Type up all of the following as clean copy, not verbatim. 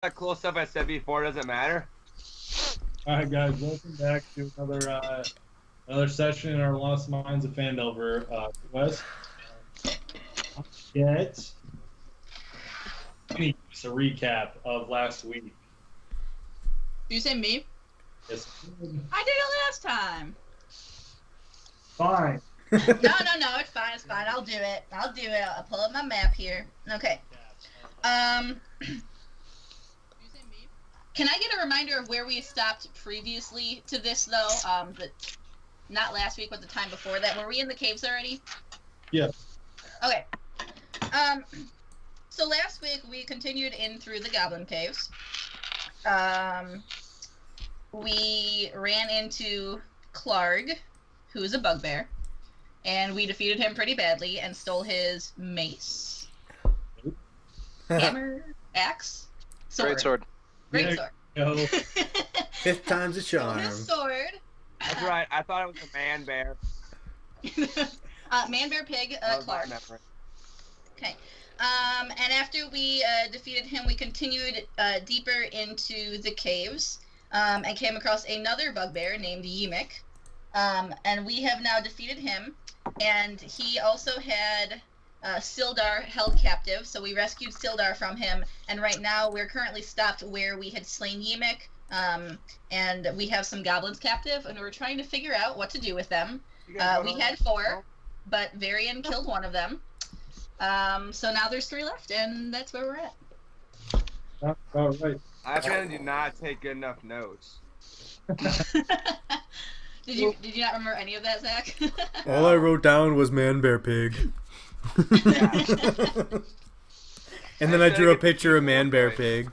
that cool stuff I said before doesn't matter? Alright guys, welcome back to another session in our Lost Mines of Phandalin quest. Get a recap of last week. You say me? Yes. I did it last time. Fine. No, it's fine, I'll do it. I'll pull up my map here. Okay. You say me? Can I get a reminder of where we stopped previously to this, though? Not last week, but the time before that. Were we in the caves already? Yeah. Okay. So last week we continued in through the goblin caves. We ran into Clarg, who is a bugbear, and we defeated him pretty badly and stole his mace, hammer, axe, sword. Great sword. Great sword. Go. Fifth time's a charm. His sword. That's right. I thought it was a man bear. Man, bear, pig, Clark. Okay. And after we defeated him, we continued deeper into the caves and came across another bugbear named Yimik. And we have now defeated him. And he also had Sildar held captive, so we rescued Sildar from him. And right now we're currently stopped where we had slain Yimik. And we have some goblins captive, and we're trying to figure out what to do with them. We had 4, but Varian killed one of them. So now there's 3 left, and that's where we're at. All right. I apparently did not take good enough notes. Did you not remember any of that, Zach? All I wrote down was man, bear, pig. And then I drew a picture of man, bear, pig.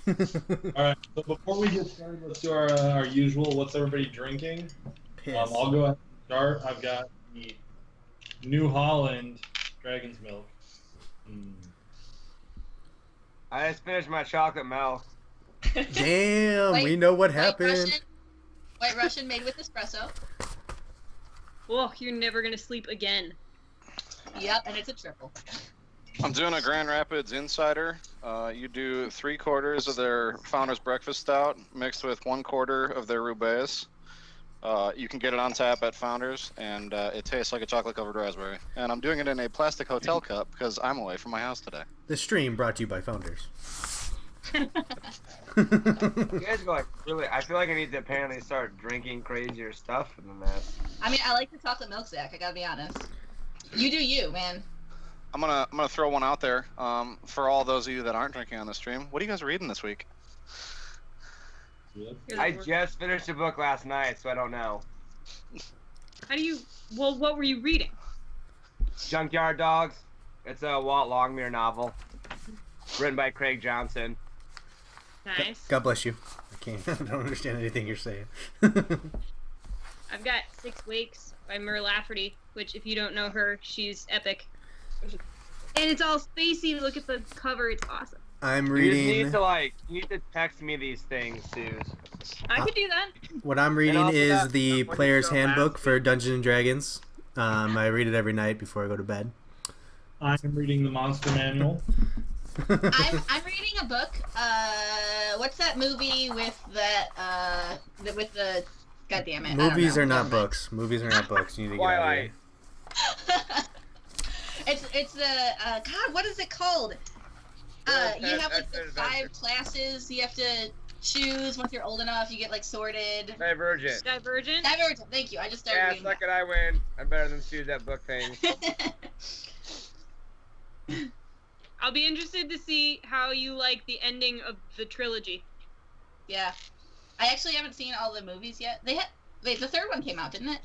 Alright, so before we get started, let's do our usual, what's everybody drinking? I'll go ahead and start. I've got the New Holland Dragon's Milk. I just finished my chocolate milk. Damn, we know what happened. White Russian made with espresso. Oh, you're never gonna sleep again. Yep, and it's a triple. I'm doing a Grand Rapids Insider. You do 3/4 of their Founder's Breakfast Stout mixed with 1/4 of their Rubaeus. You can get it on tap at Founders, and it tastes like a chocolate-covered raspberry. And I'm doing it in a plastic hotel cup because I'm away from my house today. The stream brought to you by Founders. You guys go like really. I feel like I need to apparently start drinking crazier stuff than that. I mean, I like the chocolate milk, Zach. I gotta be honest. You do you, man. I'm gonna throw one out there for all those of you that aren't drinking on the stream. What are you guys reading this week? Yep. I just finished a book last night, so I don't know. How do you? Well, what were you reading? Junkyard Dogs. It's a Walt Longmire novel, written by Craig Johnson. Nice. God bless you. I don't understand anything you're saying. I've got 6 Wakes by Mur Lafferty, which, if you don't know her, she's epic. And it's all spacey. Look at the cover; it's awesome. I'm You reading. need to text me these things, Suze. I could do that. What I'm reading also is that- the what Player's you showed Handbook last for week. Dungeons and Dragons. I read it every night before I go to bed. I'm reading the Monster Manual. I'm reading a book. What's that movie with that? With the. God damn it. Movies are not Never mind. books. Movies are not books. You need to get out of here. Twilight. It's the God. What is it called? You have like the 5 classes you have to choose once you're old enough. You get like sorted. Divergent. Divergent. Divergent. Thank you. I just started Yeah, reading. suck it, I win. I'm better than Suze at book things. I'll be interested to see how you like the ending of the trilogy. Yeah, I actually haven't seen all the movies yet. Wait, the 3rd one came out, didn't it?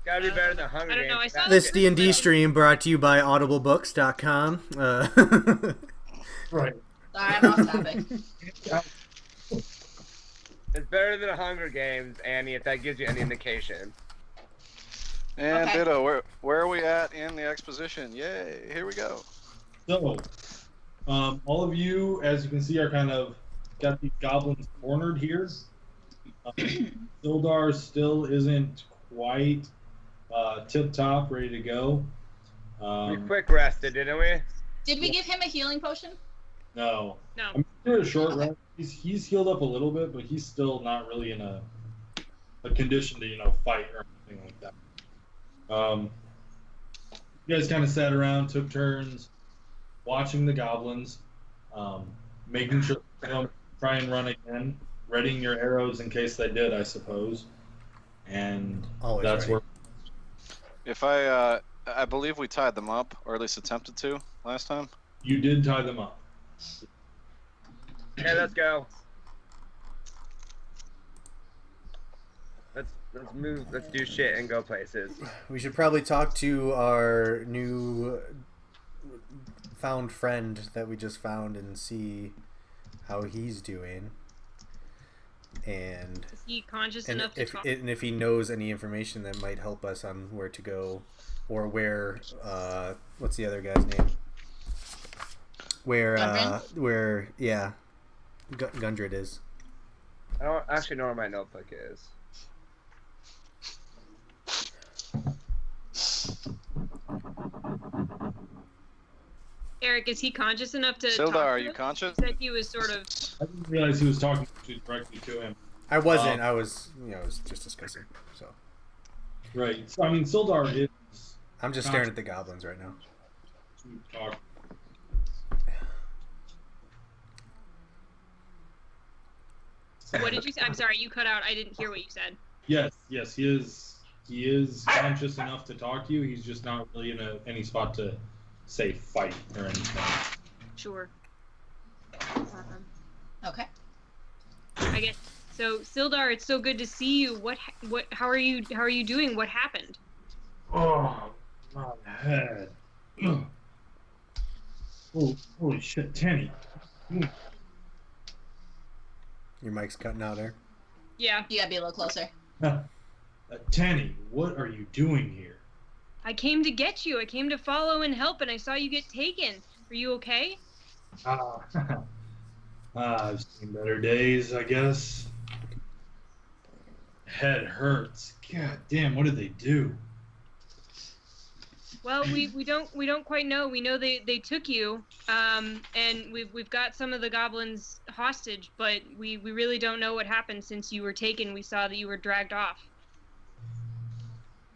Gotta be better than Hunger I don't know, Games. I saw This D&D stream brought to you by audiblebooks.com. Right. Sorry, I'm off topic. It's better than Hunger Games, Annie, if that gives you any indication. And Okay. ditto. Where are we at in the exposition? Yay! Here we go. So, all of you, as you can see, are kind of got these goblins cornered here. Sildar still isn't quite tip-top, ready to go. We quick rested, didn't we? Did we give him a healing potion? No. No. I mean, after a short rest, he's healed up a little bit, but he's still not really in a condition to fight or anything like that. You guys kind of sat around, took turns, watching the goblins, making sure they don't try and run again, readying your arrows in case they did, I suppose. And Always that's ready. where. If I believe we tied them up, or at least attempted to last time. You did tie them up. Okay, let's go. Let's move. Let's do shit and go places. We should probably talk to our new found friend that we just found and see how he's doing. And Is he conscious enough to talk? and if he knows any information that might help us on where to go, or where what's the other guy's name? Where Gundred is. I don't actually know where my notebook is. Eric, is he conscious enough to Sildar, talk are to you us? conscious? You said he was sort of... I didn't realize he was talking directly to him. I wasn't. I was just discussing. So. Right. So I mean, Sildar is. I'm just staring at the goblins right now. To talk. What did you say? I'm sorry, you cut out. I didn't hear what you said. Yes, he is. He is conscious enough to talk to you. He's just not really in any spot to say fight or anything. Sure. Okay. I guess so. Sildar, it's so good to see you. How are you doing? What happened? Oh, my head. Ugh. Oh, holy shit, Tanny. Your mic's cutting out there. Yeah, You gotta be a little closer. Tanny, what are you doing here? I came to get you. I came to follow and help, and I saw you get taken. Are you okay? I've seen better days, I guess. Head hurts. God damn, what did they do? Well, we don't quite know. We know they took you, and we've got some of the goblins hostage, but we really don't know what happened since you were taken. We saw that you were dragged off.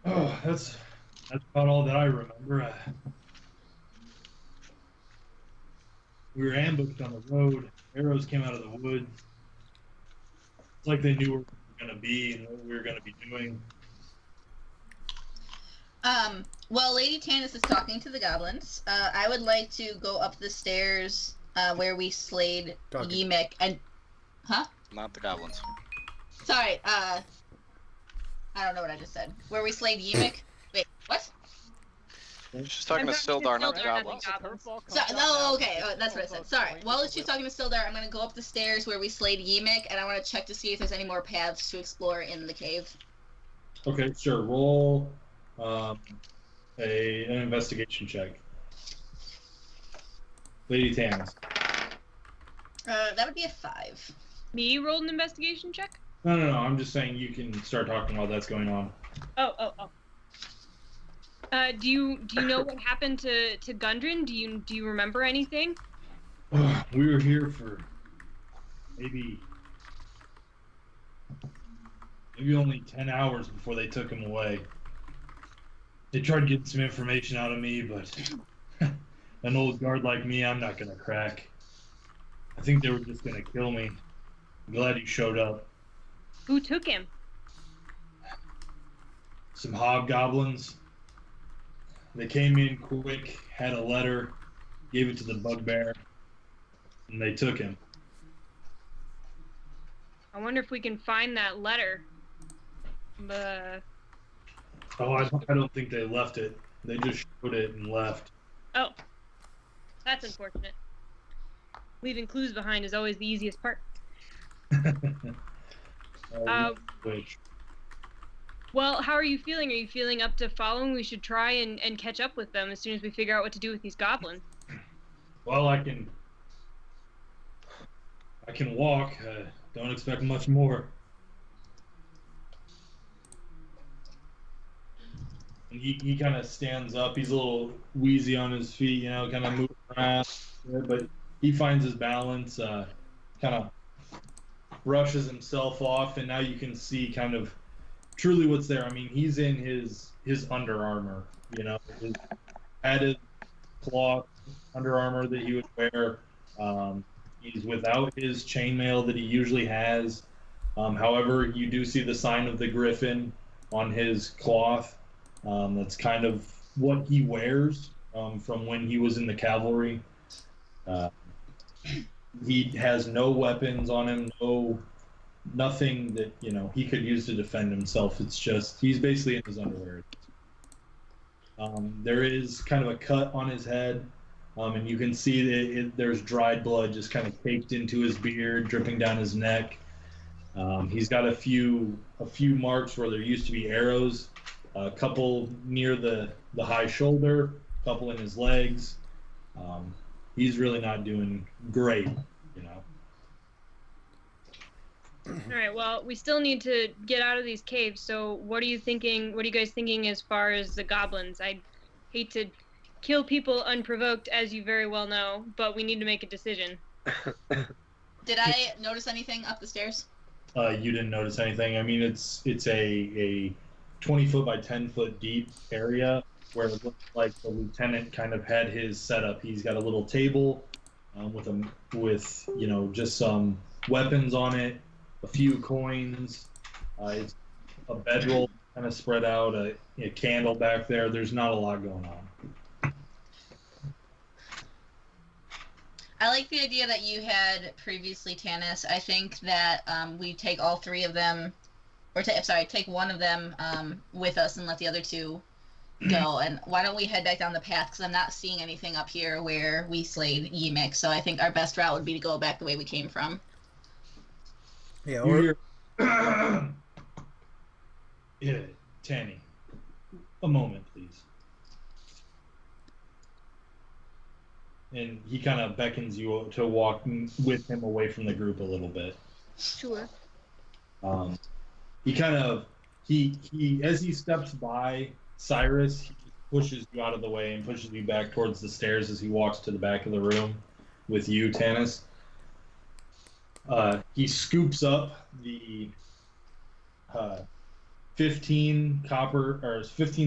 Oh, that's about all that I remember. We were ambushed on the road. Arrows came out of the wood. It's like they knew where we were going to be and what we were going to be doing. While Lady Tanis is talking to the goblins, I would like to go up the stairs where we slayed Yemek and... Huh? Not the goblins. Sorry, I don't know what I just said. Where we slayed Yemek? Wait, what? She's talking to Sildar, not the goblins. No, okay, that's what I said. Sorry. While she's talking to Sildar, I'm going to go up the stairs where we slayed Yemek, and I want to check to see if there's any more paths to explore in the cave. Okay, sure. Roll an investigation check. Lady Tans. That would be a 5. Me rolled an investigation check? No. I'm just saying you can start talking while that's going on. Oh. Do you know what happened to Gundren? Do you remember anything? We were here for maybe only 10 hours before they took him away. They tried getting some information out of me, but an old guard like me, I'm not gonna crack. I think they were just gonna kill me. I'm glad you showed up. Who took him? Some hobgoblins. They came in quick, had a letter, gave it to the bugbear, and they took him. I wonder if we can find that letter. Oh, I don't think they left it. They just showed it and left. Oh, that's unfortunate. Leaving clues behind is always the easiest part. Which? Well, how are you feeling? Are you feeling up to following? We should try and catch up with them as soon as we figure out what to do with these goblins. Well, I can walk. Don't expect much more. And he kind of stands up. He's a little wheezy on his feet, kind of moving around. But he finds his balance, kind of brushes himself off, and now you can see kind of truly what's there. I mean, he's in his Under Armour, his added cloth Under Armour that he would wear. He's without his chainmail that he usually has. However, you do see the sign of the griffin on his cloth. That's kind of what he wears from when he was in the cavalry. He has no weapons on him, nothing that he could use to defend himself. It's just he's basically in his underwear. There is kind of a cut on his head, and you can see that there's dried blood just kind of caked into his beard, dripping down his neck. He's got a few marks where there used to be arrows, a couple near the high shoulder, a couple in his legs. He's really not doing great, All right. Well, we still need to get out of these caves. So, what are you thinking? What are you guys thinking as far as the goblins? I hate to kill people unprovoked, as you very well know, but we need to make a decision. Did I notice anything up the stairs? You didn't notice anything. I mean, it's a 20-foot by 10-foot deep area where it looks like the lieutenant kind of had his setup. He's got a little table with just some weapons on it, a few coins. It's a bedroll kind of spread out, a candle back there. There's not a lot going on. I like the idea that you had previously, Tanis. I think that we take all three of them, or take one of them with us and let the other two go. And why don't we head back down the path? Because I'm not seeing anything up here where we slayed Yimik. So I think our best route would be to go back the way we came from. Yeah, or yeah, Tanny, a moment, please. And he kind of beckons you to walk with him away from the group a little bit. Sure. He as he steps by Cyrus, he pushes you out of the way and pushes you back towards the stairs as he walks to the back of the room with you, Tanis. He scoops up the 15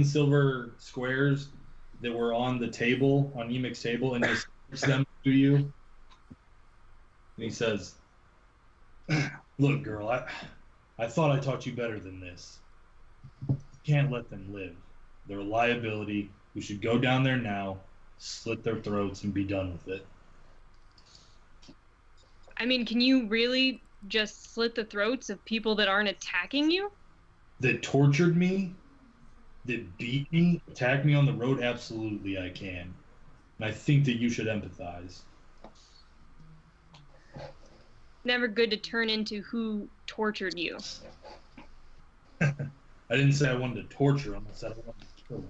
silver squares that were on the table, on Yimik's table, and just gives them to you. And he says, "Look, girl, I thought I taught you better than this. You can't let them live. They're a liability. We should go down there now, slit their throats, and be done with it." I mean, can you really just slit the throats of people that aren't attacking you? That tortured me, that beat me, attacked me on the road? Absolutely I can. And I think that you should empathize. Never good to turn into who tortured you. I didn't say I wanted to torture him. I said I wanted to kill him.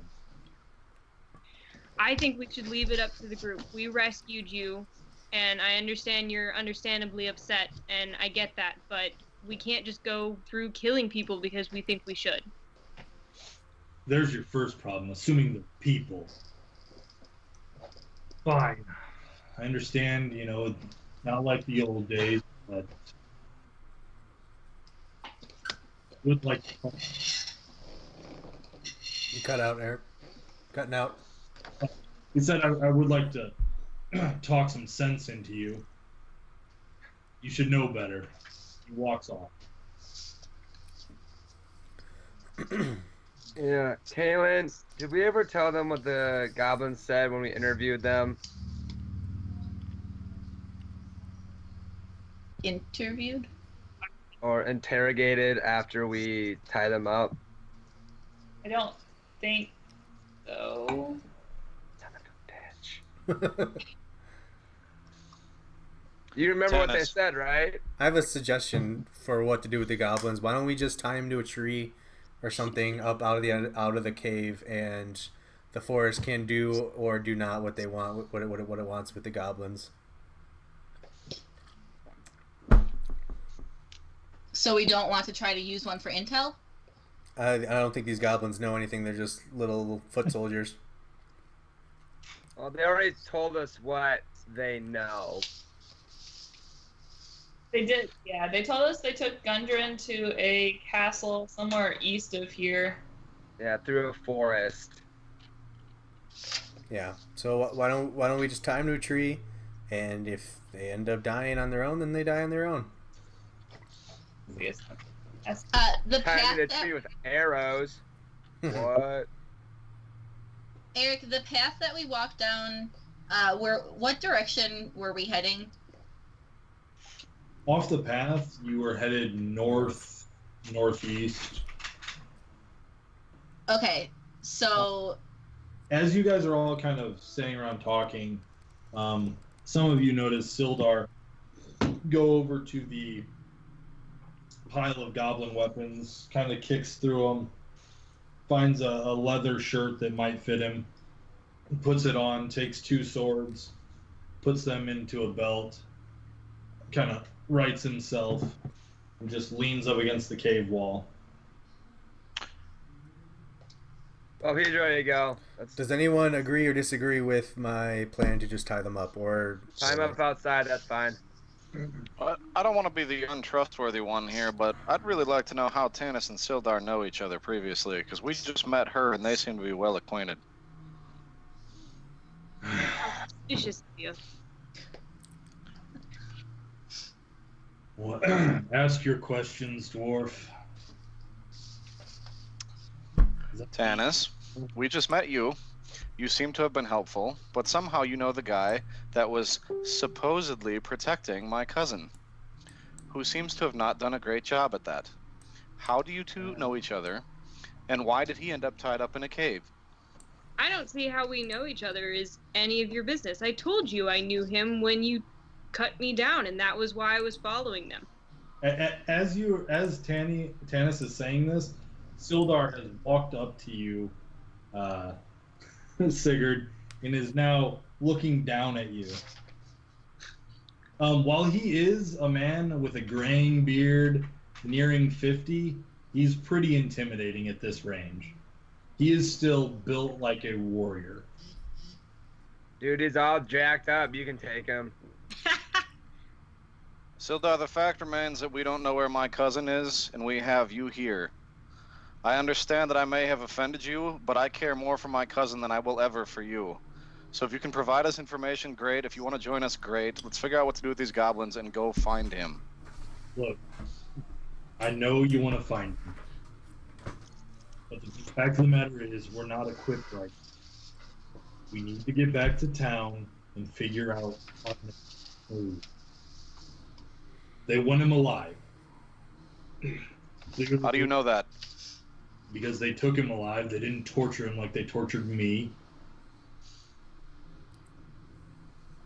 I think we should leave it up to the group. We rescued you, and I understand you're understandably upset, and I get that, but we can't just go through killing people because we think we should. There's your first problem, assuming they're people. Fine. I understand, not like the old days, but would like to... you cut out, Eric. Cutting out. He said I would like to talk some sense into you. You should know better. He walks off. Yeah, Kaylin, did we ever tell them what the goblins said when we interviewed them? Interviewed? Or interrogated after we tie them up? I don't think so. You remember what they Tennis. said, right? I have a suggestion for what to do with the goblins. Why don't we just tie them to a tree or something up out of the cave, and the forest can do or do not what they want, what it wants with the goblins. So we don't want to try to use one for intel? I don't think these goblins know anything. They're just little foot soldiers. Well, they already told us what they know. They did, yeah. They told us they took Gundren to a castle somewhere east of here. Yeah, through a forest. Yeah. So why don't we just tie them to a tree, and if they end up dying on their own, then they die on their own. Yes. The Tied path to the that, tree with arrows. What? Eric, the path that we walked down, what direction were we heading? Off the path, you were headed northeast. Okay, so As you guys are all kind of sitting around talking, some of you notice Sildar go over to the pile of goblin weapons, kind of kicks through them, finds a leather shirt that might fit him, puts it on, takes 2 swords, puts them into a belt, kind of rights himself, and just leans up against the cave wall. Oh, he's ready to go. Does anyone agree or disagree with my plan to just tie them up, or Time up outside, that's fine. I don't want to be the untrustworthy one here, but I'd really like to know how Tanis and Sildar know each other previously, because we just met her and they seem to be well acquainted. Suspicious of you. Well, ask your questions, dwarf. Tanis, we just met you. You seem to have been helpful, but somehow you know the guy that was supposedly protecting my cousin, who seems to have not done a great job at that. How do you two know each other, and why did he end up tied up in a cave? I don't see how we know each other is any of your business. I told you I knew him when you cut me down, and that was why I was following them. As Tanis is saying this, Sildar has walked up to you, Sigurd, and is now looking down at you. While he is a man with a graying beard, nearing 50, he's pretty intimidating at this range. He is still built like a warrior. Dude, he's all jacked up. You can take him. Sildar, the fact remains that we don't know where my cousin is, and we have you here. I understand that I may have offended you, but I care more for my cousin than I will ever for you. So if you can provide us information, great. If you want to join us, great. Let's figure out what to do with these goblins and go find him. Look, I know you want to find him. But the fact of the matter is, we're not equipped right now. We need to get back to town and figure out our next move. They want him alive. How do you know that? Because they took him alive. They didn't torture him like they tortured me.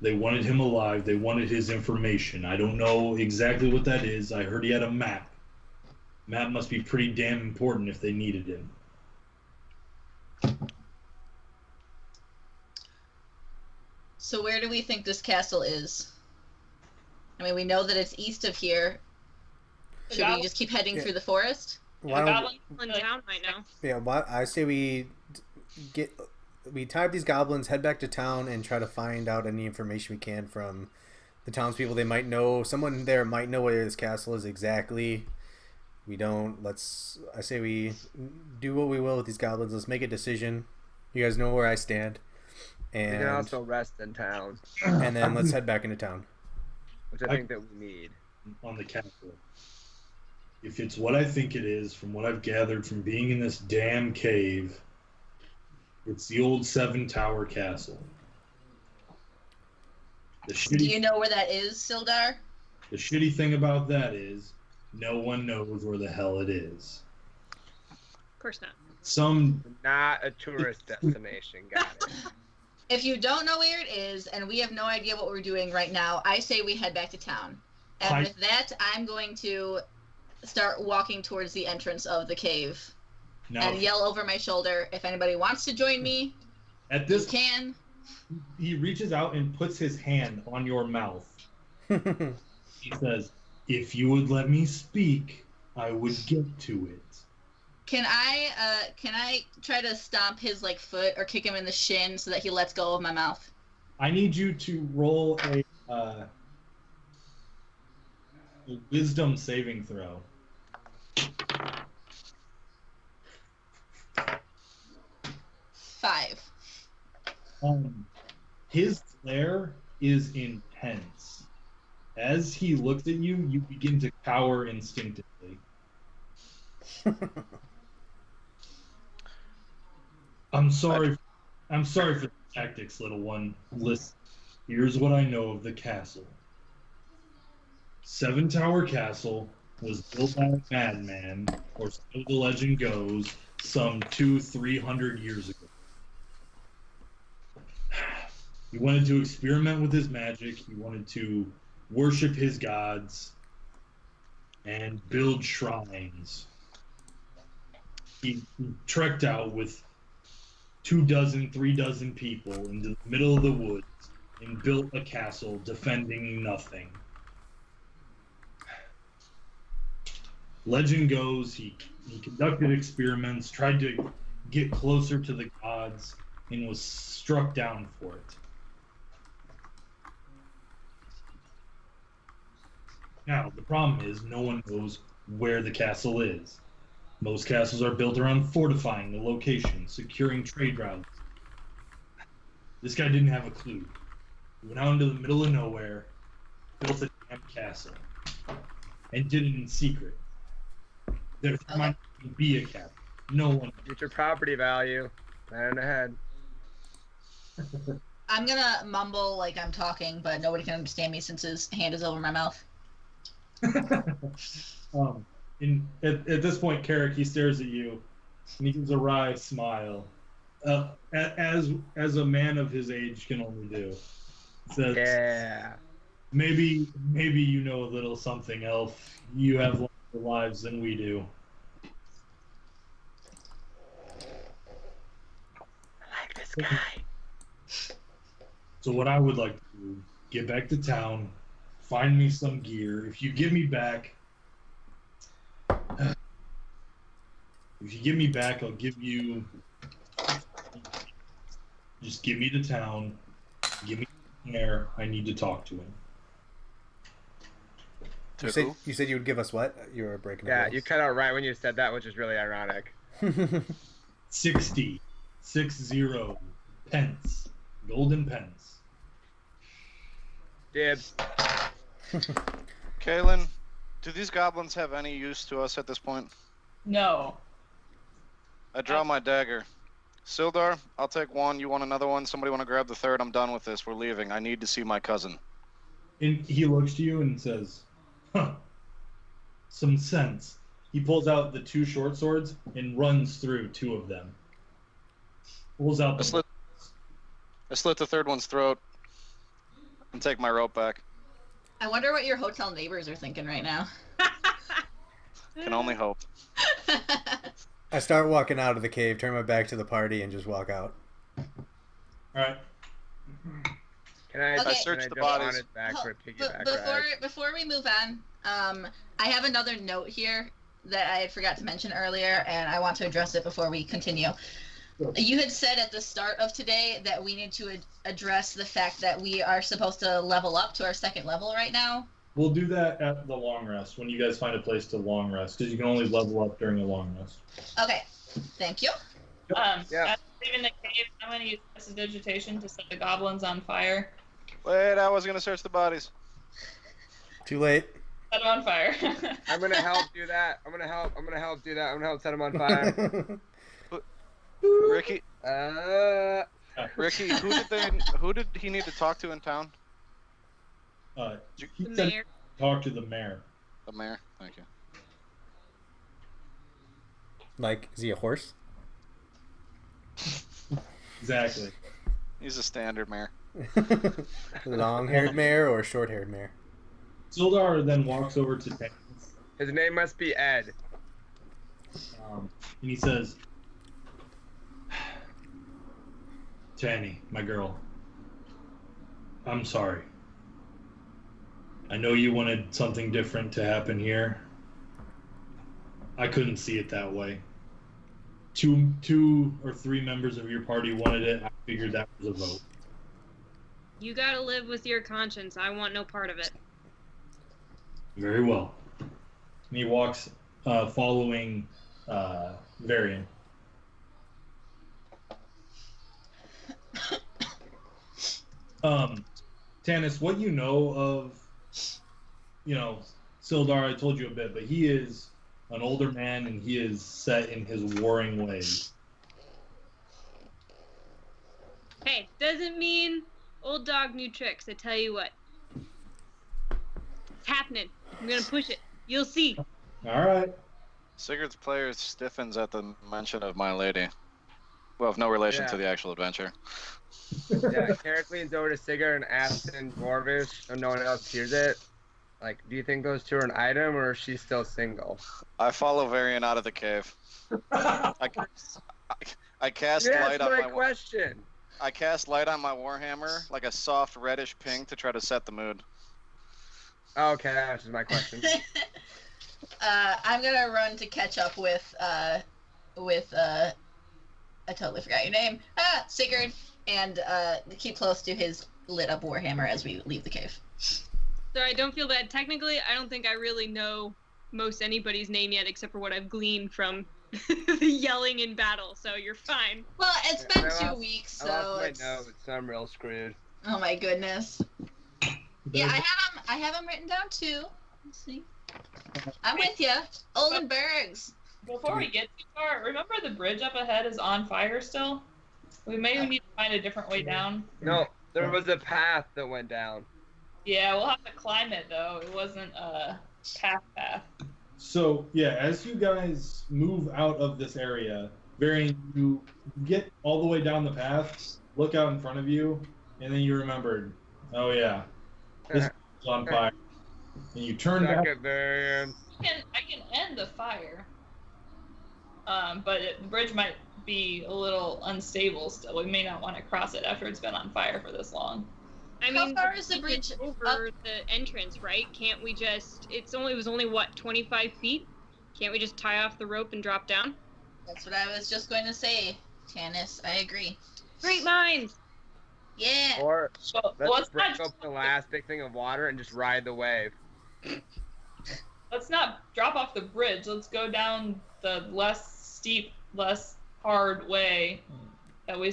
They wanted him alive. They wanted his information. I don't know exactly what that is. I heard he had a map. Map must be pretty damn important if they needed him. So where do we think this castle is? I mean, we know that it's east of here. Should we just keep heading through the forest? Why don't In town right now. I say we tie up these goblins, head back to town, and try to find out any information we can from the townspeople. They might know, someone there might know where this castle is exactly. We don't. I say we do what we will with these goblins. Let's make a decision. You guys know where I stand. And We can also rest in town, and then let's head back into town. which I think that we need. On the castle. If it's what I think it is, from what I've gathered from being in this damn cave, it's the old 7-tower castle. Do you know where that is, Sildar? The shitty thing about that is no one knows where the hell it is. Of course not. Not a tourist destination. Got it. If you don't know where it is, and we have no idea what we're doing right now, I say we head back to town. And with that, I'm going to start walking towards the entrance of the cave and yell over my shoulder, if anybody wants to join me, at this you can. He reaches out and puts his hand on your mouth. He says, if you would let me speak, I would get to it. Can I try to stomp his foot or kick him in the shin so that he lets go of my mouth? I need you to roll a wisdom saving throw. 5. His glare is intense. As he looks at you, you begin to cower instinctively. I'm sorry for the tactics, little one. Listen, here's what I know of the castle. 7 Tower Castle was built by a madman, or so the legend goes, some 200-300 years ago. He wanted to experiment with his magic. He wanted to worship his gods and build shrines. He trekked out with 24, 3 people into the middle of the woods and built a castle defending nothing. Legend goes he conducted experiments, tried to get closer to the gods, and was struck down for it. Now, the problem is no one knows where the castle is. Most castles are built around fortifying the location, securing trade routes. This guy didn't have a clue. He went out into the middle of nowhere, built a damn castle, and did it in secret. There might be a castle. No one. Future property value. Plan ahead. I'm gonna mumble like I'm talking, but nobody can understand me since his hand is over my mouth. At this point, Carrick, he stares at you, and he gives a wry smile, as a man of his age can only do. Says, Yeah. Maybe you know a little something, elf. You have longer lives than we do. I like this guy. So what I would like to do, get back to town, find me some gear. If you give me back, I'll give you. Just give me to town. Give me there. I need to talk to him. You said you would give us what? You were breaking up. Yeah, you cut out right when you said that, which is really ironic. 60 pence. Golden pence. Dibs. Kaylin, do these goblins have any use to us at this point? No. I draw my dagger. Sildar, I'll take one. You want another one? Somebody want to grab the third? I'm done with this. We're leaving. I need to see my cousin. And he looks to you and says, huh, some sense. He pulls out the 2 short swords and runs through 2 of them. Pulls out the... I slit the third one's throat and take my rope back. I wonder what your hotel neighbors are thinking right now. Can only hope. I start walking out of the cave, turn my back to the party, and just walk out. Alright. Can I, Okay. I search can the I just bodies. run it back for a piggyback ride? Before we move on, I have another note here that I had forgot to mention earlier, and I want to address it before we continue. Sure. You had said at the start of today that we need to address the fact that we are supposed to level up to our 2nd level right now. We'll do that at the long rest, when you guys find a place to long rest, because you can only level up during a long rest. Okay, thank you. Yeah. As I'm leaving the cave, I'm going to use prestidigitation to set the goblins on fire. Wait, I was going to search the bodies. Too late. Set them on fire. I'm gonna help do that. I'm gonna help do that. I'm gonna help set him on fire. Ricky, Ricky, who did he need to talk to in town? He The said mayor. talk to the mayor. The mayor. Thank you. Like, is he a horse? Exactly. He's a standard mayor. Long-haired mayor or short-haired mayor? Sildar then walks over to Tannis, His name must be Ed. and he says, Tanny, my girl, I'm sorry. I know you wanted something different to happen here. I couldn't see it that way. Two or three members of your party wanted it. I figured that was a vote. You gotta live with your conscience. I want no part of it. Very well. And he walks, following Varian. Tanis, what you know of, Sildar, I told you a bit, but he is an older man and he is set in his warring ways. Hey, doesn't mean old dog, new tricks. I tell you what. It's happening. I'm gonna push it. You'll see. All right. Sigurd's player stiffens at the mention of my lady. Well, of no relation to the actual adventure. Yeah, Carrick leans over to Sigurd and asks in Dwarvish, so no one else hears it. Like, do you think those two are an item, or is she still single? I follow Varian out of the cave. I cast light on my question. I cast light on my warhammer, like a soft reddish pink, to try to set the mood. Okay, that answers my question. I'm gonna run to catch up with I totally forgot your name. Sigurd, and keep close to his lit up warhammer as we leave the cave. Sorry, don't feel bad. Technically, I don't think I really know most anybody's name yet, except for what I've gleaned from the yelling in battle. So you're fine. Well, it's been 2 weeks, so I lost my notes, so I'm real screwed. Oh my goodness. Yeah, I have them written down too. Let's see. I'm with you. Oldenburgs. Before we get too far, remember the bridge up ahead is on fire still? We maybe need to find a different way down. No, there was a path that went down. Yeah, we'll have to climb it though. It wasn't a path. So, yeah, as you guys move out of this area, Varian, you get all the way down the path, look out in front of you, and then you remembered, oh yeah, this is on fire. And you turn back. Varian. I can end the fire. But the bridge might be a little unstable still. We may not want to cross it after it's been on fire for this long. I How mean, far is the bridge over the entrance, right? Can't we just? It was only what, 25 feet? Can't we just tie off the rope and drop down? That's what I was just going to say, Tanis. I agree. Great minds. Yeah. Or let's let's break not up the last big thing of water and just ride the wave. Let's not drop off the bridge. Let's go down the less steep, less hard way that we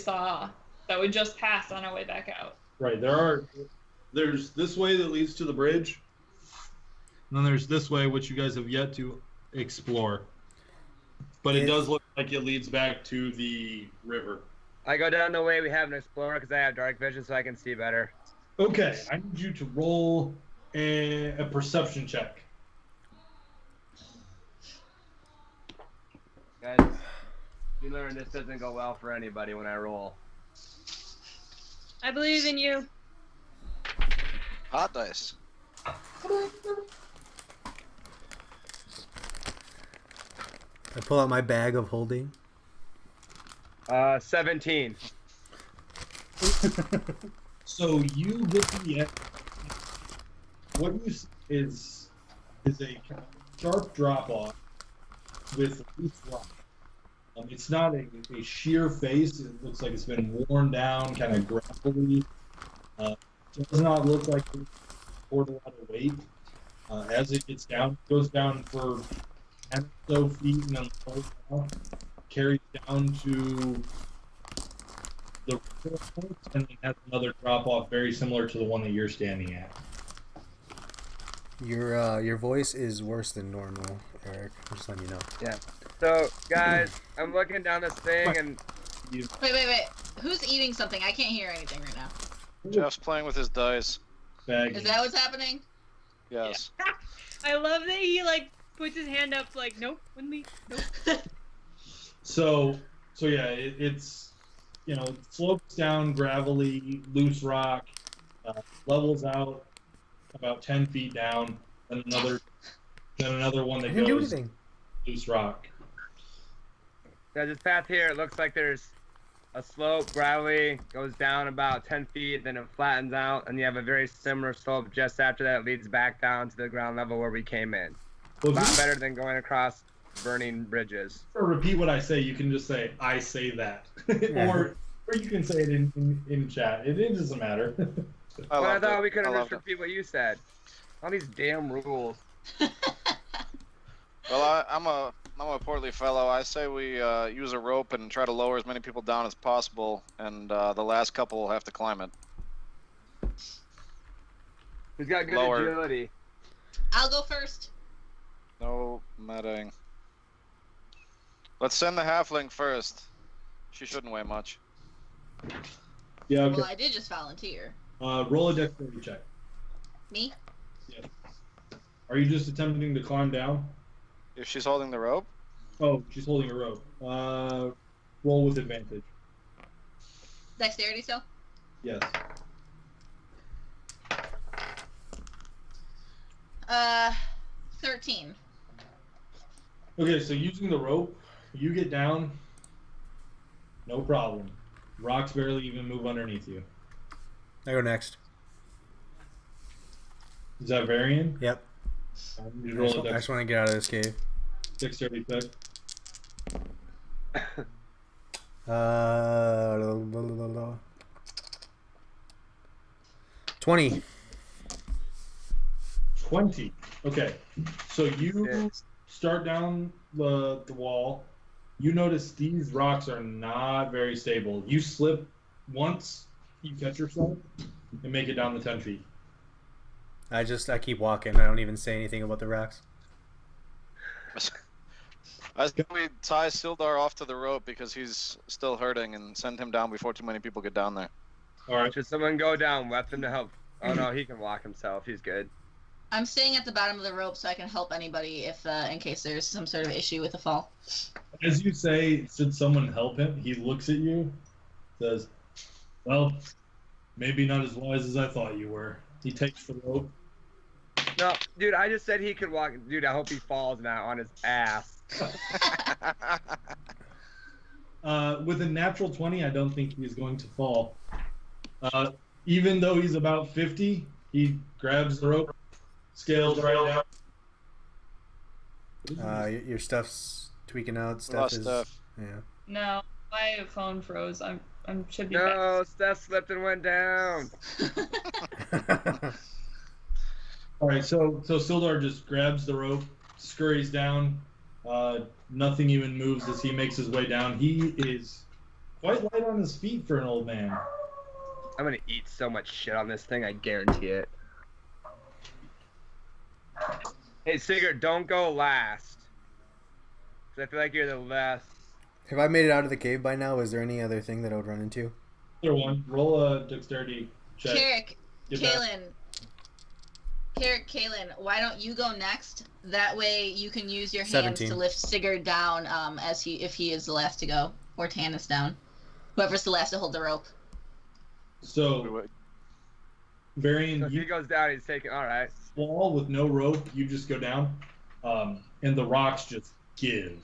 just passed on our way back out. Right, there's this way that leads to the bridge, and then there's this way, which you guys have yet to explore. But it does look like it leads back to the river. I go down the way we haven't explored because I have dark vision so I can see better. Okay, I need you to roll a perception check. Guys, you learn this doesn't go well for anybody when I roll. I believe in you. Hot dice. I pull out my bag of holding. 17. So you get to the end. What you see is a kind of sharp drop off with loose rock. It's not a sheer face. It looks like it's been worn down, kind of gravelly. It does not look like it poured a lot of weight. As it gets down, it goes down for 10 or so feet and then pulls down, carries down to the river point, and then has another drop off very similar to the one that you're standing at. Your voice is worse than normal, Eric. I'm just letting you know. Yeah. So, guys, I'm looking down this thing and... Wait. Who's eating something? I can't hear anything right now. Jeff's playing with his dice. Is that what's happening? Yes. I love that he puts his hand up like, nope, wouldn't be. Nope. So yeah, it's it slopes down gravelly, loose rock, levels out about 10 feet down, then another one that goes loose rock. Yeah, this path here, it looks like there's a slope, gravelly, goes down about 10 feet, then it flattens out, and you have a very similar slope just after that. It leads back down to the ground level where we came in. A lot better than going across burning bridges. Or repeat what I say, you can just say, I say that. Or you can say it in chat. It doesn't matter. I thought we could I have loved just repeat what you said. All these damn rules. Well, I'm a portly fellow. I say we use a rope and try to lower as many people down as possible, and the last couple will have to climb it. Who's got good Lower. agility? I'll go first. No medding. Let's send the halfling first. She shouldn't weigh much. Yeah, okay. Well, I did just volunteer. Roll a dexterity check. Me? Yeah. Are you just attempting to climb down? If she's holding the rope? Oh, she's holding a rope. Roll with advantage. Dexterity still? Yes. 13. Okay, so using the rope, you get down. No problem. Rocks barely even move underneath you. I go next. Is that Varian? Yep. You I roll just, a want to get out of this cave. dexterity check. 20. 20. Okay. So you start down the wall. You notice these rocks are not very stable. You slip once, you catch yourself, and make it down the 10 feet. I keep walking. I don't even say anything about the rocks. I think we tie Sildar off to the rope because he's still hurting and send him down before too many people get down there. All right. Should someone go down with him to help? Oh no, he can walk himself. He's good. I'm staying at the bottom of the rope so I can help anybody if, in case there's some sort of issue with the fall. As you say, should someone help him? He looks at you, says, "Well, maybe not as wise as I thought you were." He takes the rope. No, dude, I just said he could walk. Dude, I hope he falls now on his ass. With a natural 20, I don't think he's going to fall. Even though he's about 50, he grabs the rope, scales right down. Your stuff's tweaking out. Lost stuff. Yeah. No, my phone froze. I'm should be No, back. Steph slipped and went down. All right, so Sildar just grabs the rope, scurries down. Nothing even moves as he makes his way down. He is quite light on his feet for an old man. I'm gonna eat so much shit on this thing, I guarantee it. Hey, Sigurd, don't go last. 'Cause I feel like you're the last. Have I made it out of the cave by now? Is there any other thing that I would run into? Other one, roll a dexterity check. Carrick, Get back. Kaylin, why don't you go next? That way you can use your hands 17. to lift Sigurd down if he is the last to go, or Tanis down. Whoever's the last to hold the rope. So, Varian, So if he you goes down, he's taking. All right. fall with no rope. You just go down, and the rocks just give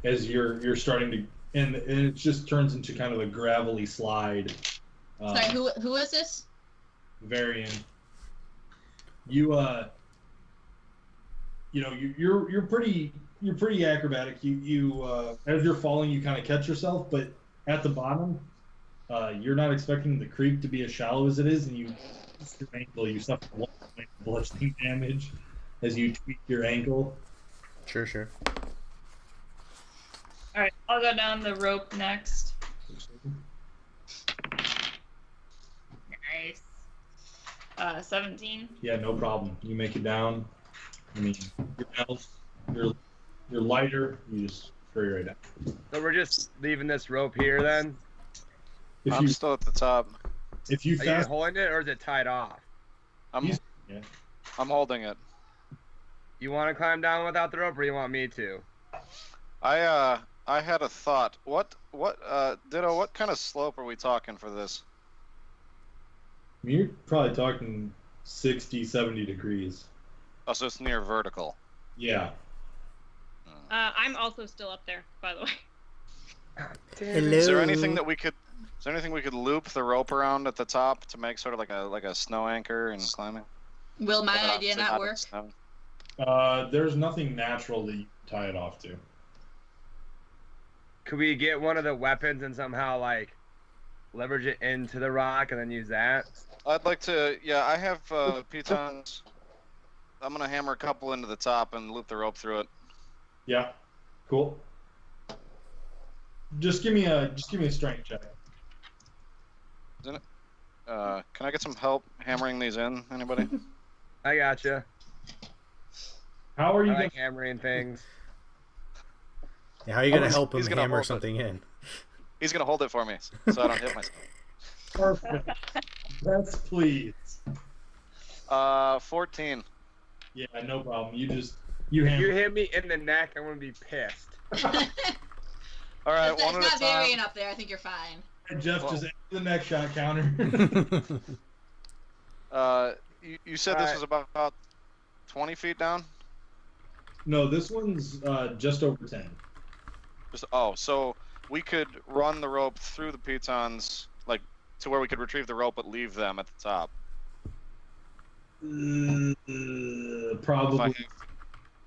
as you're starting to, and it just turns into kind of a gravelly slide. Sorry, who is this? Varian. You're pretty acrobatic. You as you're falling, you kind of catch yourself, but at the bottom, you're not expecting the creek to be as shallow as it is, and you your ankle. You suffer 1 point of bludgeoning damage as you tweak your ankle. Sure. All right, I'll go down the rope next. Nice. 17. Yeah, no problem. You make it down. I mean, you're lighter. You just scurry right down. So we're just leaving this rope here then? If I'm you still at the top. if you Are you fast, holding it or is it tied off? I'm holding it. You want to climb down without the rope or you want me to? I had a thought. Ditto, what kind of slope are we talking for this? you're probably talking 60, 70 degrees. Oh, so it's near vertical. Yeah. I'm also still up there, by the way. Hello. Is there anything we could loop the rope around at the top to make sort of like a snow anchor and climbing? Will my But idea obviously not in work? snow. There's nothing natural that you can tie it off to. Could we get one of the weapons and somehow like leverage it into the rock and then use that? I'd like to. Yeah, I have pitons. I'm gonna hammer a couple into the top and loop the rope through it. Yeah. Cool. Just give me a strength check. Can I get some help hammering these in? Anybody? I gotcha. How are you I gonna like hammering things. Yeah, how are you gonna help him he's gonna hammer hold it. something in? He's gonna hold it for me so I don't hit myself. perfect? Yes, please. 14. Yeah, no problem. You If hammer. you hit me in the neck, I'm gonna be pissed. All right, It's one not at a time. varying up there. I think you're fine. Jeff, Well- just enter the next shot counter. You said this was about 20 feet down? No, this one's just over 10. So we could run the rope through the pitons, like to where we could retrieve the rope but leave them at the top. Probably.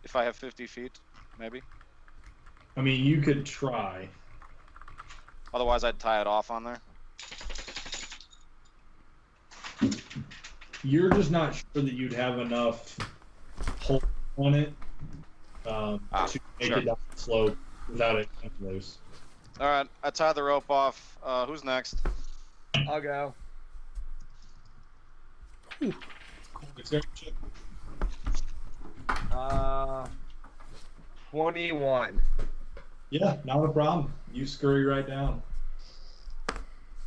If I have 50 feet, maybe. I mean, you could try. Otherwise, I'd tie it off on there. You're just not sure that you'd have enough hold on it to make sure. it down the slope without it coming loose. All right, I tied the rope off. Who's next? I'll go. Dexterity check. 21. Yeah, not a problem. You scurry right down.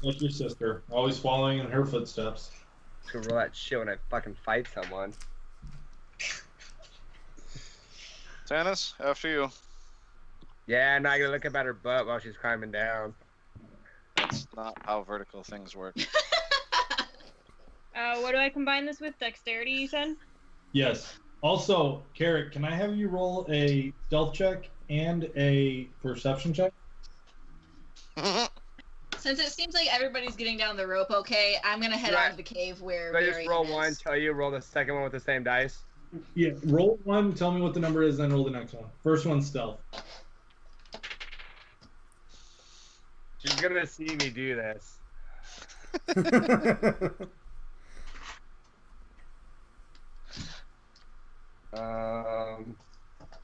Like your sister, always following in her footsteps. Could roll that shit when I fucking fight someone. Tannis, after you. Yeah, I'm not gonna look up at her butt while she's climbing down. That's not how vertical things work. What do I combine this with? Dexterity, you said? Yes. Also, Carrot, can I have you roll a stealth check and a perception check? Since it seems like everybody's getting down the rope okay, I'm gonna head out of the cave where Can I just Varian roll is. one, tell you, roll the second one with the same dice? Yeah, roll one, tell me what the number is, then roll the next one. First one's stealth. She's gonna see me do this.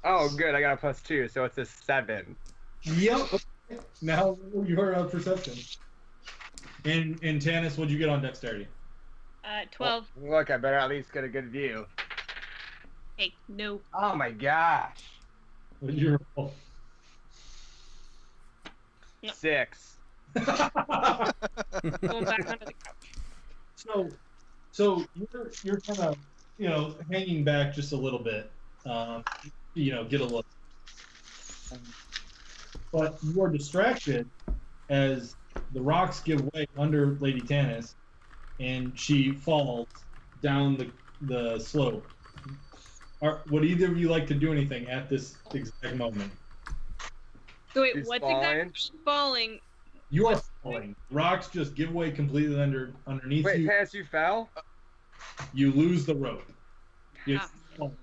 Oh, good, I got a +2, so it's a 7. Yep. Now your perception. And Tannis, what'd you get on dexterity? 12. Look, I better at least get a good view. Hey, no. Oh my gosh. What did you roll? 6. Going back under the couch. So you're kind of hanging back just a little bit, get a look. But you are distracted as the rocks give way under Lady Tannis, and she falls down the slope. Would either of you like to do anything at this exact moment? So wait, She's what's falling. exactly falling? You are falling. Rocks just give way completely underneath Wait, you. Tannis, you fell? You lose the rope. You Ah. fall.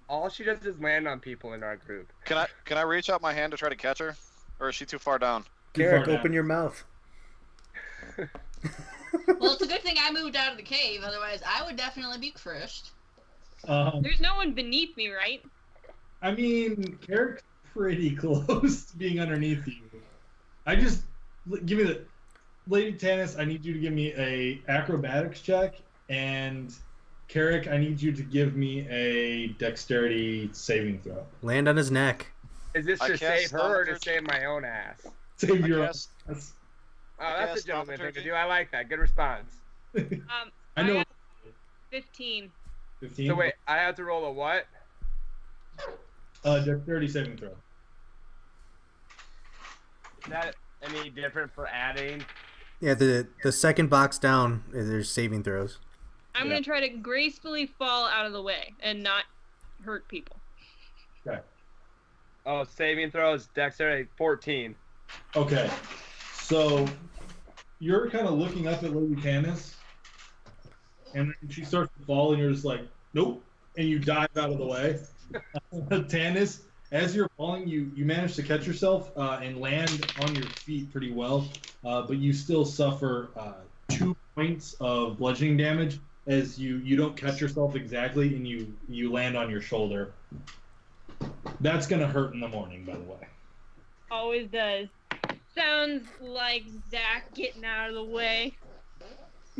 All she does is land on people in our group. Can I reach out my hand to try to catch her, or is she too far down? Too Garrick, far down. open your mouth. Well, it's a good thing I moved out of the cave, otherwise I would definitely be crushed. There's no one beneath me, right? I mean, Carrick's pretty close to being underneath you. Give me the Lady Tannis. I need you to give me a acrobatics check, and Carrick, I need you to give me a dexterity saving throw. Land on his neck. Is this I to cast save her or to thaumaturgy. save my own ass? Save I your guess- ass. Oh, that's cast a gentleman thing to thaumaturgy. do. I like that. Good response. I know. got 15. 15. So wait, I have to roll a what? Dexterity saving throw. Is that any different for adding? Yeah, the second box down, there's saving throws. I'm Yeah. gonna try to gracefully fall out of the way and not hurt people. Okay. Oh, saving throws, dexterity 14. Okay. So you're kind of looking up at Lady Tannis, and then she starts to fall, and you're just like, nope, and you dive out of the way. Tannis, As you're falling, you manage to catch yourself and land on your feet pretty well, but you still suffer 2 points of bludgeoning damage as you don't catch yourself exactly and you land on your shoulder. That's gonna hurt in the morning, by the way. Always does. Sounds like Zach getting out of the way.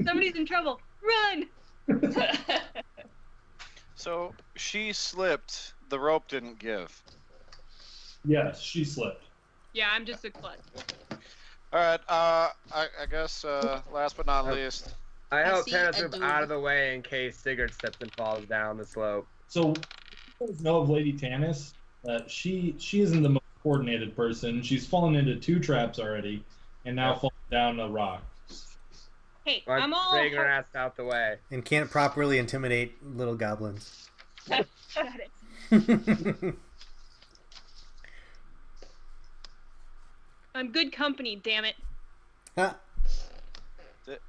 Somebody's in trouble. Run! So she slipped. The rope didn't give. Yes, she slipped. Yeah, I'm just a klutz. All right. I guess last but not least. I I hope see Tannis a moves dude. out of the way in case Sigurd steps and falls down the slope. So, you guys know of Lady Tannis. She isn't the most coordinated person. She's fallen into 2 traps already, and now fallen down a rock. Hey, Like, I'm all. dragging her ass out the way. And can't properly intimidate little goblins. Got it. I'm good company, damn it. Huh.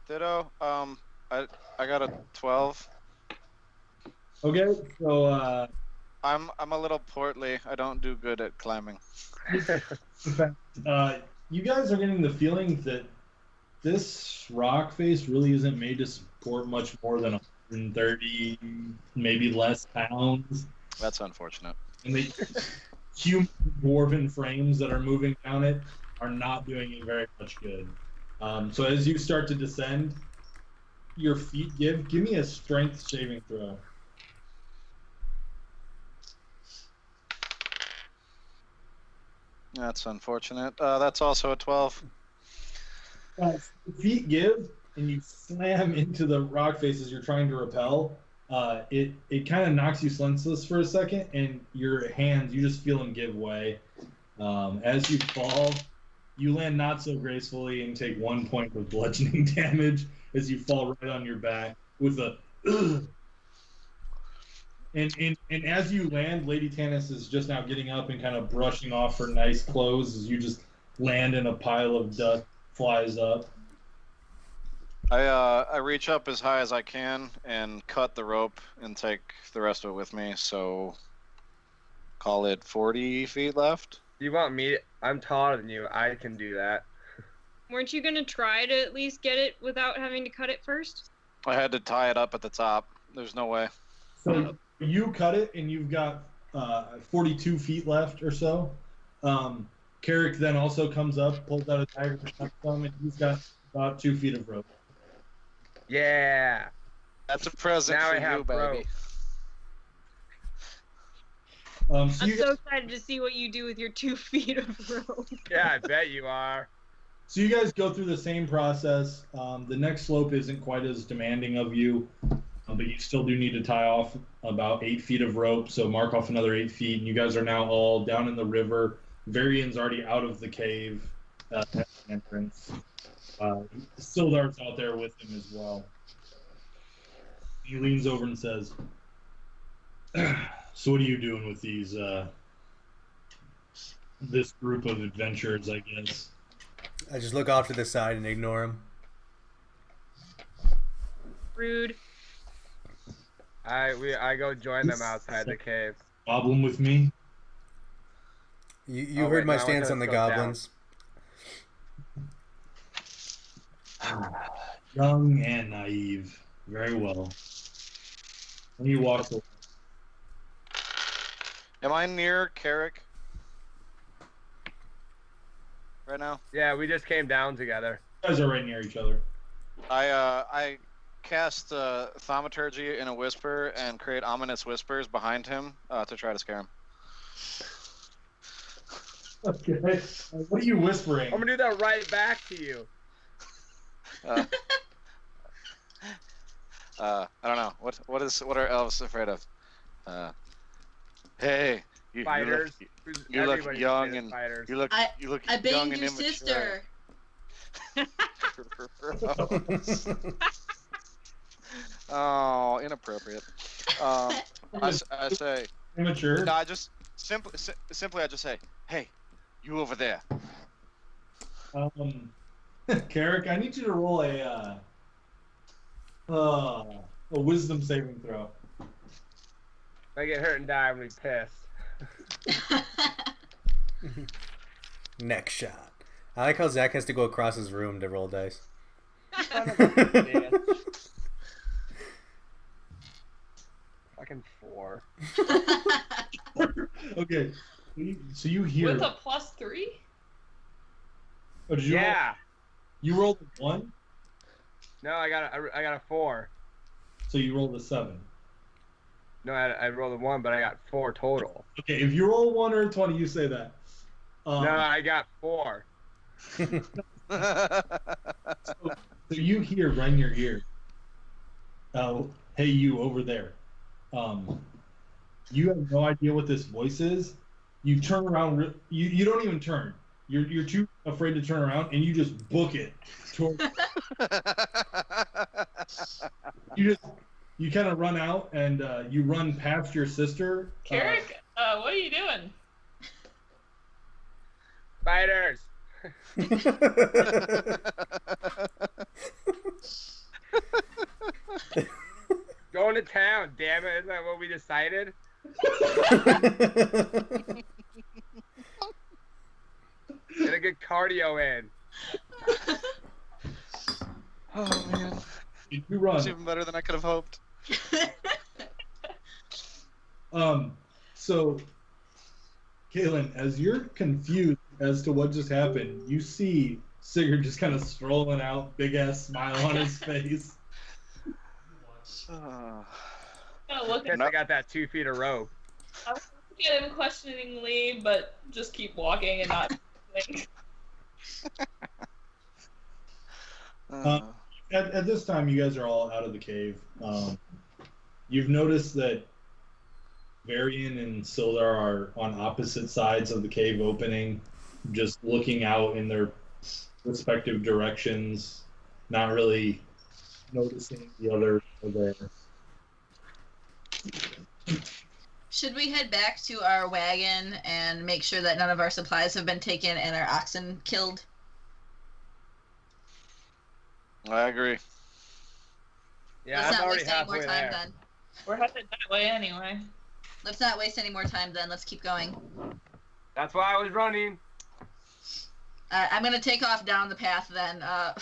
Ditto. I got a 12. Okay, so I'm a little portly. I don't do good at climbing. in fact, you guys are getting the feeling that this rock face really isn't made to support much more than 130, maybe less pounds. That's unfortunate. And the human dwarven frames that are moving down it are not doing it very much good. So as you start to descend, your feet give me a strength saving throw. That's unfortunate. That's also a 12. Feet give, and you slam into the rock faces you're trying to repel. It kind of knocks you senseless for a second, and your hands, you just feel them give way. As you fall, you land not so gracefully and take 1 point of bludgeoning damage as you fall right on your back with a ugh. And as you land, Lady Tannis is just now getting up and kind of brushing off her nice clothes as you just land in a pile of dust, flies up. I reach up as high as I can and cut the rope and take the rest of it with me. So call it 40 feet left. You want me? I'm taller than you. I can do that. Weren't you gonna try to at least get it without having to cut it first? I had to tie it up at the top. There's no way. So you cut it, and you've got 42 feet left or so. Carrick then also comes up, pulls out a dagger, and he's got about 2 feet of rope. Yeah. That's a present Now for I have you, baby. rope. So I'm you so guys, excited to see what you do with your 2 feet of rope. Yeah, I bet you are. so you guys go through the same process. The next slope isn't quite as demanding of you, but you still do need to tie off about 8 feet of rope. So mark off another 8 feet, and you guys are now all down in the river. Varian's already out of the cave at the entrance. Sildar's out there with him as well. He leans over and says, "So what are you doing with these? This group of adventurers, I guess." I just look off to the side and ignore him. Rude. I go join them outside the cave. Problem with me? You Oh, heard wait, my now I stance gotta on the go down. goblins. Young and naive. Very well. And he walks away. Am I near Carrick right now? Yeah, we just came down together. You guys are right near each other. I cast thaumaturgy in a whisper and create ominous whispers behind him to try to scare him. Okay. What are you whispering? I'm gonna do that right back to you. I don't know. What are elves afraid of? Hey, you Fighters. you look Everybody's young afraid of and fighters. you look I young banged and your immature. sister. Oh, inappropriate. I say, Immature. no, I just simply I just say, hey, you over there. Carrick, I need you to roll a wisdom saving throw. If I get hurt and die, I'm gonna be pissed. Next shot. I like how Zach has to go across his room to roll dice. Fucking 4. Okay. So you hear. With a +3? Oh, did you Yeah. roll, you rolled a 1, No, I got a 4. so you rolled a 7. No, I rolled a 1, but I got 4 total. Okay, if you roll a 1 or a 20, you say that. No, I got 4. So you hear right in your ear. Hey, you over there. You have no idea what this voice is. You turn around. You don't even turn. You're too afraid to turn around, and you just book it. You kind of run out, and you run past your sister. Carrick, what are you doing? Spiders. Going to town, damn it! Isn't that what we decided? Get a good cardio in. Oh man, You run. it's even better than I could have hoped. So, Kaylin, as you're confused as to what just happened, you see Sigurd just kind of strolling out, big ass smile on his face. I'm gonna look Guess at I got that 2 feet of rope. him questioningly, but just keep walking and not think. At this time, you guys are all out of the cave. You've noticed that Varian and Sildar are on opposite sides of the cave opening, just looking out in their respective directions, not really noticing the other there. Should we head back to our wagon and make sure that none of our supplies have been taken and our oxen killed? I agree. Yeah, Let's I'm not already waste any more halfway time there. then. We're headed that way anyway. Let's not waste any more time then. Let's keep going. That's why I was running. I'm gonna take off down the path then. I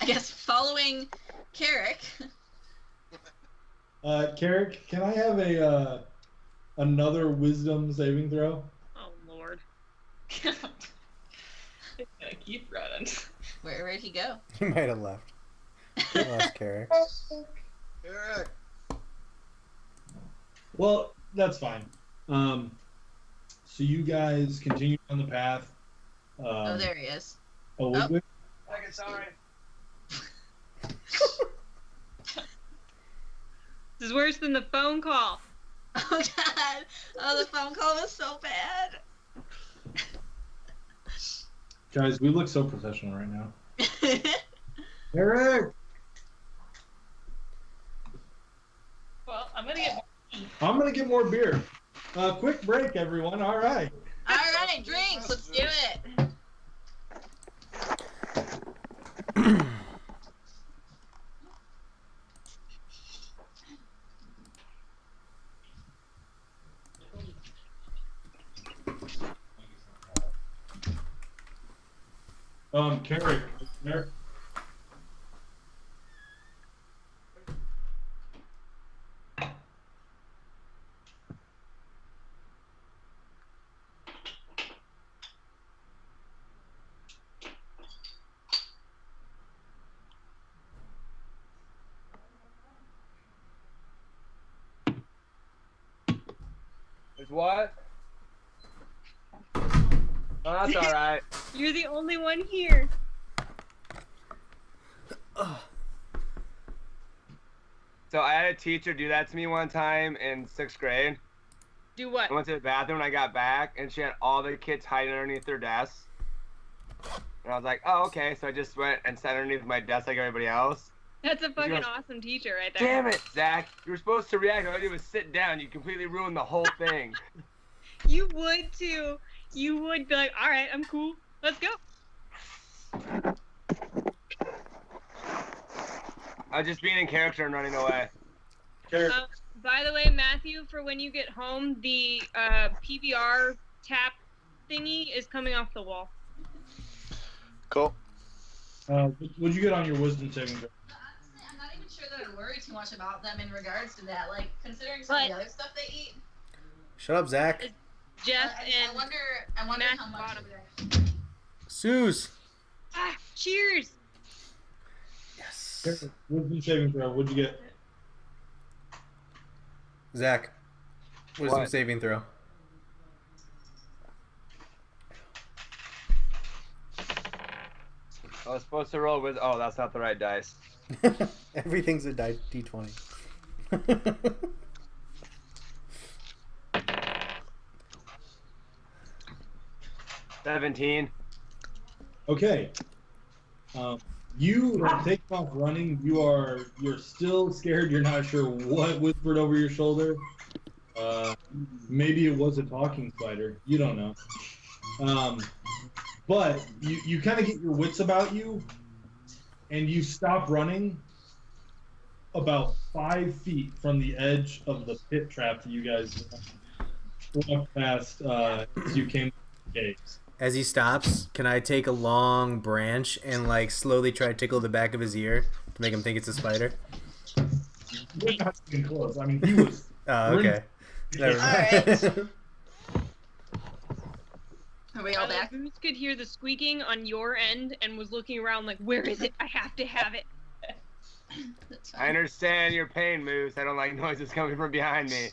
guess following Carrick. Carrick, can I have another wisdom saving throw? Oh Lord. He's gonna keep running. Where'd he go? He might have left. Lost Carrick. Eric. Well, that's fine. So you guys continue on the path. Oh, there he is. Oh, Oh. we- Okay, sorry. This is worse than the phone call. Oh God! Oh, the phone call was so bad. Guys, we look so professional right now. Eric! Well, I'm gonna get. I'm gonna get more beer. Quick break, everyone. All right. All right, drinks. Let's do it. Carrick, there. There's what? Oh, that's all right. You're the only one here. So I had a teacher do that to me one time in 6th grade. Do what? I went to the bathroom and I got back, and she had all the kids hiding underneath their desks. And I was like, oh, okay. So I just went and sat underneath my desk like everybody else. That's a fucking goes, awesome teacher right there. Damn it, Zach. You were supposed to react. All I did was sit down. You completely ruined the whole thing. You would too. You would be like, all right, I'm cool. Let's go. I was just being in character and running away. Carrick, By the way, Matthew, for when you get home, the PBR tap thingy is coming off the wall. Cool. What'd you get on your wisdom saving throw? Honestly, I'm not even sure that I worry too much about them in regards to that. Like, considering some of the other stuff they eat. Shut up, Zach. Jeff I and wonder Matt how much. bottom. Suze. Ah, cheers. Yes. Wisdom saving throw. What'd you get? Zach. Wisdom What? saving throw. I was supposed to roll with. Oh, that's not the right dice. Everything's a D20. 17. Okay. You have taken off running. You're still scared. You're not sure what whispered over your shoulder. Maybe it was a talking spider. You don't know. But you kind of get your wits about you, and you stop running about 5 feet from the edge of the pit trap that you guys walked past as you came to the caves. As he stops, can I take a long branch and like slowly try to tickle the back of his ear to make him think it's a spider? You're not even close. I mean, he was. Oh, okay. Never mind. Are we all back? Moose could hear the squeaking on your end and was looking around like, where is it? I have to have it. That's I fine. understand your pain, Moose. I don't like noises coming from behind me.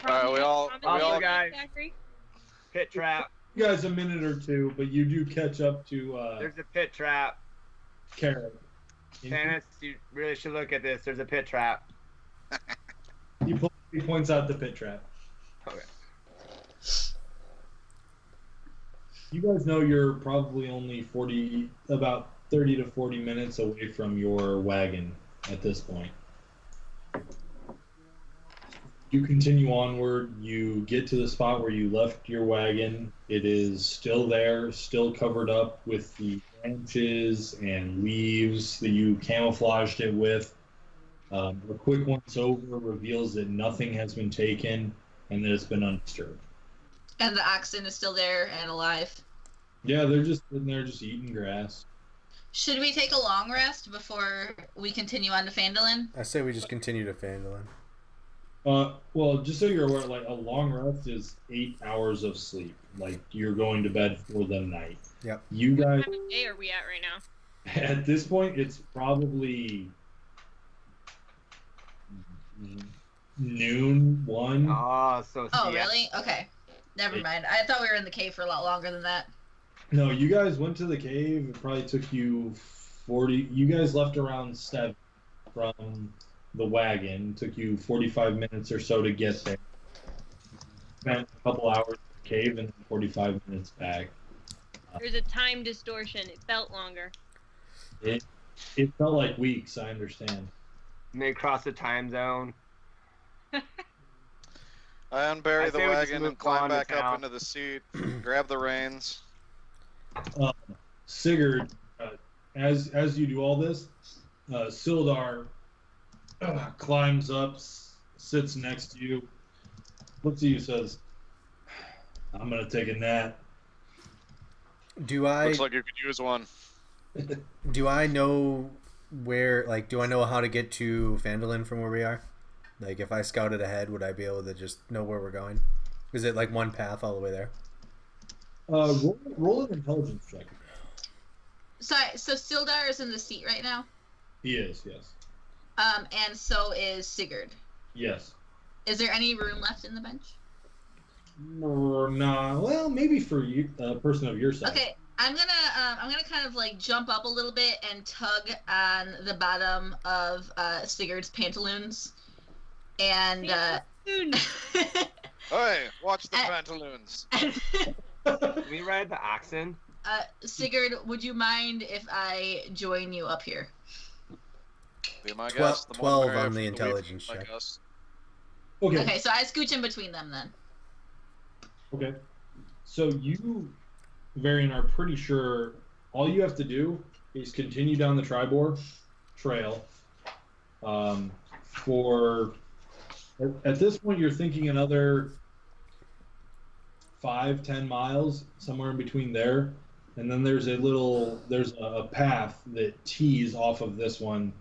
Alright, we all Also, guys, Zachary? pit trap. You guys a minute or two, but you do catch up to There's a pit trap. Carrot. Tannis, you really should look at this. There's a pit trap. He points out the pit trap. Okay. You guys know you're probably only about 30 to 40 minutes away from your wagon at this point. You continue onward. You get to the spot where you left your wagon. It is still there, still covered up with the branches and leaves that you camouflaged it with. A quick once over reveals that nothing has been taken and that it's been undisturbed. And the oxen is still there and alive. Yeah, they're just sitting there just eating grass. Should we take a long rest before we continue on to Phandalin? I say we just continue to Phandalin. Well, just so you're aware, like a long rest is 8 hours of sleep. Like you're going to bed for the night. Yep. You guys, What time of day are we at right now? at this point, it's probably noon, 1. Oh, so Oh, yeah. really? Okay. Never mind. I thought we were in the cave for a lot longer than that. No, you guys went to the cave. It probably took you 40. You guys left around 7 from the wagon. It took you 45 minutes or so to get there. Spent a couple hours in the cave and 45 minutes back. There's a time distortion. It felt longer. It felt like weeks. I understand. And they cross the time zone. I unbury I the say we just wagon move and climb on to back up town. into the seat, grab the reins. Sigurd, as you do all this, Sildar climbs up, sits next to you, looks at you, says, "I'm gonna take a nap." Do I Looks like you could use one. do I know where? Like, do I know how to get to Phandalin from where we are? Like, if I scouted ahead, would I be able to just know where we're going? Is it like one path all the way there? Roll an intelligence check. Sorry, so Sildar is in the seat right now? He is, yes. And so is Sigurd. Yes. Is there any room left in the bench? Nah, well, maybe for you, a person of your size. Okay, I'm gonna kind of like jump up a little bit and tug on the bottom of Sigurd's pantaloons, and Hey, watch the pantaloons. Can we ride the oxen? Sigurd, would you mind if I join you up here? Be my guest. The more 12 merrier on for the weak intelligence like check. us. Okay. Okay, so I scooch in between them then. Okay. So you, Varian, are pretty sure all you have to do is continue down the Tribor trail. For at this point, you're thinking another 5-10 miles, somewhere in between there, and then there's a path that tees off of this one,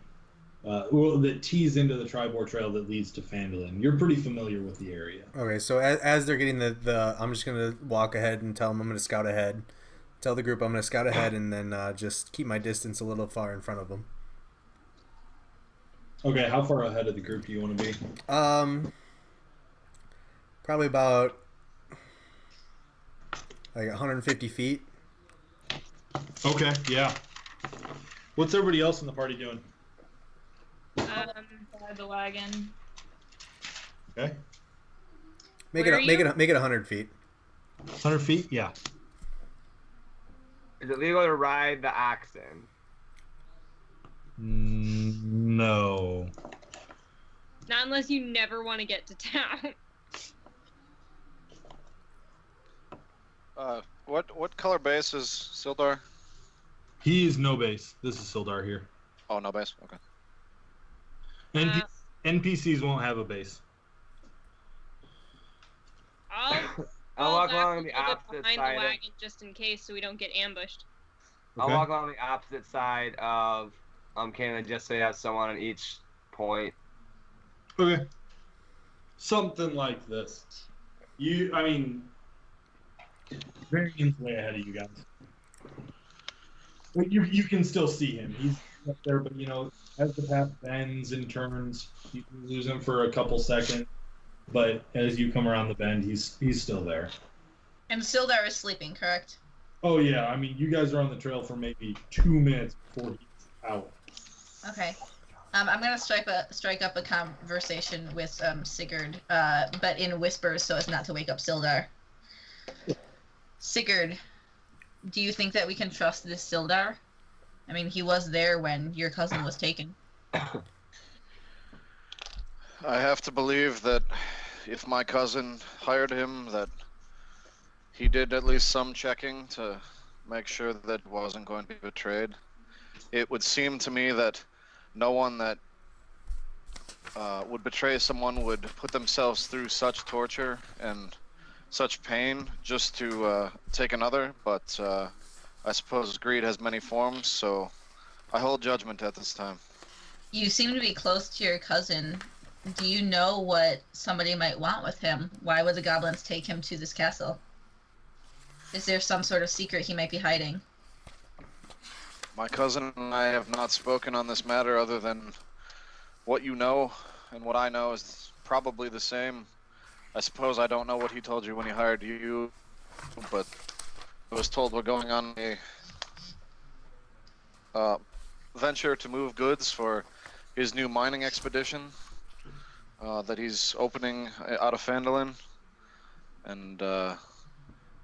that tees into the Tribord Trail that leads to Phandalin. You're pretty familiar with the area. Okay, so as they're getting the I'm just gonna walk ahead and tell them I'm gonna scout ahead. Tell the group I'm gonna scout ahead, and then just keep my distance a little far in front of them. Okay, how far ahead of the group do you want to be? Probably about like 150 feet. Okay, yeah. What's everybody else in the party doing? By the wagon. Okay. Make Where it 100 feet. 100 feet? Yeah. Is it legal to ride the oxen? No. Not unless you never want to get to town. What color base is Sildar? He's no base. This is Sildar here. Oh, no base. Okay. NPCs won't have a base. I'll walk along the back a little bit opposite behind side. the wagon just in case, so we don't get ambushed. I'll Okay. walk along the opposite side of Canada just so you have someone on each point. Okay. Something like this. Varian's way ahead of you guys. Well, you can still see him. He's up there, but as the path bends and turns, you can lose him for a couple seconds. But as you come around the bend, he's still there. And Sildar is sleeping, correct? Oh yeah, you guys are on the trail for maybe 2 minutes before he's out. Okay. I'm gonna strike up a conversation with Sigurd, but in whispers so as not to wake up Sildar. Sigurd, do you think that we can trust this Sildar? He was there when your cousin was taken. I have to believe that if my cousin hired him, that he did at least some checking to make sure that it wasn't going to be betrayed. It would seem to me that no one that would betray someone would put themselves through such torture and such pain just to take another, but I suppose greed has many forms, so I hold judgment at this time. You seem to be close to your cousin. Do you know what somebody might want with him? Why would the goblins take him to this castle? Is there some sort of secret he might be hiding? My cousin and I have not spoken on this matter other than what you know, and what I know is probably the same. I suppose I don't know what he told you when he hired you, but I was told we're going on a venture to move goods for his new mining expedition that he's opening out of Phandalin, and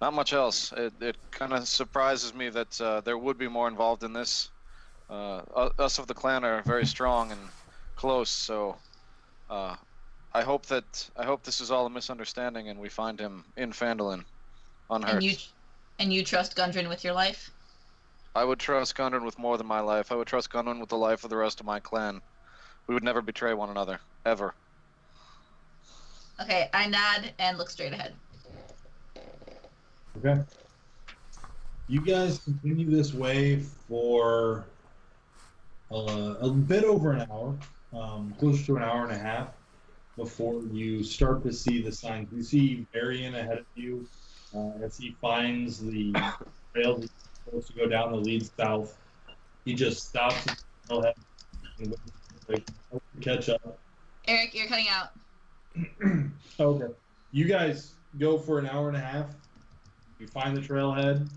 not much else. It kind of surprises me that there would be more involved in this. Us of the clan are very strong and close, so I hope this is all a misunderstanding and we find him in Phandalin unhurt. And you trust Gundren with your life? I would trust Gundren with more than my life. I would trust Gundren with the life of the rest of my clan. We would never betray one another, ever. Okay, I nod and look straight ahead. Okay. You guys continue this way for a bit over an hour, close to an hour and a half, before you start to see the signs. You see Varian ahead of you as he finds the trail that's supposed to go down that leads south. He just stops and catch up. Eric, you're cutting out. Okay. You guys go for an hour and a half. You find the trailhead.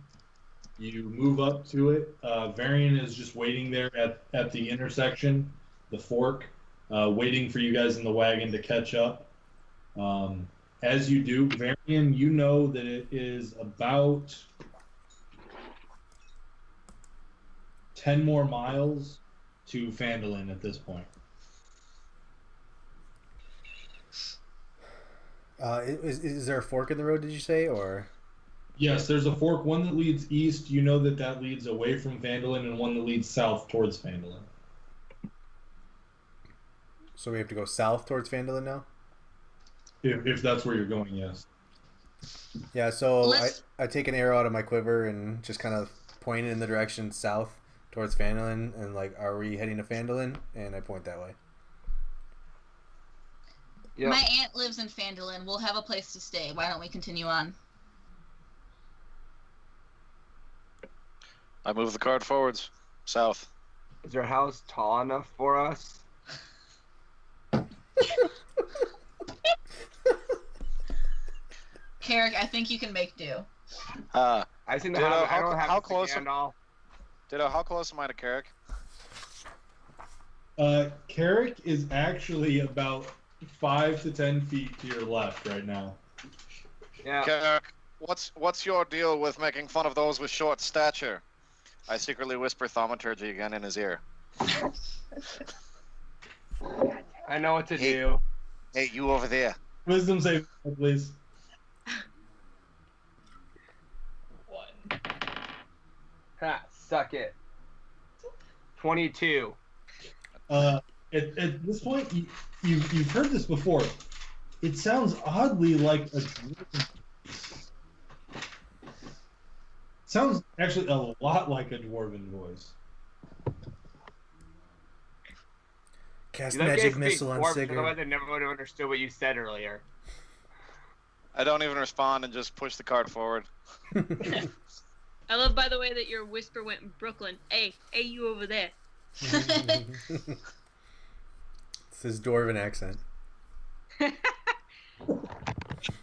You move up to it. Varian is just waiting there at the intersection, the fork, waiting for you guys in the wagon to catch up. As you do, Varian, you know that it is about 10 more miles to Phandalin at this point. Is there a fork in the road, did you say, or? Yes, there's a fork, one that leads east. You know that leads away from Phandalin, and one that leads south towards Phandalin. So we have to go south towards Phandalin now? If that's where you're going, yes. Yeah, so Let's- I take an arrow out of my quiver and just kind of point it in the direction south towards Phandalin, and like, are we heading to Phandalin? And I point that way. Yep. My aunt lives in Phandalin. We'll have a place to stay. Why don't we continue on? I move the card forwards. South. Is your house tall enough for us? Carrick, I think you can make do. Uh, I think the Ditto, house. I how- don't have how to close stand all. Ditto, how close am I to Carrick? Carrick is actually about 5 to 10 feet to your left right now. Yeah. Carrick, what's your deal with making fun of those with short stature? I secretly whisper thaumaturgy again in his ear. I know what to Hey. do. Hey, you over there. Wisdom save, please. 1. Ha, suck it. 22. At this point, you've heard this before. It sounds oddly like a dwarven. Sounds actually a lot like a dwarven voice. Cast You like magic guys missile speak on dwarf, Sigurd. otherwise I never would have understood what you said earlier. I don't even respond and just push the card forward. I love, by the way, that your whisper went in Brooklyn. Hey, you over there. It's his dwarven accent.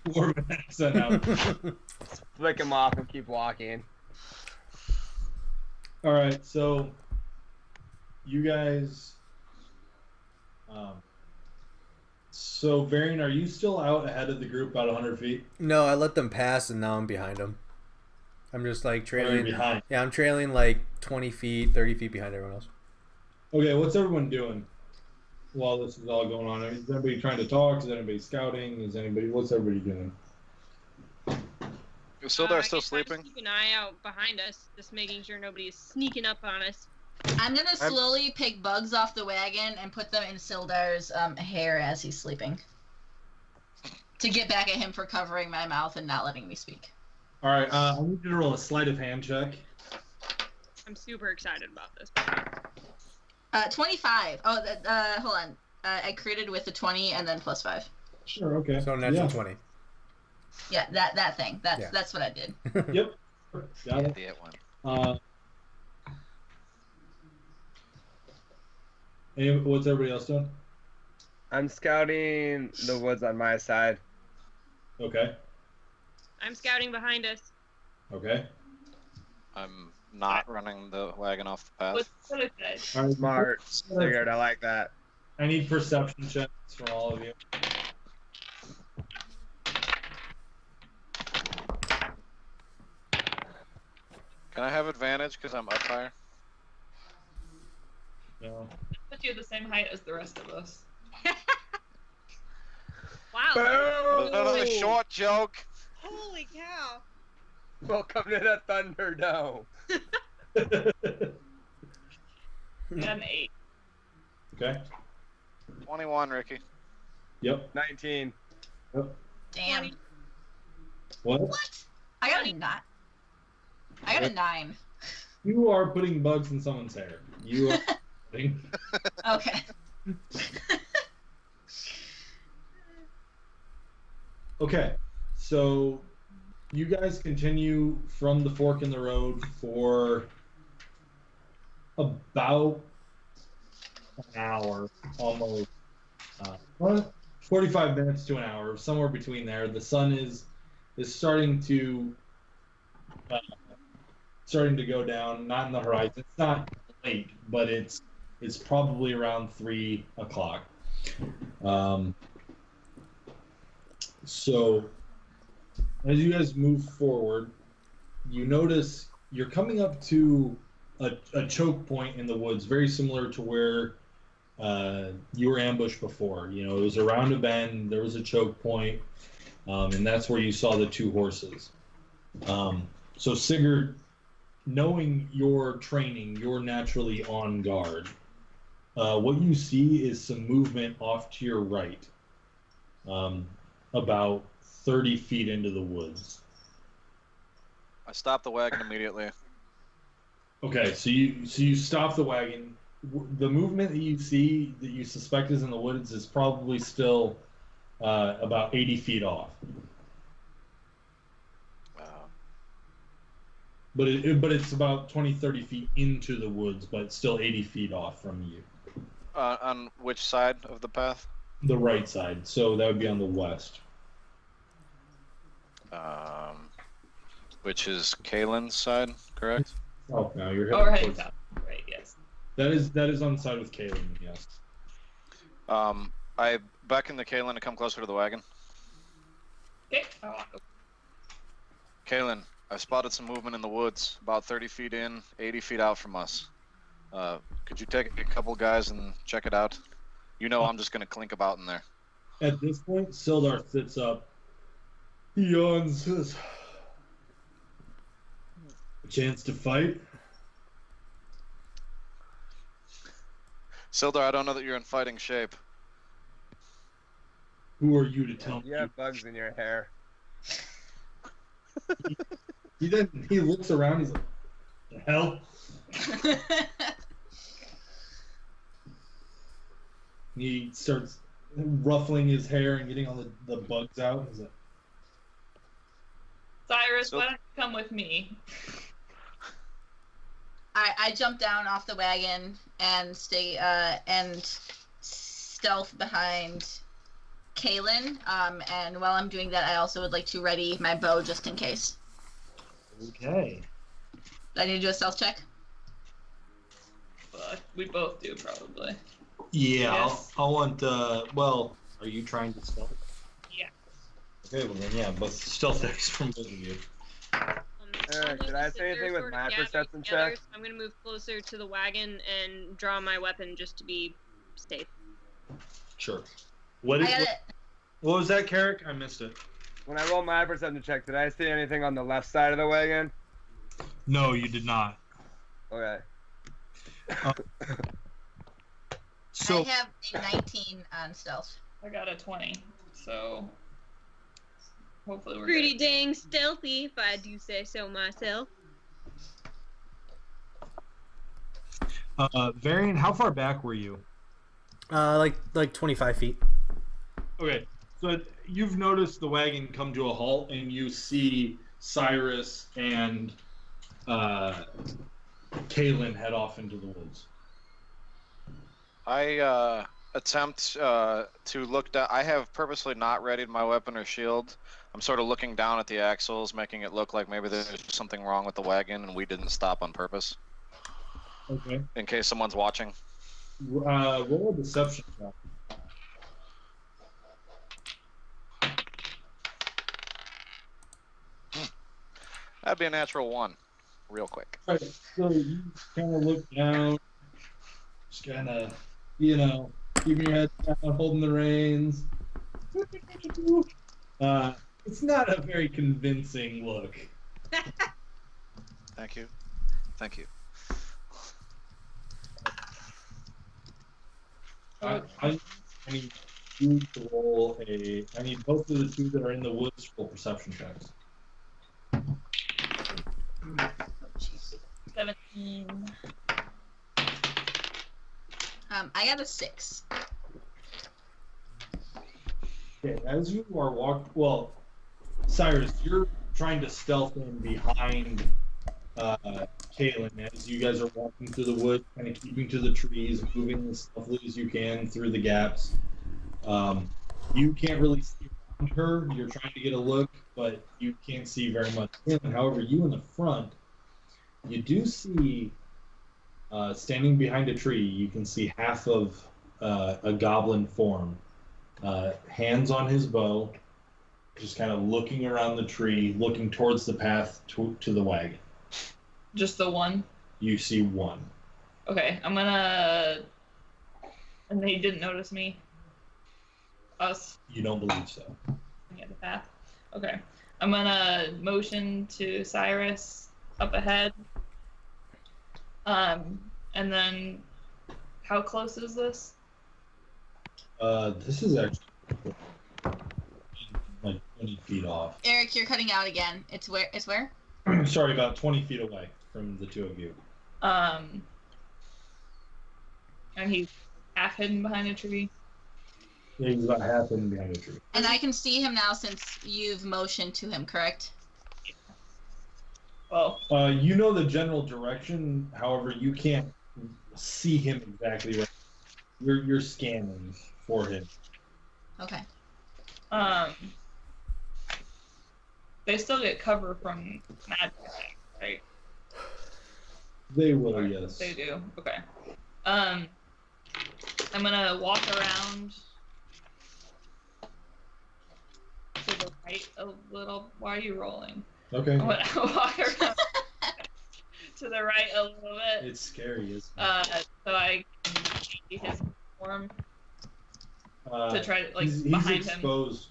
Dwarven accent out. Flick him off and keep walking. All right, so you guys. So Varian, are you still out ahead of the group about 100 feet? No, I let them pass, and now I'm behind them. I'm just like Or are you trailing. behind? Yeah, I'm trailing like 20 feet, 30 feet behind everyone else. Okay, what's everyone doing while this is all going on? Is anybody trying to talk? Is anybody scouting? What's everybody doing? You still there, I still guess I just sleeping? keep an eye out behind us, just making sure nobody's sneaking up on us. I'm gonna slowly pick bugs off the wagon and put them in Sildar's hair as he's sleeping. To get back at him for covering my mouth and not letting me speak. All right, I need you to roll a sleight of hand check. I'm super excited about this. 25. Oh, hold on. I critted with the 20 and then plus 5. Sure. Okay. So natural Yeah. 20. Yeah, that thing. That's Yeah. that's what I did. Yep. Got it. The one. What's everybody else doing? I'm scouting the woods on my side. Okay. I'm scouting behind us. Okay. I'm not running the wagon off the path. What did I say? All right. Smart. Figured I like that. I need perception checks from all of you. Can I have advantage because I'm up higher? No. Put you at the same height as the rest of us. Wow. Another short joke. Holy cow. Welcome to the Thunderdome. An 8. Okay. 21, Ricky. Yep. 19. Damn. What? What? I got a 9. I got a 9. You are putting bugs in someone's hair. You are. Okay. Okay, so you guys continue from the fork in the road for about an hour, almost 45 minutes to an hour, somewhere between there. The sun is starting to go down, not in the horizon. It's not late, but it's probably around 3 o'clock. So, as you guys move forward, you notice you're coming up to a choke point in the woods, very similar to where you were ambushed before. You know, it was around a bend, there was a choke point, and that's where you saw the 2 horses. So Sigurd, knowing your training, you're naturally on guard. what you see is some movement off to your right, about 30 feet into the woods. I stopped the wagon immediately. Okay, so you stop the wagon. The movement that you see that you suspect is in the woods is probably still about 80 feet off. But it's about 20, 30 feet into the woods, but still 80 feet off from you. On which side of the path? The right side, so that would be on the west. Which is Kalen's side, correct? Oh, now you're Oh, we're heading heading towards... south. Right, yes. That is on the side with Kalen, yes. I beckon to Kalen to come closer to the wagon. Okay, I'll walk over. Kalen, I spotted some movement in the woods, about 30 feet in, 80 feet out from us. Could you take a couple guys and check it out? You know I'm just going to clink about in there. At this point, Sildar sits up. He yawns, says, "A chance to fight?" Sildar, I don't know that you're in fighting shape. Who are you to tell me? You have bugs in your hair. He looks around, he's like, "The hell?" He starts ruffling his hair and getting all the bugs out. He's like, Cyrus, why don't you come with me? I jump down off the wagon and stay and stealth behind Kalen. And while I'm doing that, I also would like to ready my bow just in case. okay. Do I need to do a stealth check? We both do, probably. Yeah, Yes. I'll want, well, are you trying to stealth? Yeah. Okay, well then, yeah, both stealth checks from both of you. Did I say anything with my perception check? So I'm gonna move closer to the wagon and draw my weapon just to be safe. Sure. I got it. What was that, Carrick? I missed it. When I rolled my perception check, did I see anything on the left side of the wagon? No, you did not. Okay. So, I have a 19 on stealth. I got a 20, so hopefully we're Pretty good. dang stealthy, if I do say so myself. Varian, how far back were you? Like 25 feet. Okay, so you've noticed the wagon come to a halt, and you see Cyrus and Kalen head off into the woods. I attempt to look down. I have purposely not readied my weapon or shield. I'm sort of looking down at the axles, making it look like maybe there's something wrong with the wagon and we didn't stop on purpose. Okay. In case someone's watching. Roll a deception check. That'd be a natural 1, real quick. Right, so you kind of look down, just kind of, keeping your head down, holding the reins. It's not a very convincing look. Thank you. Thank you. I need you to roll I need both of the two that are in the woods to roll perception checks. 17. I got a 6. Okay, as you are Cyrus, you're trying to stealth in behind Kalen as you guys are walking through the woods, kind of keeping to the trees, moving as stealthily as you can through the gaps. You can't really see around her. You're trying to get a look, but you can't see very much. However, you in the front, you do see, standing behind a tree, you can see half of a goblin form, hands on his bow, just kind of looking around the tree, looking towards the path to the wagon. Just the one? You see one. Okay, I'm gonna... And they didn't notice me? Us? You don't believe so. Looking at the path? Okay. I'm gonna motion to Cyrus up ahead. And then How close is this? This is actually like 20 feet off. Eric, you're cutting out again. It's where? It's where? Sorry, about 20 feet away from the two of you. And he's half hidden behind a tree. Yeah, he's about half in behind a tree. And I can see him now since you've motioned to him, correct? Oh. You know the general direction, however, you can't see him exactly right. You're scanning for him. Okay. They still get cover from magic, right? They will, yes. They do. Okay. I'm gonna walk around to the right a little. Why are you rolling? Okay. I'm gonna walk around to the right a little bit. It's scary, isn't it? So I can see his form to try to he's behind exposed.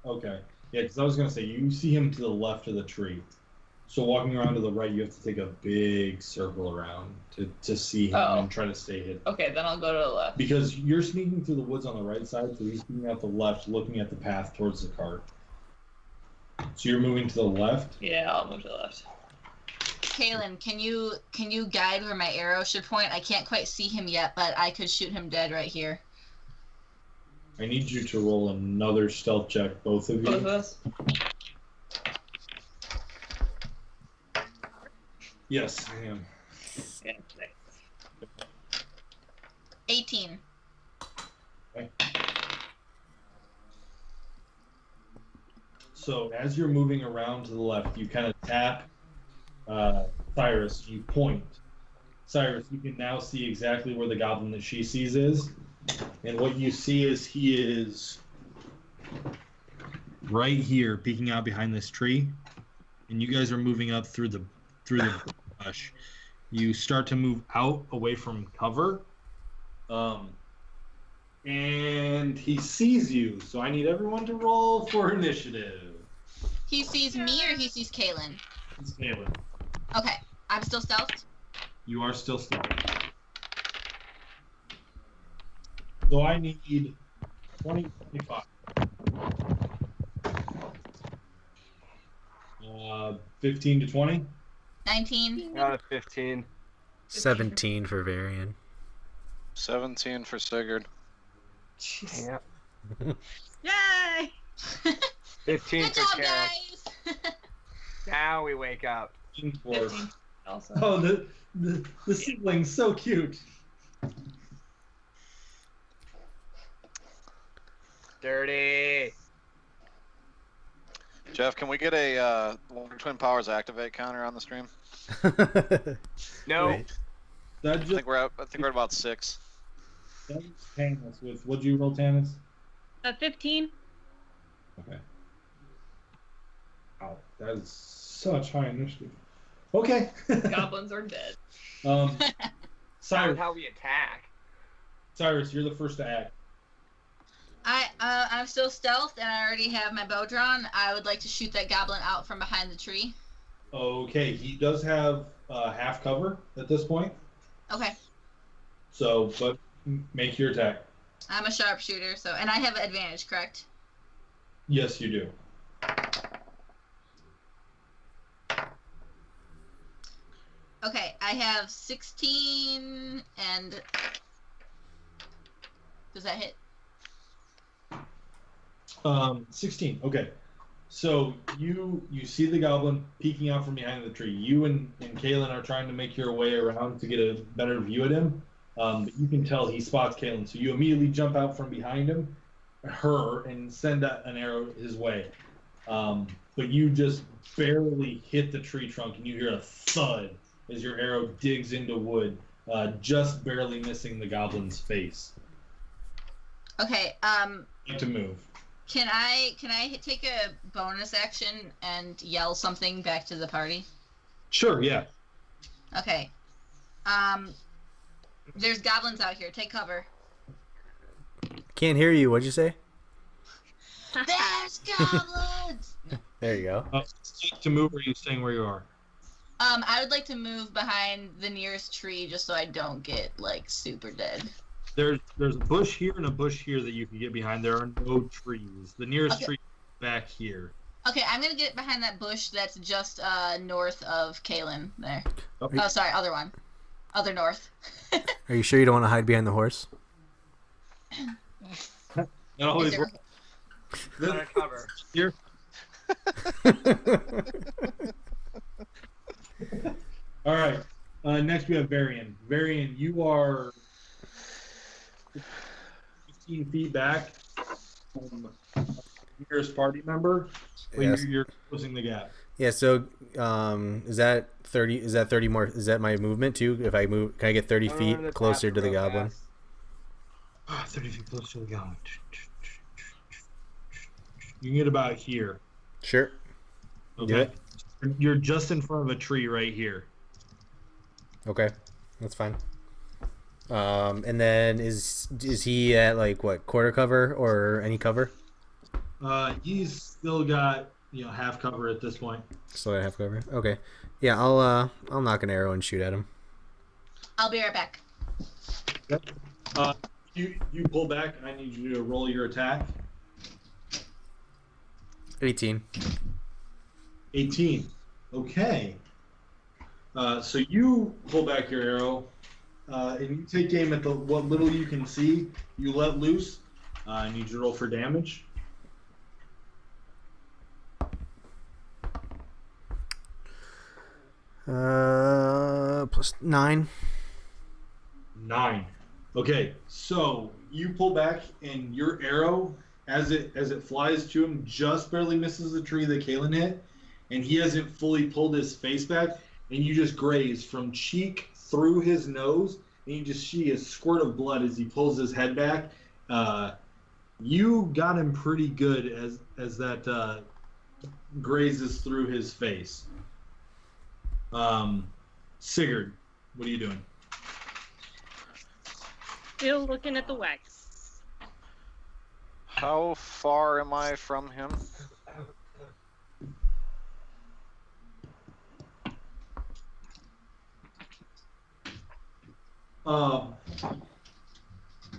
Okay. Yeah, because I was gonna say you see him to the left of the tree. So walking around to the right, you have to take a big circle around to see him and try to stay hidden. Okay, then I'll go to the left. Because you're sneaking through the woods on the right side, so he's sneaking out the left, looking at the path towards the cart. So you're moving to the left? Yeah, I'll move to the left. Kaylin, can you guide where my arrow should point? I can't quite see him yet, but I could shoot him dead right here. I need you to roll another stealth check, both of you. Both of us? Yes, I am. Yeah. 18. Okay. So as you're moving around to the left, you kind of tap Cyrus, you point. Cyrus, you can now see exactly where the goblin that she sees is. And what you see is he is right here, peeking out behind this tree. And you guys are moving up through the brush. You start to move out away from cover. And he sees you, so I need everyone to roll for initiative. He sees me or he sees Kaylin? It's Kaylin. Okay, I'm still stealthed? You are still stealth. So I need 20, 25. 15 to 20? 19? 15. 17 for Varian. 17 for Sigurd. Yep. Yay! 15 Good for job, Carrot. guys! Now we wake up. 15 also. Oh, the sibling's so cute. Dirty. Jeff, can we get a Wonder Twin Powers activate counter on the stream? No. Wait. That I think we're at about 6. that was Tanis with, what'd you roll, Tanis? 15. Okay. Wow, that is such high initiative. Okay. Goblins are dead. That's how we attack. Cyrus, you're the first to act. I'm still stealthed and I already have my bow drawn. I would like to shoot that goblin out from behind the tree. Okay, he does have half cover at this point. Okay. So, but make your attack. I'm a sharpshooter, and I have advantage, correct? Yes, you do. Okay, I have 16 and... Does that hit? 16. Okay. So you see the goblin peeking out from behind the tree. You and Kaylin are trying to make your way around to get a better view at him. But you can tell he spots Kaylin. So you immediately jump out from behind her, and send an arrow his way. But you just barely hit the tree trunk, and you hear a thud as your arrow digs into wood, just barely missing the goblin's face. Okay, To move. Can I take a bonus action and yell something back to the party? Sure, yeah. Okay. There's goblins out here. Take cover. Can't hear you. What'd you say? There's goblins! There you go. To move, or are you staying where you are? I would like to move behind the nearest tree just so I don't get, like, super dead. There's a bush here and a bush here that you can get behind. There are no trees. The nearest tree is back here. Okay, I'm gonna get behind that bush that's just north of Kalen there. Okay. Oh, sorry, other one. Other north. Are you sure you don't want to hide behind the horse? Not always Is there- Undercover. here. All right. Next we have Varian. Varian, you are 15 feet back from the nearest party member, but Yes. you're closing the gap. Yeah. So, is that 30? Is that 30 more? Is that my movement too? If I move, can I get 30 feet closer to the goblin? 30 feet closer to the goblin. You can get about here. Sure. Okay. You're just in front of a tree right here. Okay, that's fine. And then is he at like what, quarter cover or any cover? He's still got half cover at this point. Still at half cover. Okay. Yeah, I'll knock an arrow and shoot at him. I'll be right back. Yep. You pull back. I need you to roll your attack. 18. 18. Okay. So you pull back your arrow, and you take aim at what little you can see. You let loose. I need you to roll for damage. Plus 9. 9. Okay. So you pull back, and your arrow, as it flies to him, just barely misses the tree that Kalen hit, and he hasn't fully pulled his face back. And you just graze from cheek through his nose, and you just see a squirt of blood as he pulls his head back. You got him pretty good as that grazes through his face. Sigurd, what are you doing? Still looking at the wax. How far am I from him?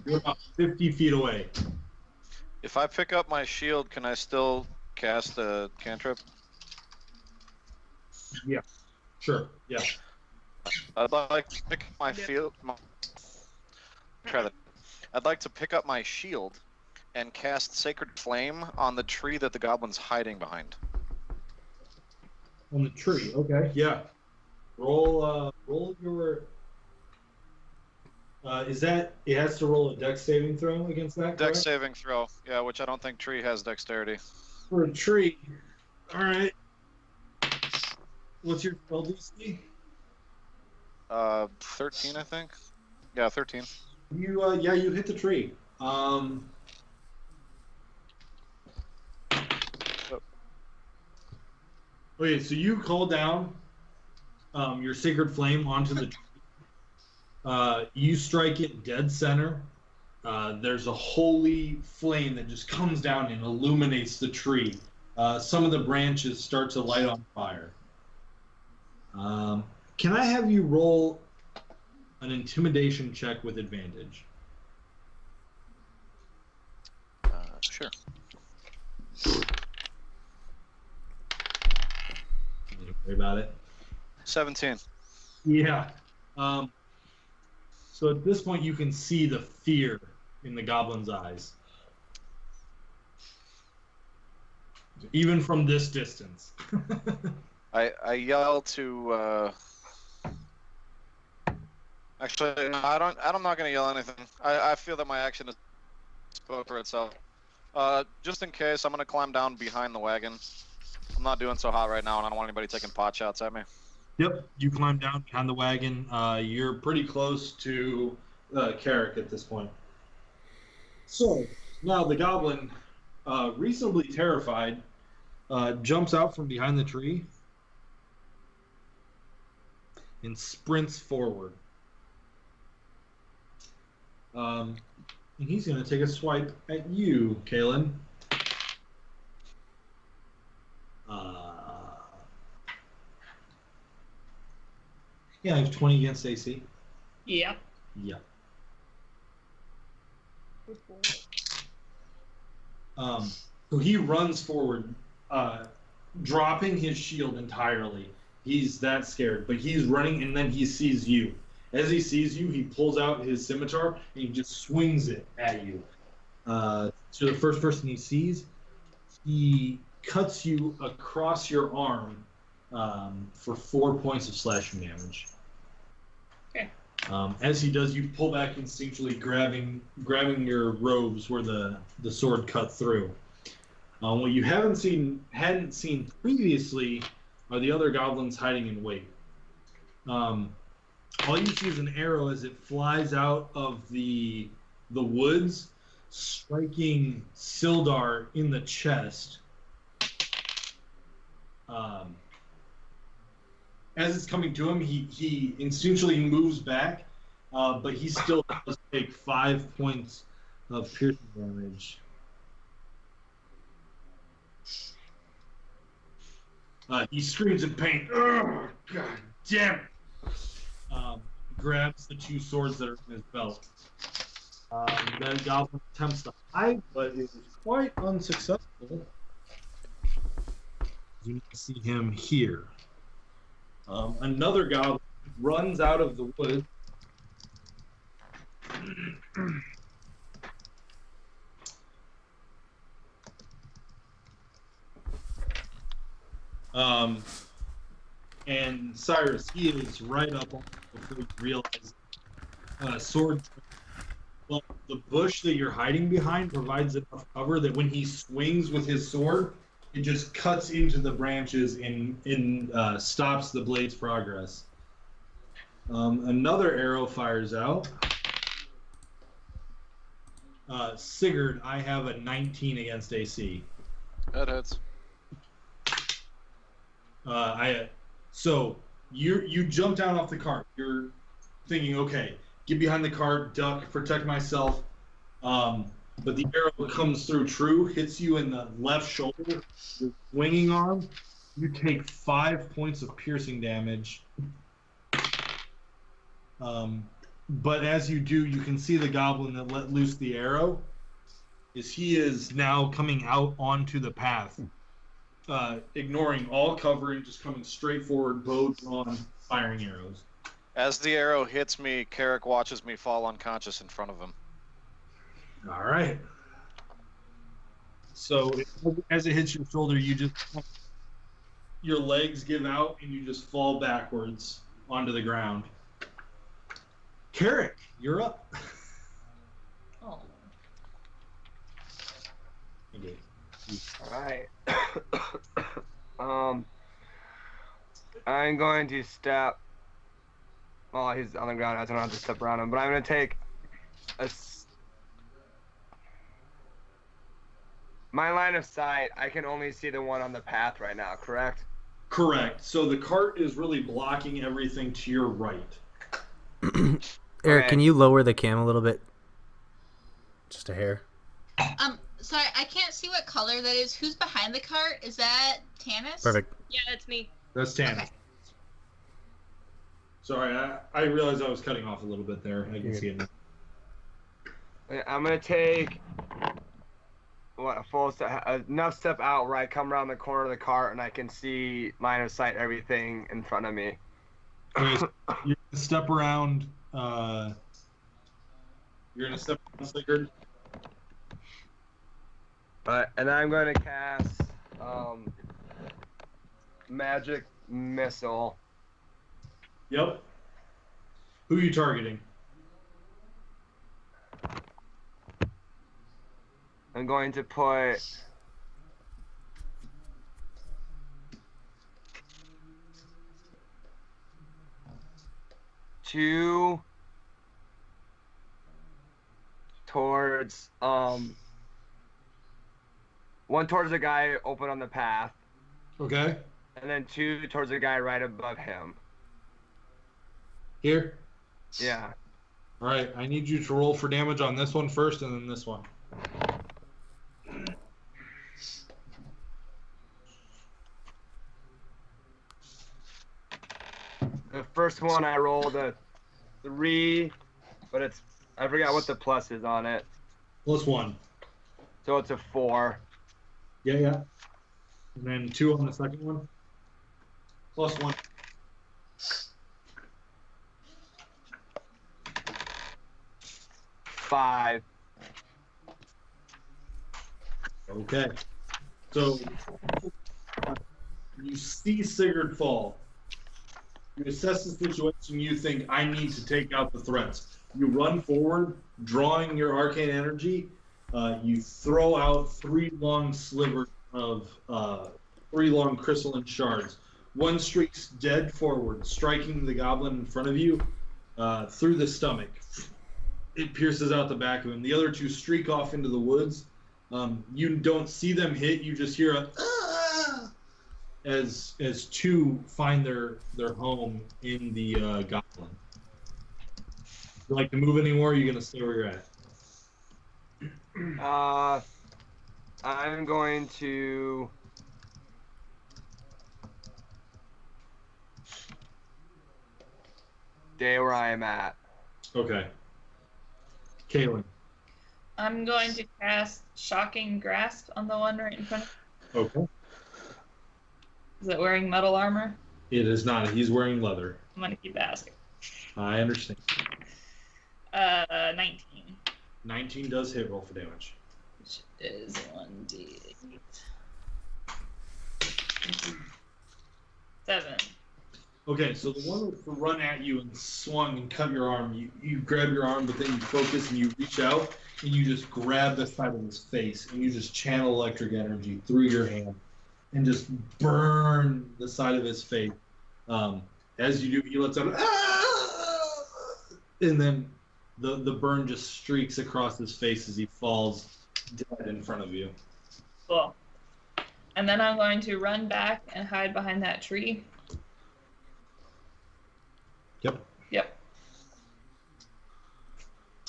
You're about 50 feet away. If I pick up my shield, can I still cast a cantrip? Yeah. Sure. Yeah. I'd like to pick up my field. Try that. I'd like to pick up my shield and cast Sacred Flame on the tree that the goblin's hiding behind. On the tree. Okay. Yeah. Roll your. Is that it has to roll a dex saving throw against that? Dex saving throw, yeah, which I don't think tree has dexterity. For a tree. All right. What's your spell DC? 13, I think. Yeah, 13. You hit the tree. Okay, so you call down your Sacred Flame onto the tree. You strike it dead center. There's a holy flame that just comes down and illuminates the tree. Some of the branches start to light on fire. Can I have you roll an intimidation check with advantage? Sure. Don't worry about it. 17. Yeah. So at this point, you can see the fear in the goblin's eyes. Even from this distance. I yell to. Actually, no, I'm not gonna yell anything. I feel that my action is spoke for itself. Just in case, I'm gonna climb down behind the wagon. I'm not doing so hot right now, and I don't want anybody taking pot shots at me. Yep, you climb down behind the wagon. You're pretty close to Carrick at this point. So now the goblin, reasonably terrified, jumps out from behind the tree and sprints forward. And he's going to take a swipe at you, Kalen. Yeah, I have 20 against AC. Yeah. Yeah. So he runs forward, dropping his shield entirely. He's that scared, but he's running, and then he sees you. As he sees you, he pulls out his scimitar and he just swings it at you. So the first person he sees, he cuts you across your arm for 4 points of slashing damage. Okay. As he does, you pull back instinctually, grabbing your robes where the sword cut through. What you hadn't seen previously are the other goblins hiding in wait. All you see is an arrow as it flies out of the woods, striking Sildar in the chest. As it's coming to him, he instinctually moves back, but he still does take 5 points of piercing damage. He screams in pain. Oh, God damn it! Grabs the 2 swords that are in his belt. The goblin attempts to hide, but it is quite unsuccessful. You can see him here. Another goblin runs out of the woods. And Cyrus, he is right up on before you realize sword. Well, the bush that you're hiding behind provides enough cover that when he swings with his sword, it just cuts into the branches and stops the blade's progress. Another arrow fires out. Sigurd, I have a 19 against AC. That hits. So you jump down off the cart. You're thinking, okay, get behind the cart, duck, protect myself. But the arrow comes through true, hits you in the left shoulder, your swinging arm. You take 5 points of piercing damage. But as you do, you can see the goblin that let loose the arrow, is he is now coming out onto the path, ignoring all covering, just coming straight forward, bow drawn, firing arrows. As the arrow hits me, Carrick watches me fall unconscious in front of him. All right. So as it hits your shoulder, your legs give out and you just fall backwards onto the ground. Carrick, you're up. Oh. Okay. Alright. I'm going to step. Well, he's on the ground. I don't have to step around him, but I'm going to take my line of sight. I can only see the one on the path right now, correct? Correct. So the cart is really blocking everything to your right. Eric, Okay. can you lower the cam a little bit? Just a hair. Sorry, I can't see what color that is. Who's behind the cart? Is that Tanis? Perfect. Yeah, that's me. That's 10. Okay. Sorry, I realized I was cutting off a little bit there. I can see it now. I'm going to take a full step, enough step out where I come around the corner of the cart and I can see line of sight everything in front of me. Okay, so you're going to step around. You're going to step around Sigurd. And I'm going to cast Magic Missile. Yep. Who are you targeting? I'm going to put two towards one towards the guy open on the path, Okay. and then two towards the guy right above him. Here. Yeah. All right. I need you to roll for damage on this one first, and then this one. The first one I rolled a 3, but I forgot what the plus is on it. +1. So it's a 4. Yeah. And then 2 on the second one. +1. 5. Okay. So you see Sigurd fall. You assess the situation. You think, I need to take out the threats. You run forward, drawing your arcane energy. You throw out 3 long slivers of 3 long crystalline shards. One streaks dead forward, striking the goblin in front of you through the stomach. It pierces out the back of him. The other 2 streak off into the woods. You don't see them hit. You just hear a as 2 find their home in the goblin. Would you like to move anymore? Or are you gonna stay where you're at? I'm going to stay where I am at. Okay. Kaylin. I'm going to cast Shocking Grasp on the one right in front of me. Okay. Is it wearing metal armor? It is not. He's wearing leather. I'm going to keep asking. I understand. 19. 19 does hit. Roll for damage. Which is 1d8. 7. Okay, so the one that run at you and swung and cut your arm, you grab your arm, but then you focus and you reach out and you just grab the side of his face and you just channel electric energy through your hand and just burn the side of his face. As you do, he lets out, "Ah!" And then the burn just streaks across his face as he falls dead in front of you. Cool. And then I'm going to run back and hide behind that tree. Yep.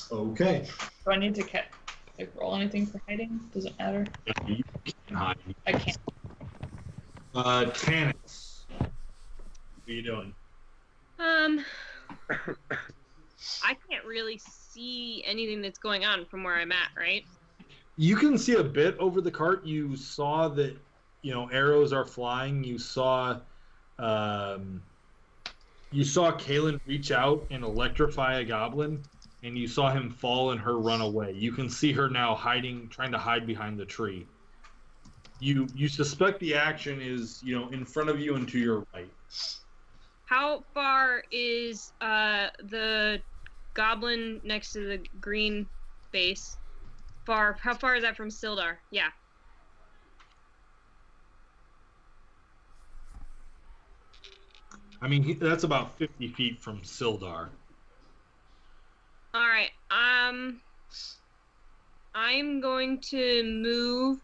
Okay. Do I need to roll anything for hiding? Does it matter? You can hide. I can't. Tannis. What are you doing? I can't really see anything that's going on from where I'm at, right? You can see a bit over the cart. You saw that, arrows are flying. You saw Kaylin reach out and electrify a goblin, and you saw him fall and her run away. You can see her now trying to hide behind the tree. You suspect the action is, in front of you and to your right. How far is the goblin next to the green base? How far is that from Sildar? Yeah. I mean, that's about 50 feet from Sildar. All right. I'm going to move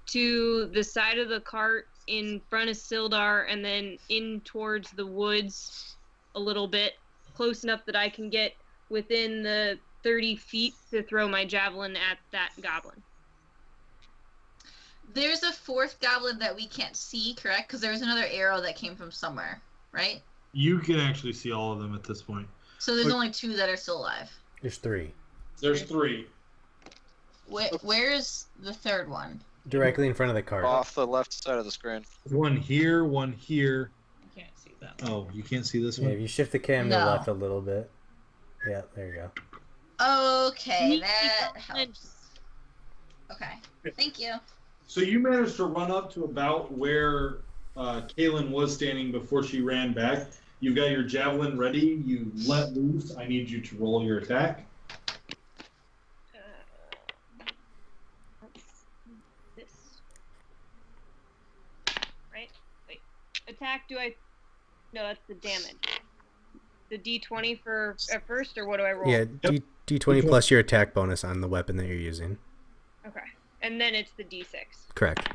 to the side of the cart in front of Sildar and then in towards the woods a little bit, close enough that I can get within the 30 feet to throw my javelin at that goblin. There's a 4th goblin that we can't see, correct? Because there was another arrow that came from somewhere, right? You can actually see all of them at this point. So there's only 2 that are still alive. There's 3. There's 3. Where's the 3rd one? Directly in front of the cart. Off the left side of the screen. One here, one here. I can't see that. Oh, you can't see this Yeah, one? if you shift the cam to the left a little bit. Yeah, there you go. Okay, that helps. Okay, thank you. So you managed to run up to about where Kaylin was standing before she ran back. You've got your javelin ready. You let loose. I need you to roll your attack. This. Right? Wait. Attack, No, that's the damage. The D20 for at first, or what do I roll? Yeah, D20 plus your attack bonus on the weapon that you're using. Okay. And then it's the D6. Correct.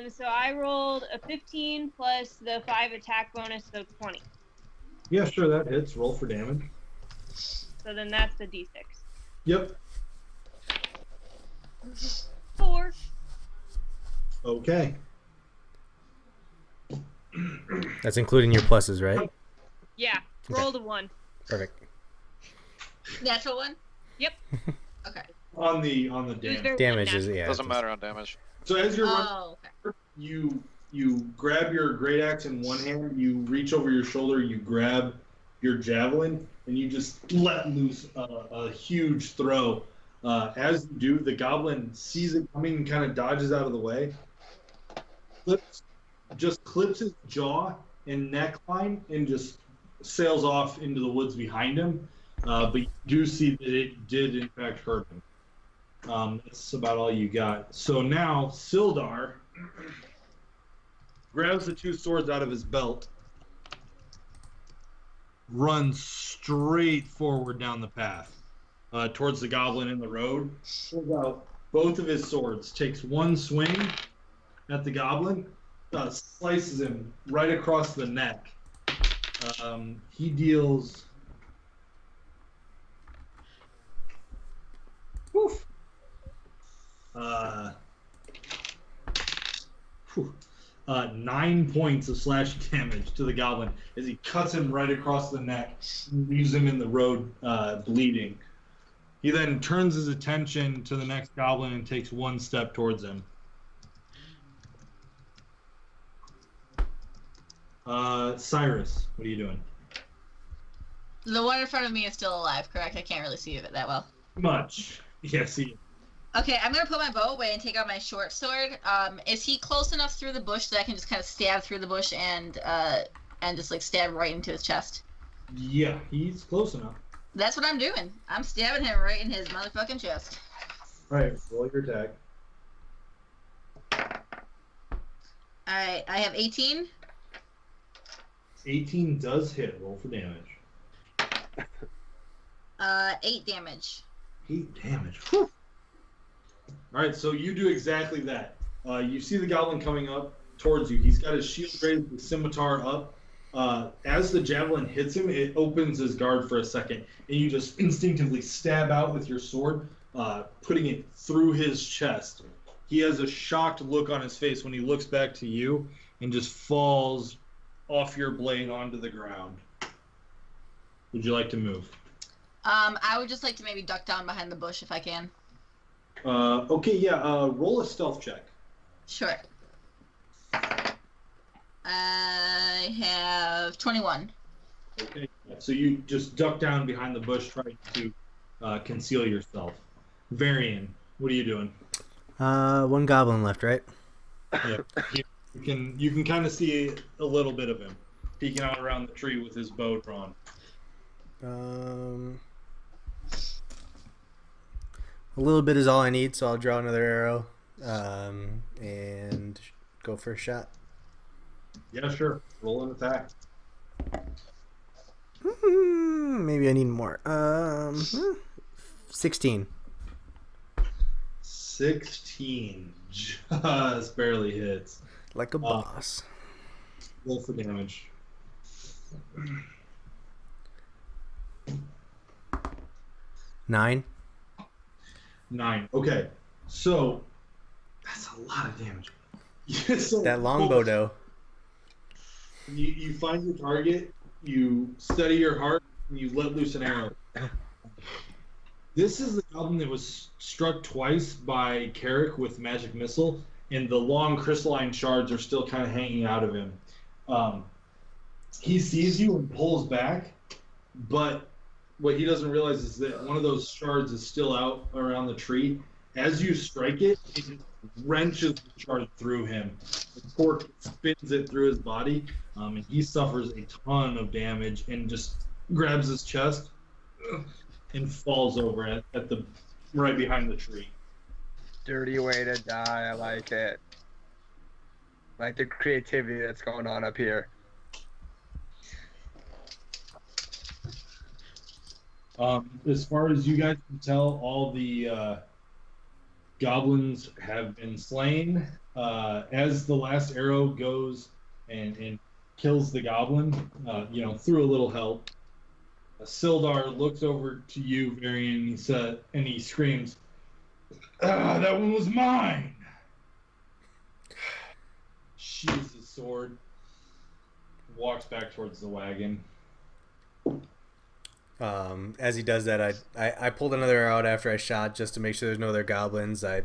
So I rolled a 15 plus the 5 attack bonus, so 20. Yeah, sure, that hits. Roll for damage. So then that's the D6. Yep. 4. Okay. That's including your pluses, right? Yeah, rolled a 1. Perfect. Natural one? Yep. Okay. On the It was damage. very Damage is unnatural. Doesn't matter on damage. So as you're running, Oh, okay. you grab your great axe in one hand, you reach over your shoulder, you grab your javelin, and you just let loose a huge throw. As you do, the goblin sees it coming and kind of dodges out of the way. Clips his jaw and neckline and just sails off into the woods behind him. But you do see that it did in fact hurt him. That's about all you got. So now Sildar grabs the two swords out of his belt, runs straight forward down the path towards the goblin in the road, pulls out both of his swords, takes one swing at the goblin, slices him right across the neck. He deals 9 points of slashing damage to the goblin as he cuts him right across the neck and leaves him in the road bleeding. He then turns his attention to the next goblin and takes one step towards him. Cyrus, what are you doing? The one in front of me is still alive, correct? I can't really see it that well. Much. Yes, he is. Okay, I'm gonna put my bow away and take out my short sword. Is he close enough through the bush that I can just kind of stab through the bush and just like stab right into his chest? Yeah, he's close enough. That's what I'm doing. I'm stabbing him right in his motherfucking chest. Alright, roll your attack. Alright, I have 18. 18 does hit. Roll for damage. 8 damage. 8 damage. Whew. Alright, so you do exactly that. You see the goblin coming up towards you. He's got his shield raised, the scimitar up. As the javelin hits him, it opens his guard for a second, and you just instinctively stab out with your sword, putting it through his chest. He has a shocked look on his face when he looks back to you and just falls off your blade onto the ground. Would you like to move? I would just like to maybe duck down behind the bush if I can. Okay, yeah, roll a stealth check. Sure. I have 21. Okay, so you just duck down behind the bush trying to conceal yourself. Varian, what are you doing? One goblin left, right? Yeah, you can kind of see a little bit of him peeking out around the tree with his bow drawn. A little bit is all I need, so I'll draw another arrow and go for a shot. Yeah, sure. Roll an attack. Maybe I need more. 16. 16 just barely hits. Like a boss. Roll for damage. 9. 9. Okay, so that's a lot of damage. So, That longbow though. You find your target, you steady your heart, and you let loose an arrow. This is the goblin that was struck twice by Carrick with magic missile, and the long crystalline shards are still kind of hanging out of him. He sees you and pulls back, but what he doesn't realize is that one of those shards is still out around the tree. As you strike it, it wrenches the shard through him. The cork spins it through his body, and he suffers a ton of damage and just grabs his chest and falls over at the right behind the tree. Dirty way to die. I like it. Like the creativity that's going on up here. As far as you guys can tell, all the goblins have been slain. As the last arrow goes and kills the goblin, through a little help, Sildar looks over to you, Varian, and he screams, "That one was mine!" Sheathes his sword, walks back towards the wagon. As he does that, I pulled another arrow out after I shot just to make sure there's no other goblins. I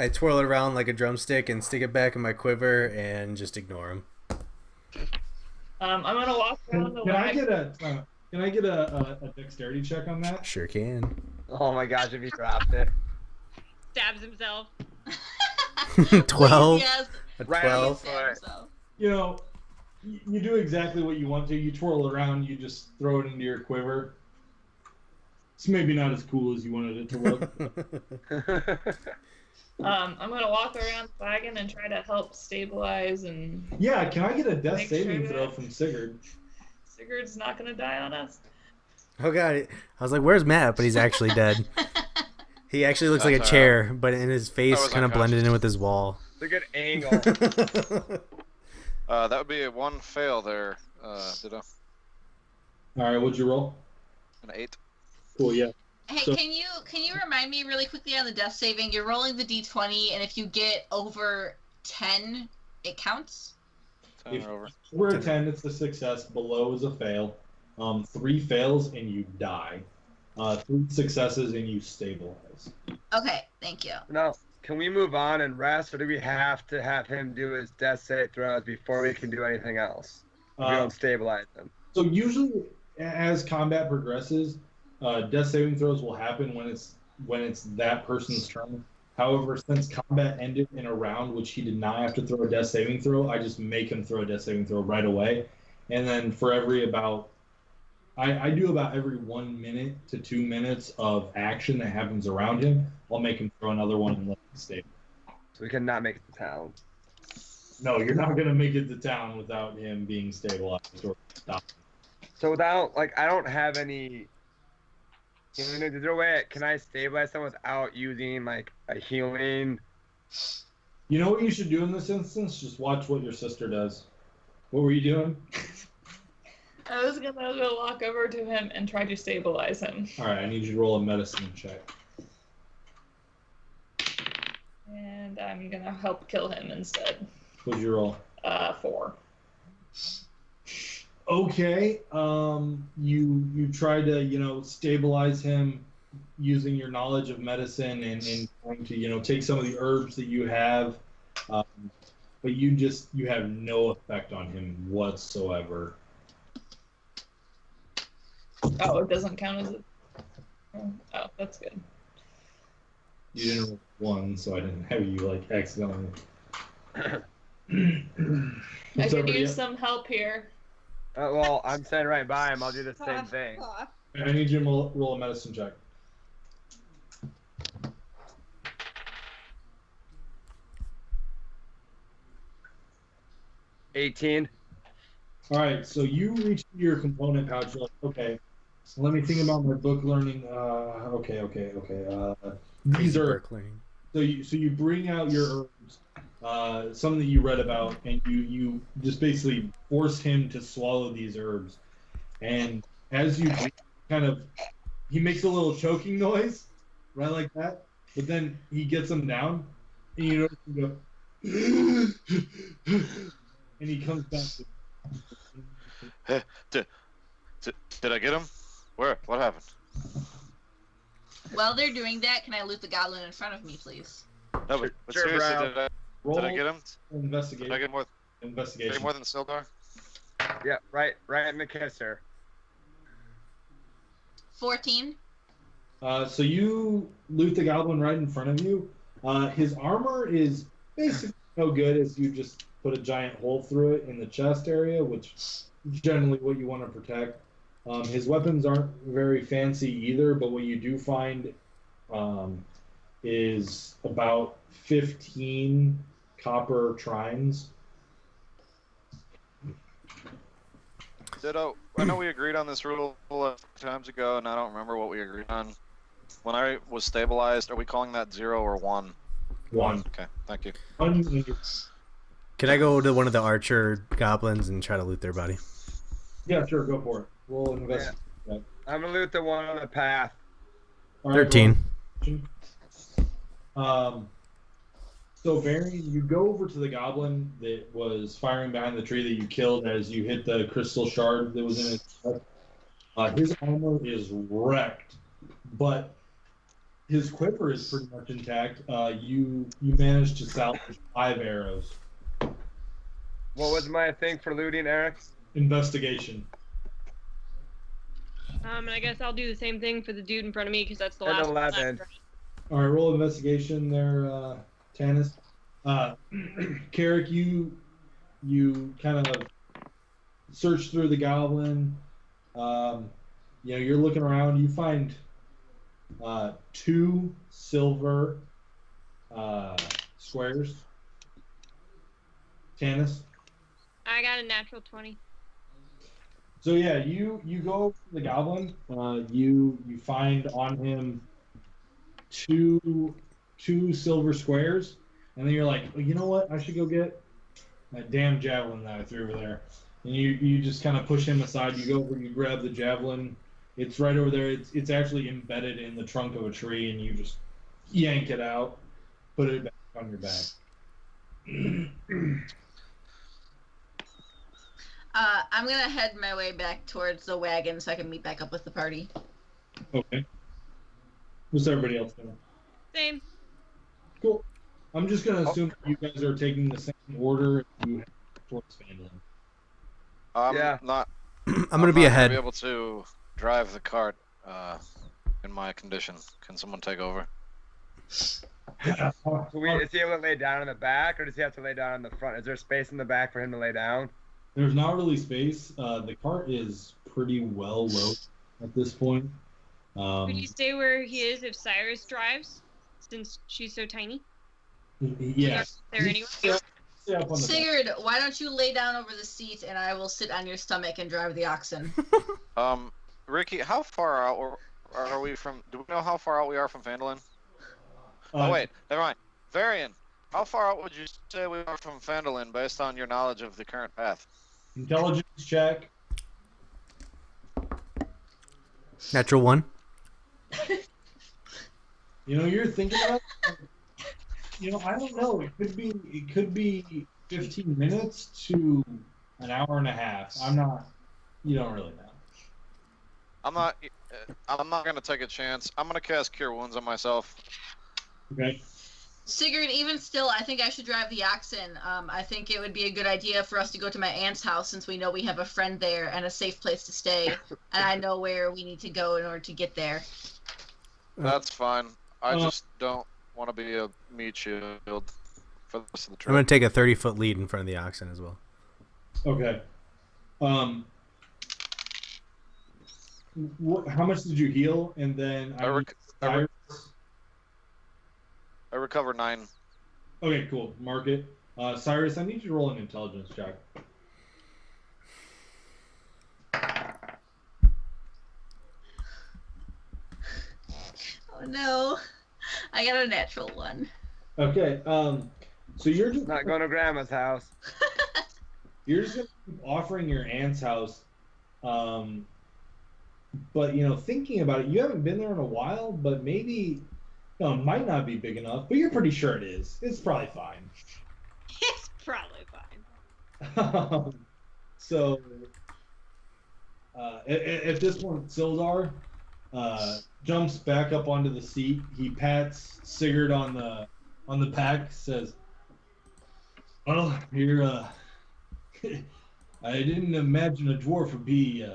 twirl it around like a drumstick and stick it back in my quiver and just ignore him. I'm gonna walk around the wagon. Can I get a dexterity check on that? Sure can. Oh my gosh, if he dropped it. Stabs himself. 12. Yes. A Right 12. So. You know, you do exactly what you want to. You twirl it around, you just throw it into your quiver. It's maybe not as cool as you wanted it to look. I'm gonna walk around the wagon and try to help stabilize and. Yeah, can I get a death Make saving sure throw that- from Sigurd? Sigurd's not gonna die on us. Oh god, I was like, "Where's Matt?" But he's actually dead. He actually looks like a That's chair, but in his face was kind of blended in unconscious. with his wall. It's a good angle. That would be a 1 fail there. Ditto. Alright, what'd you roll? An 8. Cool, yeah. Hey, So- can you remind me really quickly on the death saving? You're rolling the d20, and if you get over 10, it counts. 10 If- or over. Over a 10, it's a success. Below is a fail. 3 fails and you die. 3 successes and you stabilize. Okay, thank you. Now, can we move on and rest, or do we have to have him do his death save throws before we can do anything else? We Uh, don't stabilize him. So usually, as combat progresses, death saving throws will happen when it's that person's turn. However, since combat ended in a round which he did not have to throw a death saving throw, I just make him throw a death saving throw right away. And then for I do about every 1 minute to 2 minutes of action that happens around him, I'll make him throw another one and let him stay. So we cannot make it to town. No, you're not gonna make it to town without him being stabilized or stopped. So without, like, I don't have any. Is there a way? Can I stabilize someone without using like a healing? You know what you should do in this instance? Just watch what your sister does. What were you doing? I was gonna go walk over to him and try to stabilize him. All right, I need you to roll a medicine check. And I'm gonna help kill him instead. What'd you roll? 4. Okay. You try to stabilize him using your knowledge of medicine and trying to take some of the herbs that you have, but you have no effect on him whatsoever. Oh, it doesn't count as a. Oh, that's good. You didn't roll 1, so I didn't have you accidentally. I could use some help here. Well, I'm standing right by him. I'll do the same thing. I need you to roll a medicine check. $18. All right, so you reach into your component pouch. You're like, okay, let me think about my book learning. Okay. These are so you bring out your herbs, some that you read about, and you just basically force him to swallow these herbs. And as you he makes a little choking noise, right like that. But then he gets them down, and you notice him go, and he comes back to. Did I get him? Where? What happened? While they're doing that, can I loot the goblin in front of me, please? No, but Sure, seriously, bro. Roll did I get him? investigation. Did I get more? Did I Investigation. get more than Sildar? Yeah, right in the kisser. 14. So you loot the goblin right in front of you. His armor is basically no good, as you just put a giant hole through it in the chest area, which is generally what you want to protect. His weapons aren't very fancy either, but what you do find is about 15 copper trines. Ditto. I know we agreed on this rule times ago, and I don't remember what we agreed on. When I was stabilized, are we calling that 0 or 1? 1. Okay, thank you. Can I go to one of the archer goblins and try to loot their body? Yeah, sure, go for it. Roll an investigation. I'm gonna loot the one on the path. All right, 13. So Varian, you go over to the goblin that was firing behind the tree that you killed as you hit the crystal shard that was in its chest. His armor is wrecked, but his quiver is pretty much intact. You managed to salvage 5 arrows. What was my thing for looting, Eric? Investigation. And I guess I'll do the same thing for the dude in front of me because that's the And last one. 11. All right, roll investigation there, Tanis. Carrick, you kind of search through the goblin. You're looking around. You find 2 silver squares. Tanis. I got a natural 20. So yeah, you go to the goblin. You find on him two silver squares, and then you're like, well, you know what? I should go get that damn javelin that I threw over there. And you just kind of push him aside. You go over, you grab the javelin. It's right over there. It's actually embedded in the trunk of a tree, and you just yank it out, put it back on your back. I'm gonna head my way back towards the wagon so I can meet back up with the party. Okay. What's everybody else doing? Same. Cool. I'm just gonna assume that you guys are taking the same order you head towards Phandalin. I'm not. I'm gonna be ahead. Be able to drive the cart in my condition. Can someone take over? Is he able to lay down in the back, or does he have to lay down in the front? Is there space in the back for him to lay down? There's not really space. The cart is pretty well loaded at this point. Could you stay where he is if Cyrus drives, since she's so tiny? Yes. There anyway. Sigurd, why don't you lay down over the seat and I will sit on your stomach and drive the oxen? Ricky, how far out are we from? Do we know how far out we are from Phandalin? Oh wait, never mind. Varian, how far out would you say we are from Phandalin based on your knowledge of the current path? Intelligence check. Natural 1. You're thinking about it. I don't know. It could be 15 minutes to an hour and a half. You don't really know. I'm not gonna take a chance. I'm gonna cast Cure Wounds on myself. Okay. Sigurd, even still, I think I should drive the oxen. I think it would be a good idea for us to go to my aunt's house since we know we have a friend there and a safe place to stay. And I know where we need to go in order to get there. That's fine. I just don't want to be a meat shield for the rest of the trip. I'm going to take a 30-foot lead in front of the oxen as well. Okay. How much did you heal? And then I recovered 9. Okay, cool. Mark it. Cyrus, I need you to roll an intelligence check. Oh no, I got a natural 1. Okay. So you're just not going to Grandma's house. You're just gonna keep offering your aunt's house, but thinking about it, you haven't been there in a while. But maybe it might not be big enough. But you're pretty sure it is. It's probably fine. It's probably fine. So at this point, Sildar jumps back up onto the seat. He pats Sigurd on the back, says, "Well, you're I didn't imagine a dwarf would be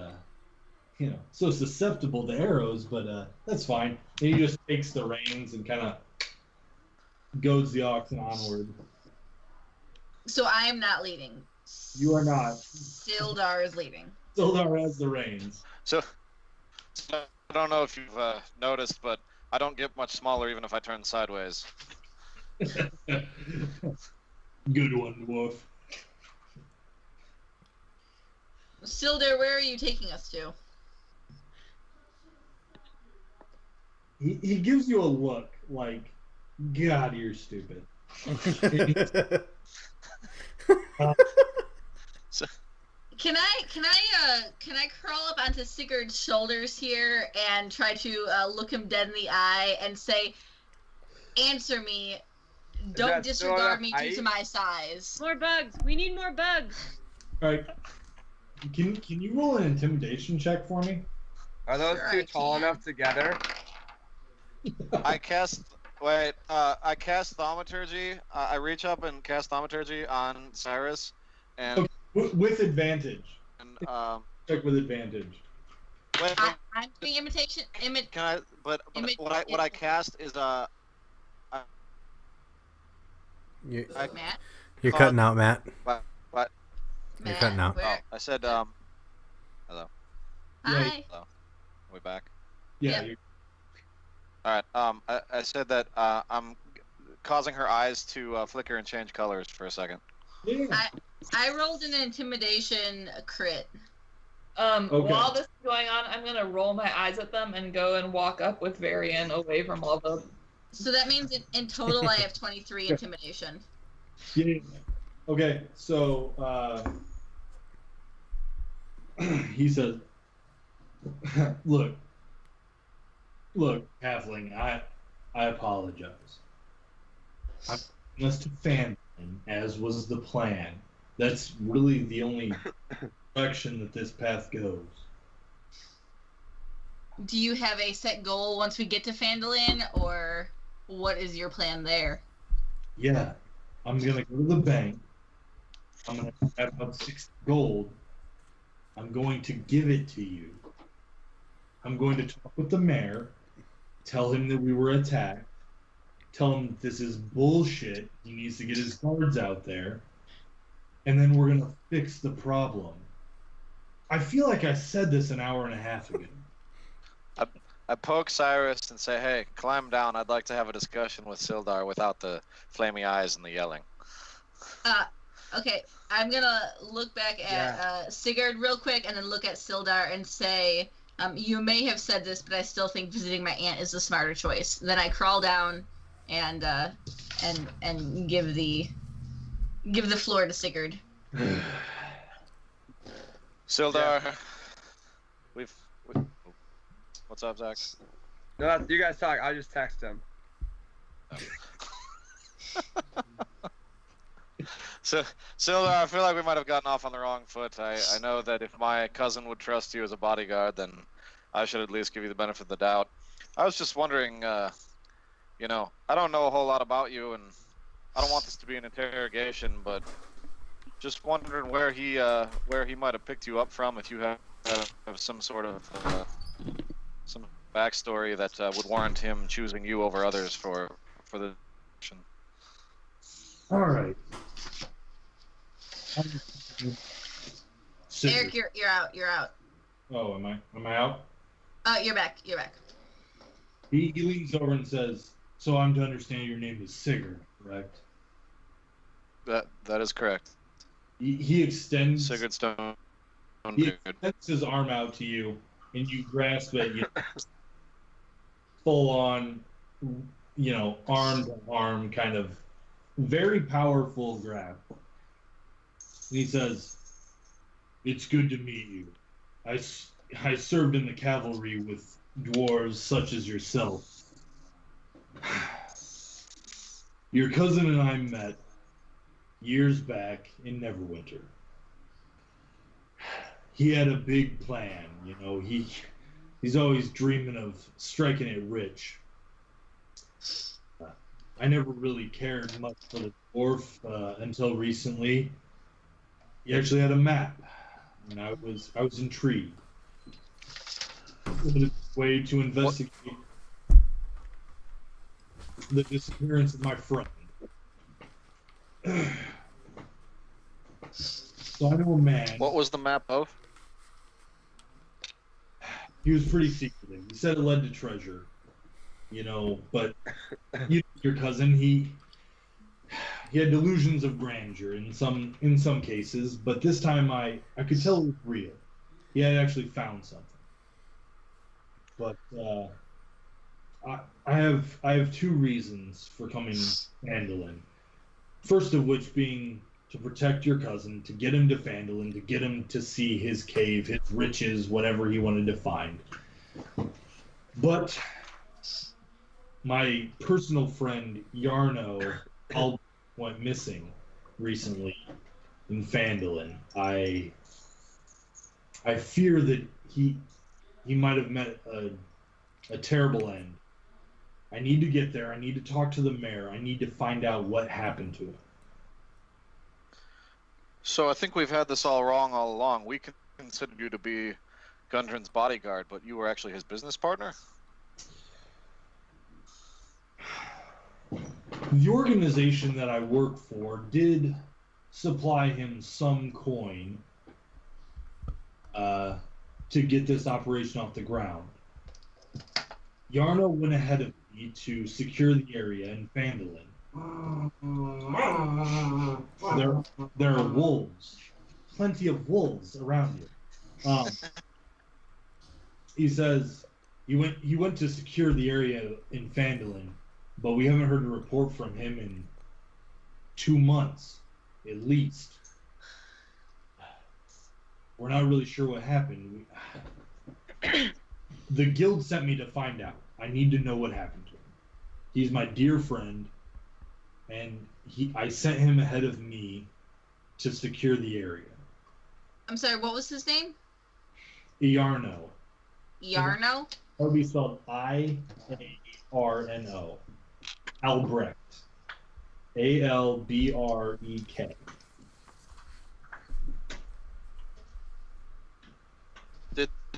so susceptible to arrows, but that's fine." And he just takes the reins and kind of goads the oxen onward. So I am not leading. You are not. Sildar is leading. Sildar has the reins. So I don't know if you've noticed, but I don't get much smaller even if I turn sideways. Good one, dwarf. Sildar, where are you taking us to? He gives you a look like, God, you're stupid. Can I crawl up onto Sigurd's shoulders here and try to look him dead in the eye and say, "Answer me. Don't disregard me due to my size." More bugs. We need more bugs. All right. Can you roll an intimidation check for me? Are those Sure, two I tall can. enough together? I cast. Wait. I cast thaumaturgy. I reach up and cast thaumaturgy on Cyrus, and With advantage. and. Check with advantage. Wait, I'm doing imitation. can I? But what I cast is You, Matt. you're cutting out, Matt. What? You're cutting out. Where? Oh, I said hello. Hi. Hello. Are we back? Yeah. Yeah. All right. I said that I'm causing her eyes to flicker and change colors for a second. Yeah. I rolled an intimidation crit. While this is going on, I'm gonna roll my eyes at them and go and walk up with Varian away from all the. So that means in total I have 23 intimidation. Yeah. Okay, so he says, "Look, halfling, I apologize. I'm taking us to Phandalin, as was the plan. That's really the only direction that this path goes." Do you have a set goal once we get to Phandalin, or what is your plan there? Yeah, I'm gonna go to the bank. I'm gonna have about 60 gold. I'm going to give it to you. I'm going to talk with the mayor, tell him that we were attacked, tell him that this is bullshit. He needs to get his guards out there, and then we're gonna fix the problem. I feel like I said this an hour and a half ago. I poke Cyrus and say, "Hey, climb down. I'd like to have a discussion with Sildar without the flamey eyes and the yelling." Okay, I'm gonna look back at Sigurd real quick, and then look at Sildar and say, "You may have said this, but I still think visiting my aunt is the smarter choice." Then I crawl down, and give the floor to Sigurd. Sildar, we've what's up, Zach? No, you guys talk. I'll just text him. So, Sildar, I feel like we might have gotten off on the wrong foot. I know that if my cousin would trust you as a bodyguard, then I should at least give you the benefit of the doubt. I was just wondering, I don't know a whole lot about you, and I don't want this to be an interrogation, but just wondering where he might have picked you up from, if you have some sort of some backstory that would warrant him choosing you over others for the mission. All right. Eric, you're out. You're out. Oh, am I out? You're back. You're back. He leans over and says, "So I'm to understand your name is Sigurd, correct?" That is correct. He extends. Sigurd Stone. He extends his arm out to you, and you grasp it. Full on, arm to arm, kind of very powerful grab. And he says, "It's good to meet you. I served in the cavalry with dwarves such as yourself. Your cousin and I met years back in Neverwinter. He had a big plan, he's always dreaming of striking it rich. I never really cared much for the dwarf until recently. He actually had a map, and I was intrigued. It was a way to investigate the disappearance of my friend. So I know a man. What was the map of? He was pretty secretive. He said it led to treasure, but your cousin, he had delusions of grandeur in some cases, but this time I could tell it was real. He had actually found something. But I have two reasons for coming to Phandalin. First of which being to protect your cousin, to get him to Phandalin, to get him to see his cave, his riches, whatever he wanted to find. But my personal friend Yarno went missing recently in Phandalin. I fear that he might have met a terrible end. I need to get there. I need to talk to the mayor. I need to find out what happened to him. So I think we've had this all wrong all along. We considered you to be Gundren's bodyguard, but you were actually his business partner? The organization that I work for did supply him some coin to get this operation off the ground. Yarno went ahead of me to secure the area in Phandalin. There are wolves. Plenty of wolves around here. He says he went to secure the area in Phandalin, but we haven't heard a report from him in 2 months, at least. We're not really sure what happened. The guild sent me to find out. I need to know what happened to him. He's my dear friend, and I sent him ahead of me to secure the area. I'm sorry, what was his name? Yarno. Yarno? That would be spelled I-A-R-N-O. Albrecht. A-L-B-R-E-K.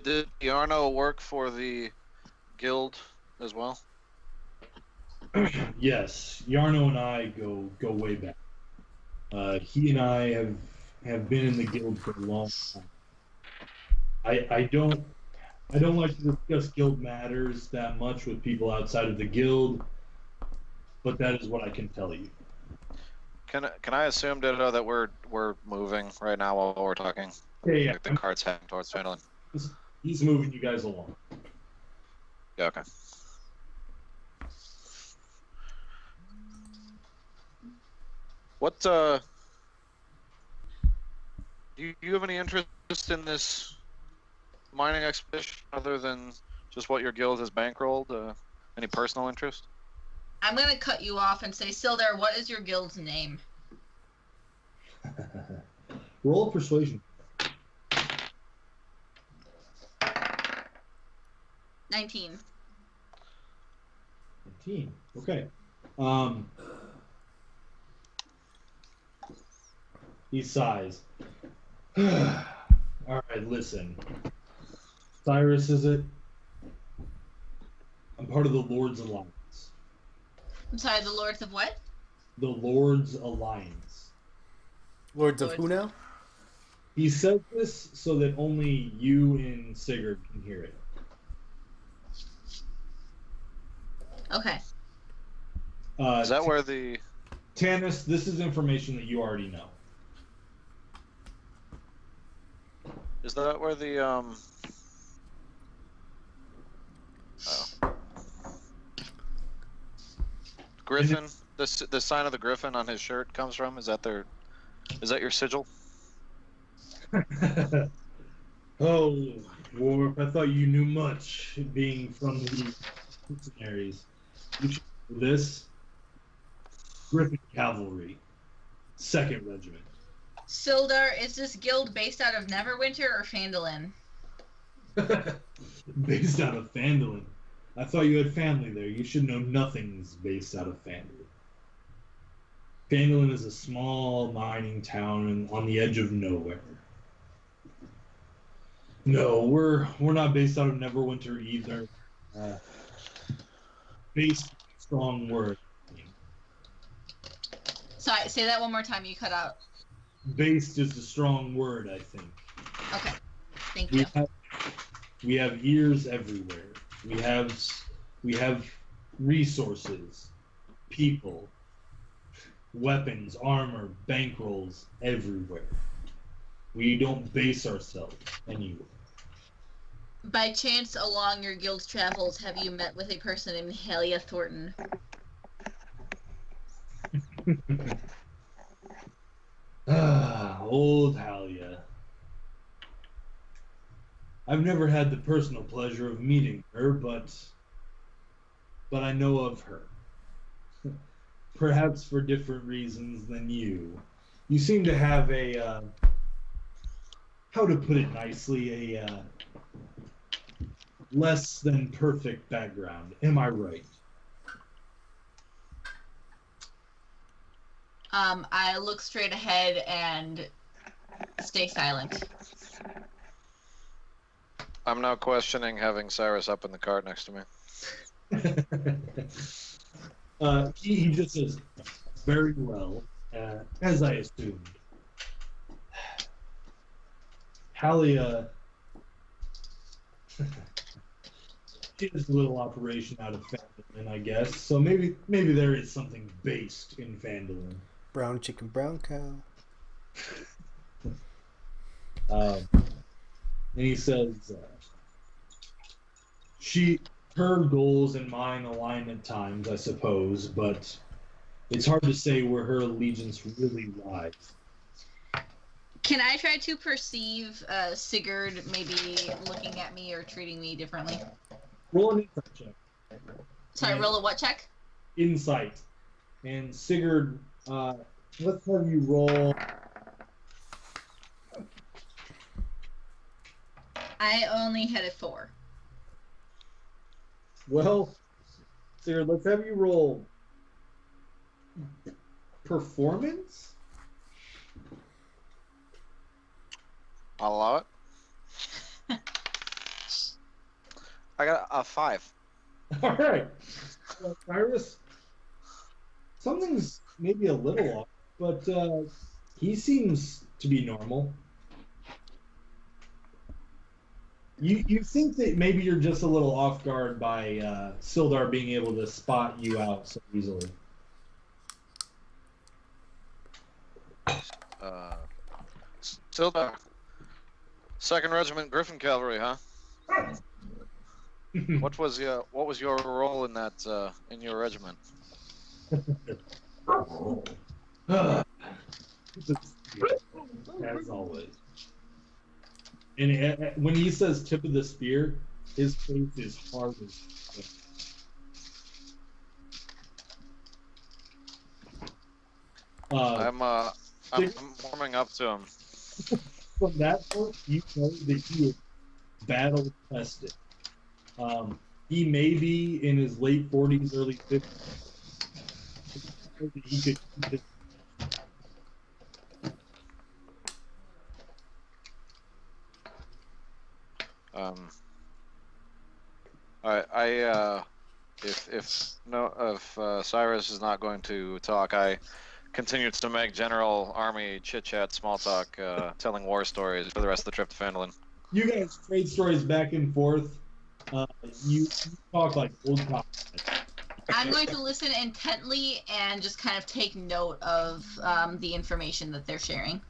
Did Yarno work for the guild as well? Yes, Yarno and I go way back. He and I have been in the guild for a long time. I don't like to discuss guild matters that much with people outside of the guild, but that is what I can tell you. Can I assume, Ditto, that we're moving right now while we're talking? Yeah. Like the cart's heading towards Phandalin. He's moving you guys along. Yeah, okay. What, do you have any interest in this mining expedition other than just what your guild has bankrolled? Any personal interest? I'm going to cut you off and say, Sildar, what is your guild's name? Roll a persuasion. 19. 19. Okay. He sighs. All right, listen. Cyrus, is it? I'm part of the Lord's Alliance. I'm sorry, the Lords of what? The Lord's Alliance. Lords of who now? He said this so that only you and Sigurd can hear it. Okay. Is that where the... Tanis, this is information that you already know. Is that where the, Griffin, the sign of the Griffin on his shirt comes from? Is that your sigil? Oh, Warp, I thought you knew much, being from the mercenaries. You should know this. Griffin Cavalry, 2nd Regiment. Sildar, is this guild based out of Neverwinter or Phandalin? Based out of Phandalin. I thought you had family there. You should know nothing's based out of Phandalin. Phandalin is a small mining town on the edge of nowhere. No, we're not based out of Neverwinter either. Based, strong word. Sorry, say that one more time. You cut out. Based is a strong word, I think. Okay, thank you. We have ears everywhere. We have resources, people, weapons, armor, bankrolls everywhere. We don't base ourselves anywhere. By chance, along your guild's travels, have you met with a person named Halia Thornton? Old Halia. I've never had the personal pleasure of meeting her, but I know of her. Perhaps for different reasons than you. You seem to have a, how to put it nicely, less than perfect background. Am I right? I look straight ahead and stay silent. I'm now questioning having Cyrus up in the cart next to me. He just says, very well, as I assumed. Halia is a little operation out of Phandalin, I guess. So maybe there is something based in Phandalin. Brown chicken, brown cow. And he says, her goals and mine align at times, I suppose, but it's hard to say where her allegiance really lies. Can I try to perceive Sigurd maybe looking at me or treating me differently? Roll an insight check. Sorry, roll a what check? Insight. And Sigurd, let's have you roll. I only had a 4. Well, Sigurd, let's have you roll performance. I'll allow it. I got a 5. All right. Cyrus, something's maybe a little off, but he seems to be normal. You think that maybe you're just a little off guard by Sildar being able to spot you out so easily. Sildar. 2nd Regiment Griffin Cavalry, huh? What was your role in that in your regiment? As always. And when he says tip of the spear, his face is hard as I'm warming up to him. From that point, you know that he is battle tested. He may be in his late 40s, early 50s. He could. If Cyrus is not going to talk, I continue to make general army chit chat, small talk, telling war stories for the rest of the trip to Phandalin. You guys trade stories back and forth. You talk like old cops. I'm going to listen intently and just kind of take note of the information that they're sharing.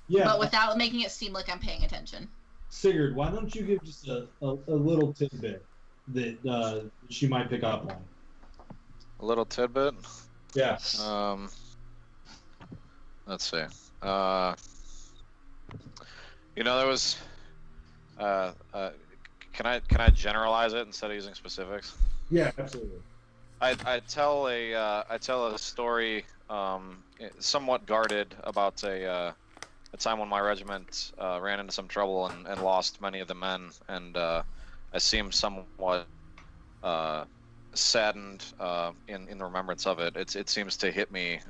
Yeah. But without making it seem like I'm paying attention. Sigurd, why don't you give just a little tidbit that she might pick up on? A little tidbit? Yeah. Let's see. There was. Can I generalize it instead of using specifics? Yeah, absolutely. I tell a story, somewhat guarded, about a time when my regiment ran into some trouble and lost many of the men, and I seem somewhat saddened in the remembrance of it. It seems to hit me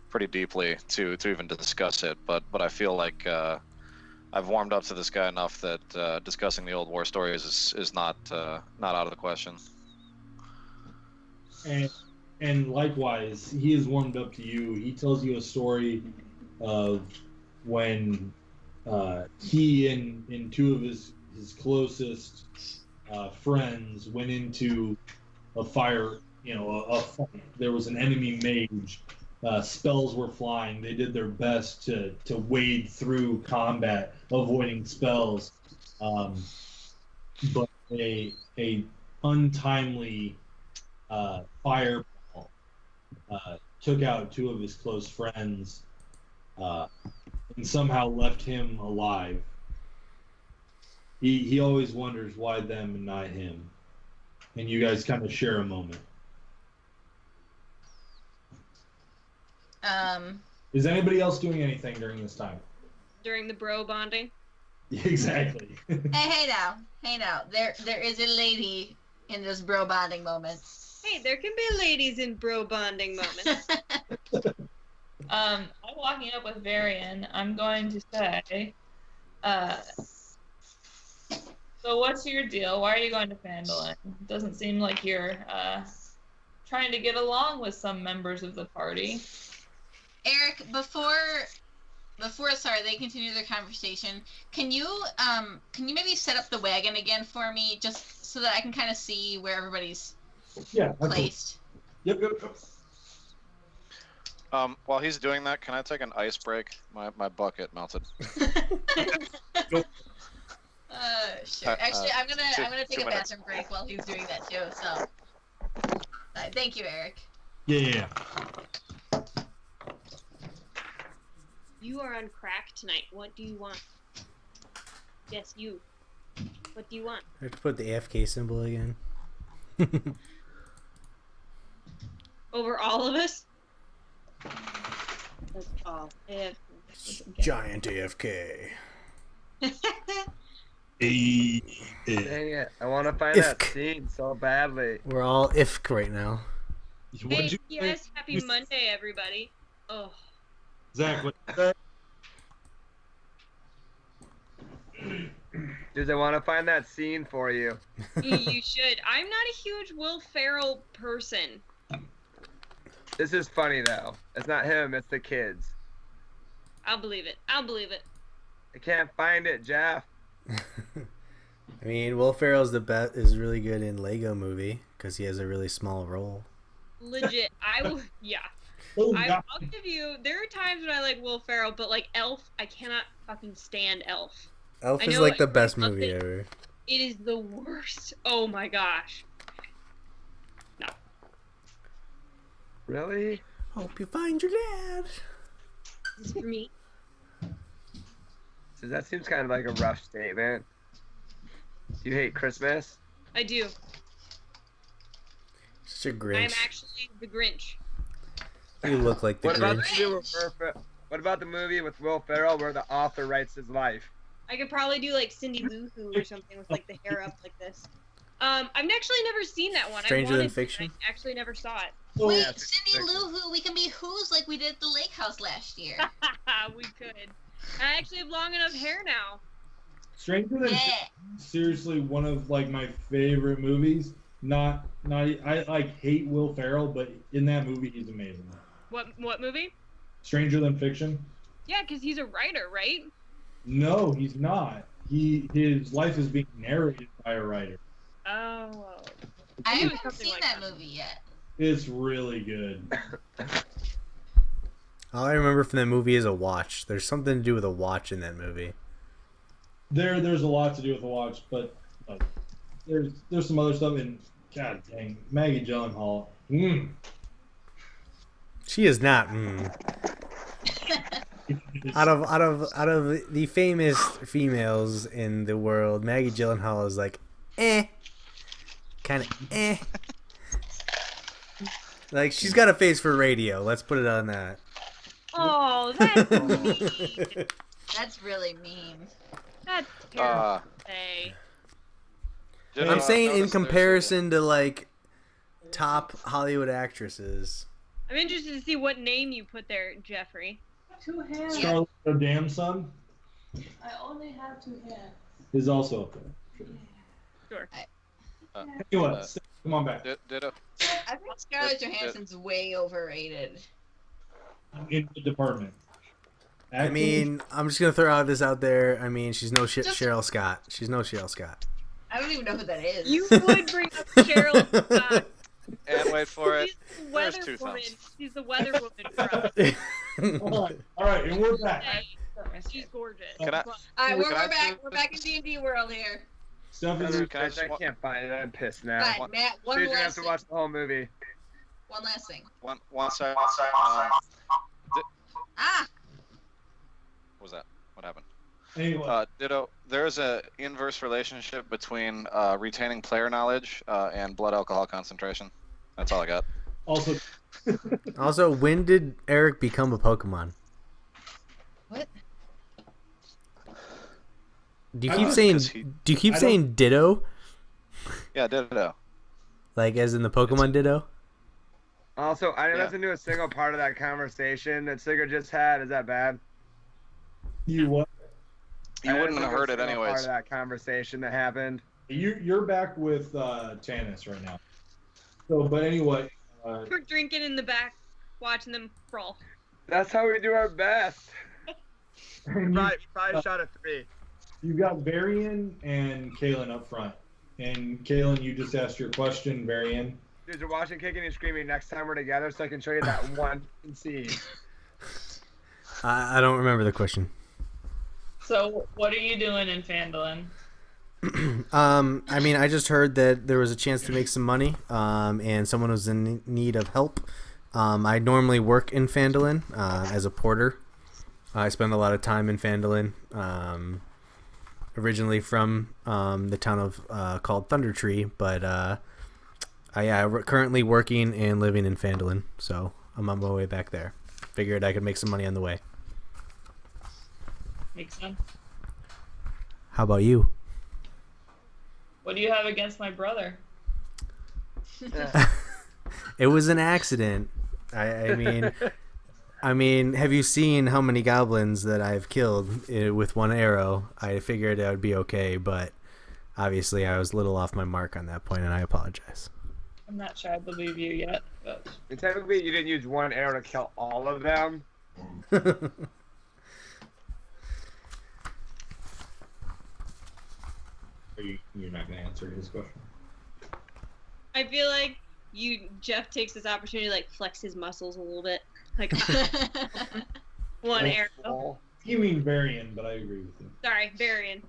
pretty deeply to even discuss it, but I feel like I've warmed up to this guy enough that discussing the old war stories is not out of the question. And likewise, he is warmed up to you. He tells you a story of when he and two of his closest friends went into a fire, a fight. There was an enemy mage. Spells were flying. They did their best to wade through combat, avoiding spells. But a untimely fireball took out two of his close friends and somehow left him alive. He always wonders why them and not him. And you guys kind of share a moment. Is anybody else doing anything during this time? During the bro bonding? Exactly. Hey now. Hey now, there is a lady in this bro bonding moment. Hey, there can be ladies in bro bonding moments. I'm walking up with Varian. I'm going to say, so what's your deal? Why are you going to Phandalin? Doesn't seem like you're trying to get along with some members of the party. Eric, before they continue their conversation, can you maybe set up the wagon again for me, just so that I can kind of see where everybody's placed? Yep. While he's doing that, can I take an ice break? My bucket melted. Sure. Actually, I'm gonna take a bathroom break while he's doing that too. So, thank you, Eric. Yeah. You are on crack tonight. What do you want? Yes, you. What do you want? I have to put the AFK symbol again. Over all of us? That's all. Giant AFK. Dang it. I want to find that scene so badly. We're all IFK right now. Hey, yes, happy Monday, everybody. Oh. Zach, what? Dude, I want to find that scene for you. You should. I'm not a huge Will Ferrell person. This is funny though. It's not him, it's the kids. I'll believe it. I can't find it, Jeff. I mean, Will Ferrell's is really good in Lego Movie because he has a really small role. Legit. I will. Yeah. Oh, I'll give you. There are times when I like Will Ferrell, but like Elf, I cannot fucking stand Elf. Elf is like the best movie ever. It is the worst. Oh my gosh. No. Really? Hope you find your dad. This is for me. So that seems kind of like a rough statement. Do you hate Christmas? I do. Such a Grinch. I'm actually the Grinch. You look like the Grinch. What about the movie with Will Ferrell where the author writes his life? I could probably do like Cindy Lou Who or something with like the hair up like this. I've actually never seen that one. Stranger Than Fiction? I actually never saw it. Wait, Cindy Lou Who, we can be Who's like we did at the lake house last year. We could. I actually have long enough hair now. Stranger Than Fiction, seriously, one of like my favorite movies. I like hate Will Ferrell, but in that movie he's amazing. What movie? Stranger Than Fiction. Yeah, because he's a writer, right? No, he's not. His life is being narrated by a writer. Oh. I haven't seen that movie yet. It's really good. All I remember from that movie is a watch. There's something to do with a watch in that movie. There's a lot to do with the watch, but like, there's some other stuff. And God dang, Maggie Gyllenhaal. She is not. Out of the famous females in the world, Maggie Gyllenhaal is like, kind of. Like she's got a face for radio. Let's put it on that. Oh, that's mean. That's really mean. That's terrible to say. I'm saying in comparison to like top Hollywood actresses. I'm interested to see what name you put there, Jeffrey. 2 hands. Scarlett Johansson I only have 2 hands. is also up there. Sure. Anyway, come on back. Ditto. I think Scarlett Johansson's way overrated. In the department. I mean, I'm just gonna throw this out there. I mean, she's no Cheryl Scott. She's no Cheryl Scott. I don't even know who that is. You would bring up Cheryl Scott. And wait for it. She's the There's weather 2 woman. thumbs. She's the weather woman for us. All right, and we're back. She's gorgeous. Can I? All right, we're Can I back. do- We're back in D&D world here. Stuff is Can I I can't find it. I'm pissed now. Right, Matt, one Dude, you have last to thing. watch the whole movie. One last thing. one sec. Ah! What was that? What happened? anyway. Ditto. There is a inverse relationship between retaining player knowledge and blood alcohol concentration. That's all I got. Also, when did Eric become a Pokemon? What? Do you I keep was- saying? 'cause he- Do you keep I saying Ditto? Yeah, ditto. Like as in the Pokemon Ditto? Also, I didn't Yeah. listen to a single part of that conversation that Sigurd just had. Is that bad? You what? You I wouldn't didn't have listen to a heard it single Part anyways. of that conversation that happened. You're back with Tannis right now. So, but anyway, We're drinking in the back, watching them brawl. That's how we do our best. you, Probably shot a 3. you've got Varian and Kalen up front. And Kalen, you just asked your question, Varian. Dude, you're watching, kicking, and screaming next time we're together so I can show you that one scene. I don't remember the question. So, what are you doing in Phandalin? I mean, I just heard that there was a chance to make some money, and someone was in need of help. I normally work in Phandalin as a porter. I spend a lot of time in Phandalin. Originally from the town of called Thunder Tree, but I'm currently working and living in Phandalin, so I'm on my way back there. Figured I could make some money on the way. Makes sense. How about you? What do you have against my brother? It was an accident. I mean, have you seen how many goblins that I've killed with one arrow? I figured I would be okay, but obviously I was a little off my mark on that point, and I apologize. I'm not sure I believe you yet, but And technically, you didn't use one arrow to kill all of them. You're not going to answer his question. I feel like Jeff takes this opportunity to like flex his muscles a little bit. Like one arrow. You mean Varian, but I agree with you. Sorry, Varian.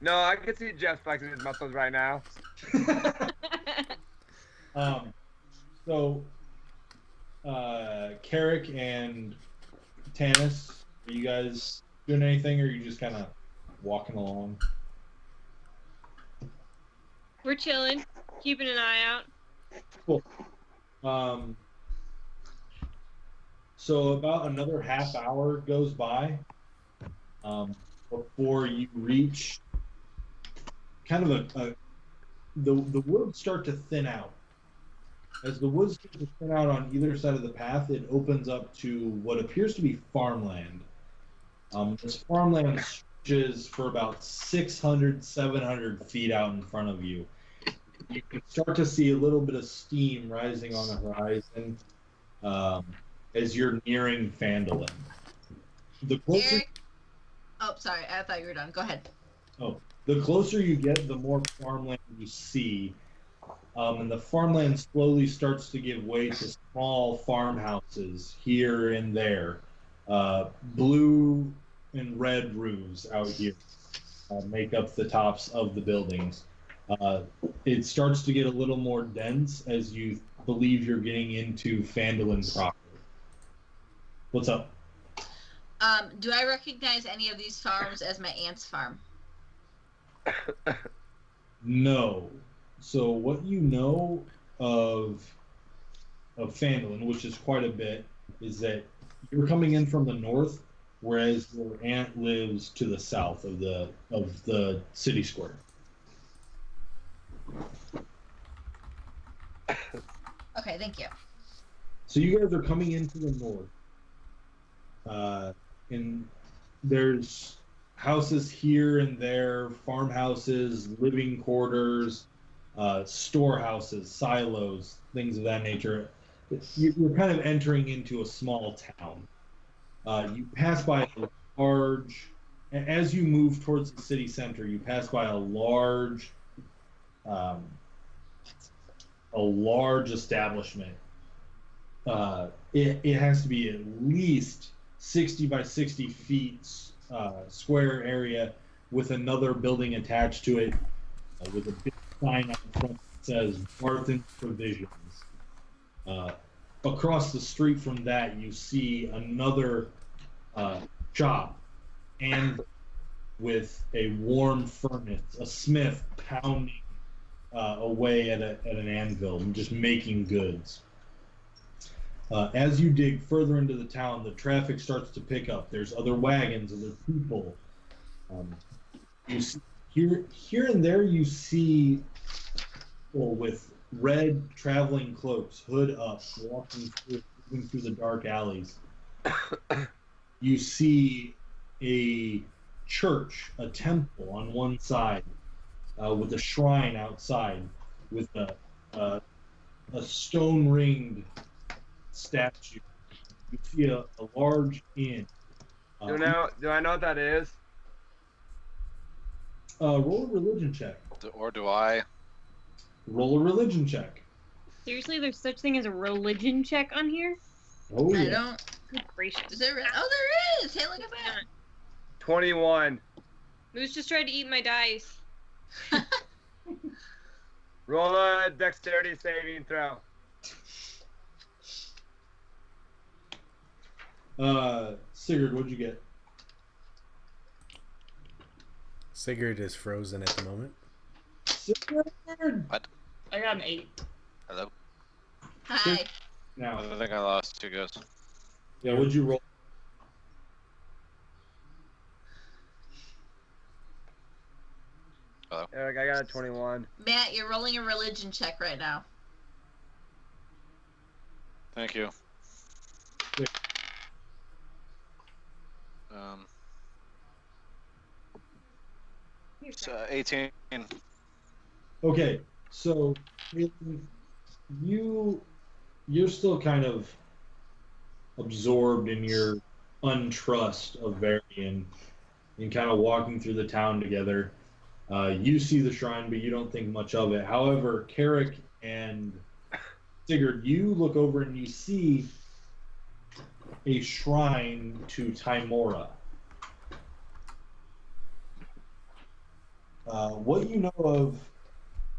No, I can see Jeff flexing his muscles right now. So, Carrick and Tannis, are you guys doing anything, or are you just kind of walking along? We're chilling, keeping an eye out. Cool. So about another half hour goes by before you reach kind of the woods start to thin out. As the woods start to thin out on either side of the path, it opens up to what appears to be farmland. This farmland stretches for about 600, 700 feet out in front of you. You can start to see a little bit of steam rising on the horizon as you're nearing Phandalin. The closer, Eric? Oh, sorry. I thought you were done. Go ahead. the closer you get, the more farmland you see. And the farmland slowly starts to give way to small farmhouses here and there. Blue and red roofs out here make up the tops of the buildings. It starts to get a little more dense as you believe you're getting into Phandalin proper. What's up? Do I recognize any of these farms as my aunt's farm? No. So what you know of Phandalin, which is quite a bit, is that you're coming in from the north, whereas your aunt lives to the south of the city square. Okay, thank you. So you guys are coming into the north, and there's houses here and there, farmhouses, living quarters, storehouses, silos, things of that nature. You're kind of entering into a small town. You pass by a large, as you move towards the city center, you pass by a large establishment. It has to be at least 60 by 60 feet square area with another building attached to it with a big sign out front that says Marthin's Provisions. Across the street from that, you see another shop, and with a warm furnace, a smith pounding away at an anvil and just making goods. As you dig further into the town, the traffic starts to pick up. There's other wagons, other people. You see, here and there you see people with red traveling cloaks, hood up, moving through the dark alleys. You see a church, a temple on one side, with a shrine outside, with a stone-ringed statue. You see a large inn. Do I know what that is? Roll a religion check. Or do I? Roll a religion check. Seriously, there's such thing as a religion check on here? Oh yeah. I don't. Good gracious. Is there? Oh, there is. Hey, look at that. 21. Moose just tried to eat my dice. Roll a dexterity saving throw. Sigurd, what'd you get? Sigurd is frozen at the moment. Sigurd! I got an 8. Hello? Hi. Now, I think I lost 2 guys. yeah, what'd you roll? Hello? Eric, I got a 21. Matt, you're rolling a religion check right now. Thank you. Yeah. It's 18. Okay, so you're still kind of absorbed in your untrust of Varian and kind of walking through the town together. You see the shrine, but you don't think much of it. However, Carrick and Sigurd, you look over and you see a shrine to Timora. What you know of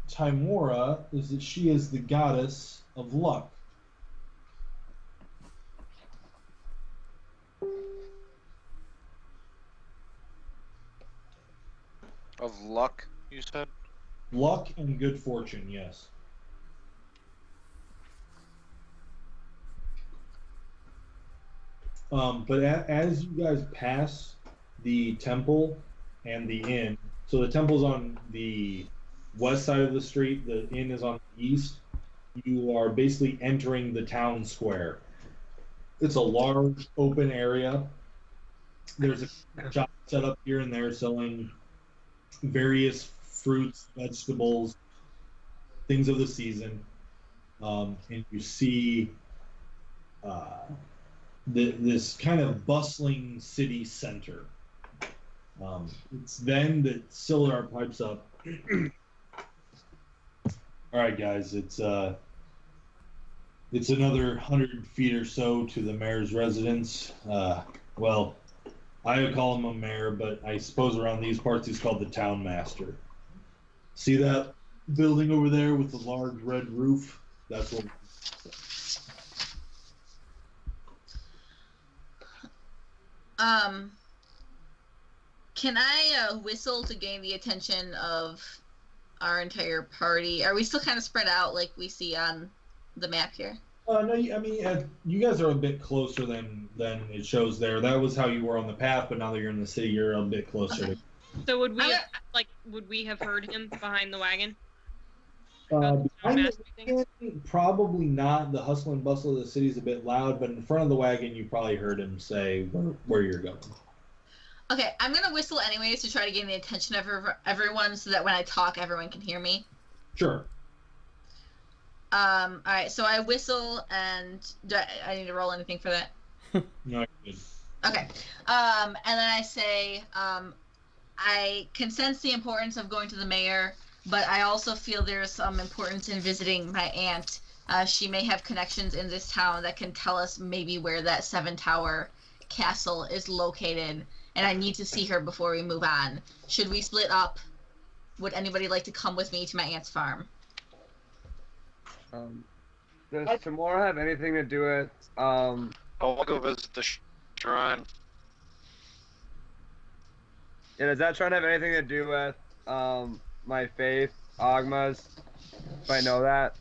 Timora is that she is the goddess of luck. Of luck, you said? Luck and good fortune, yes. But as you guys pass the temple and the inn, so the temple's on the west side of the street, the inn is on the east, you are basically entering the town square. It's a large open area. There's a shop set up here and there selling various fruits, vegetables, things of the season. And you see this kind of bustling city center. It's then that Sildar pipes up. All right, guys, it's another 100 feet or so to the mayor's residence. Well, I would call him a mayor, but I suppose around these parts he's called the town master. See that building over there with the large red roof? That's what. Can I whistle to gain the attention of our entire party? Are we still kind of spread out like we see on the map here? No, I mean, you guys are a bit closer than it shows there. That was how you were on the path, but now that you're in the city, you're a bit closer. Okay. So would we have heard him behind the wagon? Behind the wagon, probably not. The hustle and bustle of the city is a bit loud, but in front of the wagon, you probably heard him say where you're going. Okay, I'm gonna whistle anyways to try to gain the attention of everyone, so that when I talk, everyone can hear me. Sure. All right, so I whistle, and do I need to roll anything for that? No, good. Okay. And then I say, I can sense the importance of going to the mayor, but I also feel there's some importance in visiting my aunt. She may have connections in this town that can tell us maybe where that 7-tower castle is located, and I need to see her before we move on. Should we split up? Would anybody like to come with me to my aunt's farm? Does Timora have anything to do with I'll go visit the shrine. Yeah, does that shrine have anything to do with my faith, Agma's? If I know that.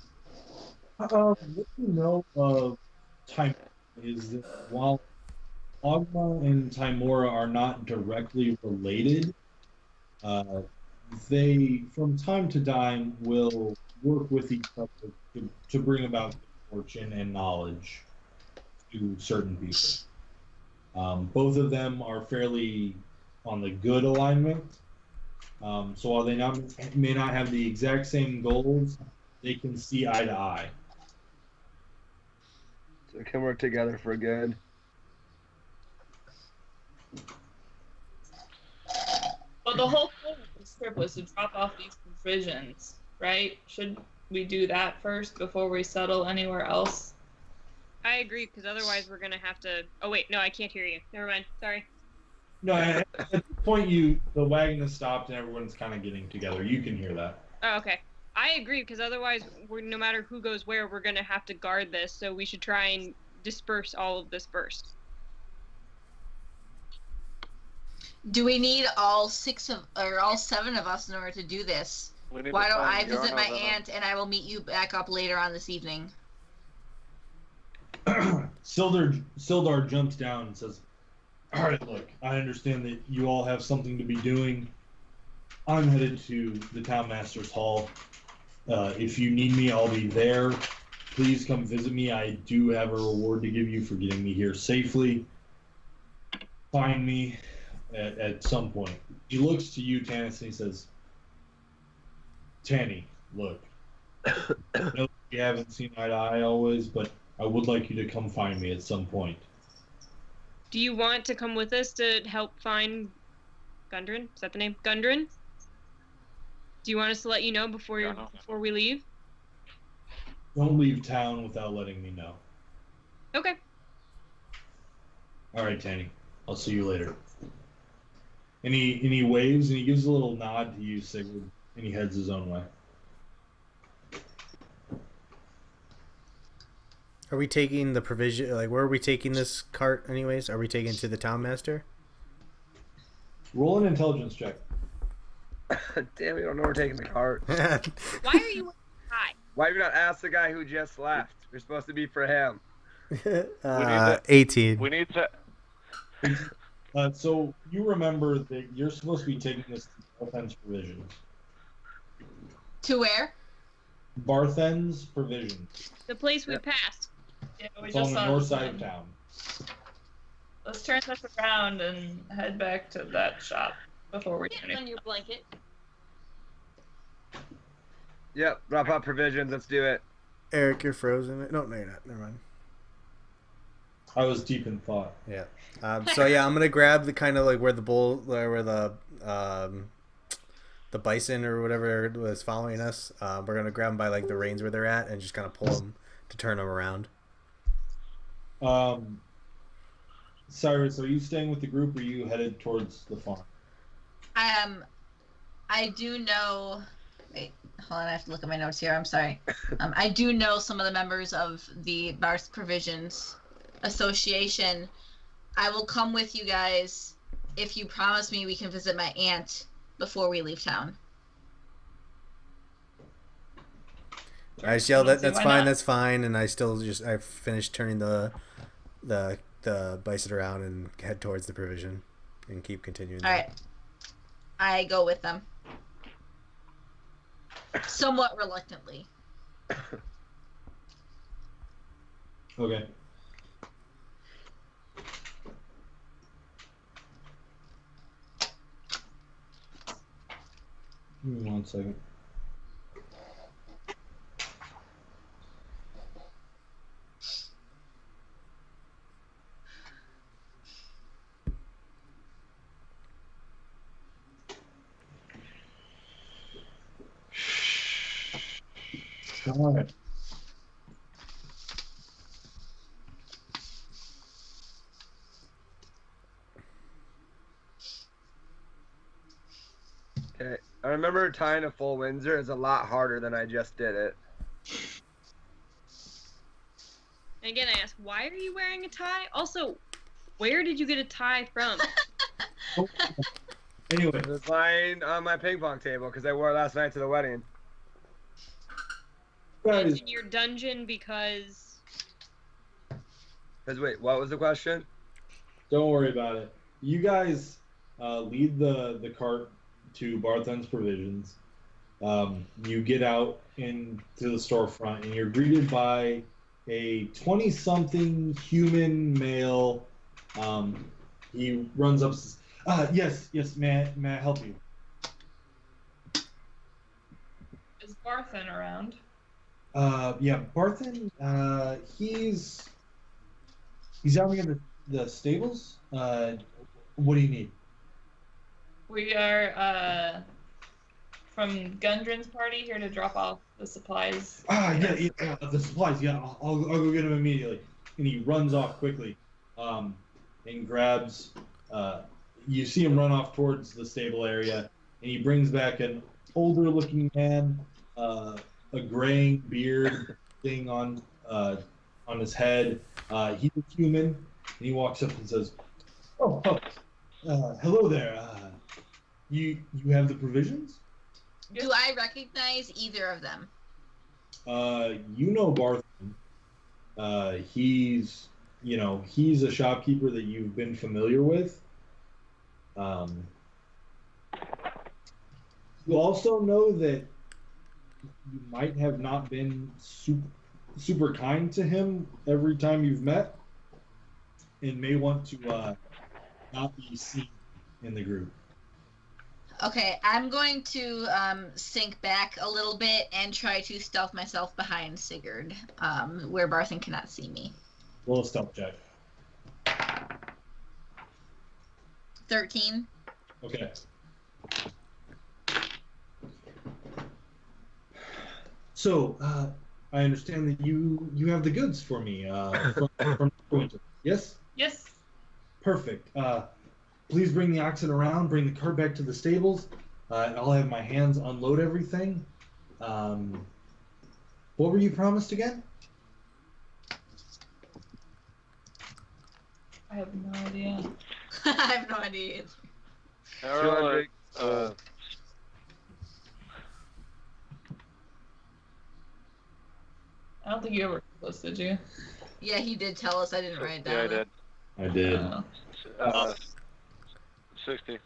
What you know of Timora is that while Agma and Timora are not directly related, They, from time to time, will work with each other to bring about fortune and knowledge to certain people. Both of them are fairly on the good alignment. So while they may not have the exact same goals, they can see eye to eye. So we can work together for good. Well, the whole point of this trip was to drop off these provisions, right? Should we do that first before we settle anywhere else? I agree, because otherwise we're gonna have to. Oh wait, no, I can't hear you. Never mind. Sorry. No, at the point the wagon has stopped and everyone's kind of getting together. You can hear that. Oh, okay. I agree, because otherwise, no matter who goes where, we're gonna have to guard this. So we should try and disperse all of this first. Do we need all 7 of us in order to do this? Why don't I visit my aunt and I will meet you back up later on this evening? Sildar jumps down and says, "All right, look, I understand that you all have something to be doing. I'm headed to the Townmaster's Hall. If you need me, I'll be there. Please come visit me. I do have a reward to give you for getting me here safely. Find me at some point." He looks to you, Tanis, and he says, "Tanny, look, I know we haven't seen eye to eye always, but I would like you to come find me at some point." Do you want to come with us to help find Gundren? Is that the name? Gundren? Do you want us to let you know before we leave? Don't leave town without letting me know. Okay. All right, Tanny. I'll see you later. And he waves and he gives a little nod to you, Sigurd, and he heads his own way. Are we taking the provision? Like, where are we taking this cart, anyways? Are we taking it to the Townmaster? Roll an intelligence check. Damn, we don't know we're taking the cart. Why are you wearing a tie? Why have you not asked the guy who just left? We're supposed to be for him. 18. We need to. So you remember that you're supposed to be taking this to Barthen's Provisions. To where? Barthen's Provisions. The place we passed. Yeah, we It's just on the saw north this side one. of town. Let's turn this around and head back to that shop before we do Get anything. on your blanket. Yep, drop out provisions. Let's do it. Eric, you're frozen. No, you're not. Never mind. I was deep in thought. Yeah. So yeah, I'm gonna grab the kind of like where the bison or whatever was following us. We're gonna grab them by like the reins where they're at and just kind of pull them to turn them around. Cyrus, are you staying with the group or are you headed towards the farm? I do know. Wait, hold on. I have to look at my notes here. I'm sorry. I do know some of the members of the Barth Provisions Association. I will come with you guys if you promise me we can visit my aunt before we leave town. I just yelled that. That's Why fine. not? That's fine. And I finished turning the bison around and head towards the provision and keep continuing. All right. I go with them. Somewhat reluctantly. Okay. Give me 1 second. All right. Okay. I remember tying a full Windsor is a lot harder than I just did it. And again, I ask, why are you wearing a tie? Also, where did you get a tie from? Anyway, It was lying on my ping pong table because I wore it last night to the wedding. It's guys, in your dungeon because... Because wait, what was the question? don't worry about it. You guys lead the cart to Barthen's Provisions. You get out into the storefront, and you're greeted by a 20-something human male. He runs up. Yes, may I help you? Is Barthen around? Yeah, Barthen. He's out in the stables. What do you need? We are from Gundren's party here to drop off the supplies. Yeah, the supplies. Yeah, I'll go get him immediately. And he runs off quickly, and grabs. You see him run off towards the stable area, and he brings back an older-looking man, a graying beard thing on his head. He's a human, and he walks up and says, "Oh, hello there. You have the provisions?" Do I recognize either of them? You know Barthen. He's a shopkeeper that you've been familiar with. You also know that you might have not been super kind to him every time you've met, and may want to not be seen in the group. Okay, I'm going to sink back a little bit and try to stealth myself behind Sigurd, where Barthen cannot see me. Roll a stealth check. 13. Okay. So, I understand that you have the goods for me from Winter. Yes? Yes. Perfect. Please bring the oxen around, bring the cart back to the stables. I'll have my hands unload everything. What were you promised again? I have no idea. I have no idea. Harold, I don't think you ever told us, did you? Yeah, he did tell us. I didn't write it down. yeah, I did. I did. 60.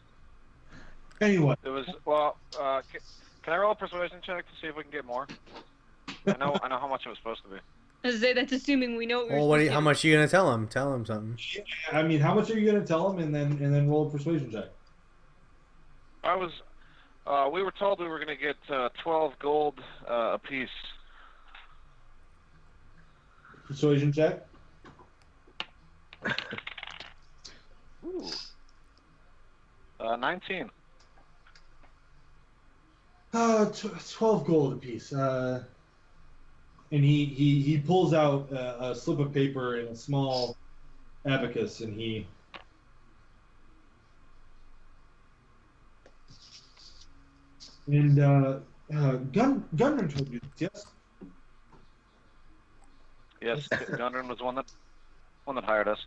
Anyway. It was can I roll a persuasion check to see if we can get more? I know how much it was supposed to be. That's assuming we know what we're Well, how much are you gonna tell him? Tell him something. I mean, how much are you gonna tell him, and then roll a persuasion check? We were told we were gonna get 12 gold a piece. Persuasion check. Ooh. 19. 12 gold apiece. And he pulls out a slip of paper and a small abacus, and he Gunnar told you this, yes? Yes, Gundren was the one that hired us.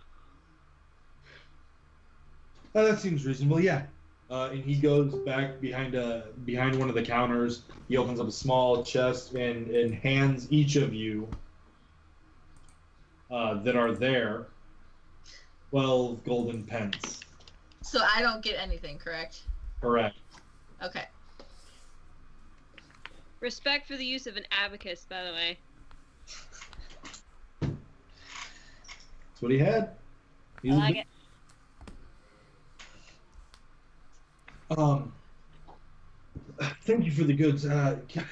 That seems reasonable, yeah. And he goes back behind one of the counters. He opens up a small chest and hands each of you that are there 12 golden pence. So I don't get anything, correct? Correct. Okay. Respect for the use of an abacus, by the way. That's what he had. I like it. Thank you for the goods. Can I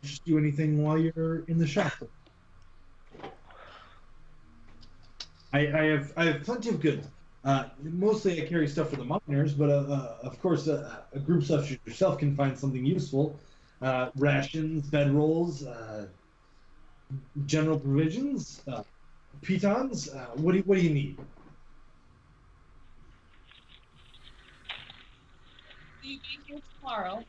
just do anything while you're in the shop? I have plenty of goods. Mostly I carry stuff for the miners, but of course a group such as yourself can find something useful. Rations, bedrolls, general provisions, pitons. What do you need? Will you be here tomorrow?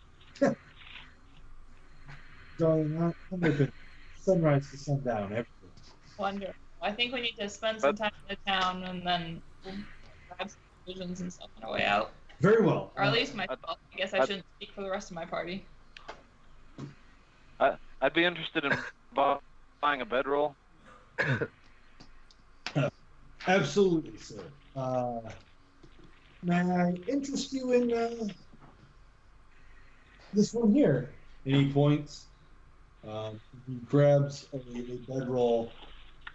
Darling, I'm open sunrise to sundown every day. Wonderful. I think we need to spend some time in the town and then we'll grab some provisions and stuff on our way out. Very well. Or at least myself. I guess I shouldn't speak for the rest of my party. I'd be interested in buying a bedroll. Absolutely, sir. May I interest you in This one here. And he points. He grabs a bedroll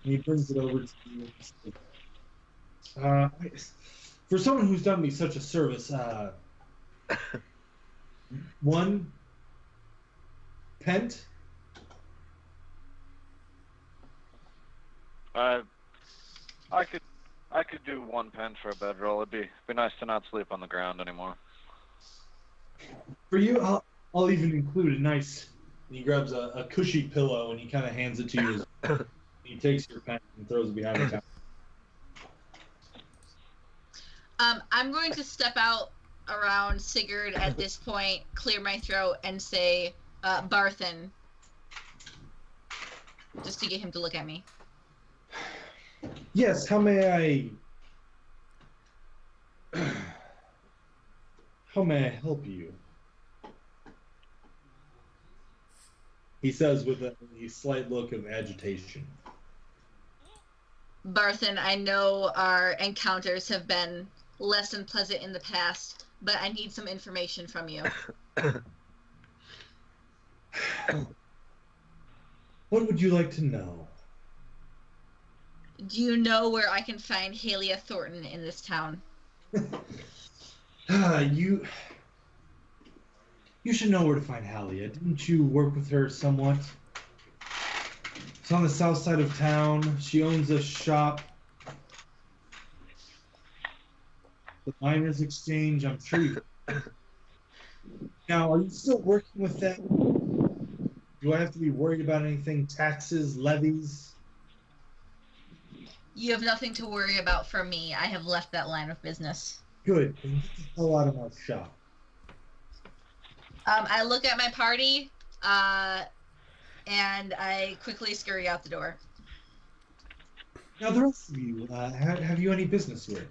and he brings it over to you. For someone who's done me such a service, one pent. I could do 1 pent for a bedroll. It'd be nice to not sleep on the ground anymore. For you, I'll even include a nice. He grabs a cushy pillow and he kind of hands it to you. He takes your pen and throws it behind the counter. I'm going to step out around Sigurd at this point, clear my throat, and say, Barthen. Just to get him to look at me. Yes, how may I help you? He says with a slight look of agitation. Barthen, I know our encounters have been less than pleasant in the past, but I need some information from you. What would you like to know? Do you know where I can find Halia Thornton in this town? You should know where to find Halia. Didn't you work with her somewhat? It's on the south side of town. She owns a shop. The Miners Exchange, I'm sure you... Now, are you still working with them? Do I have to be worried about anything? Taxes, levies? You have nothing to worry about from me. I have left that line of business. Good. Then get the hell out of my shop. I look at my party, and I quickly scurry out the door. Now, the rest of you, have you any business here?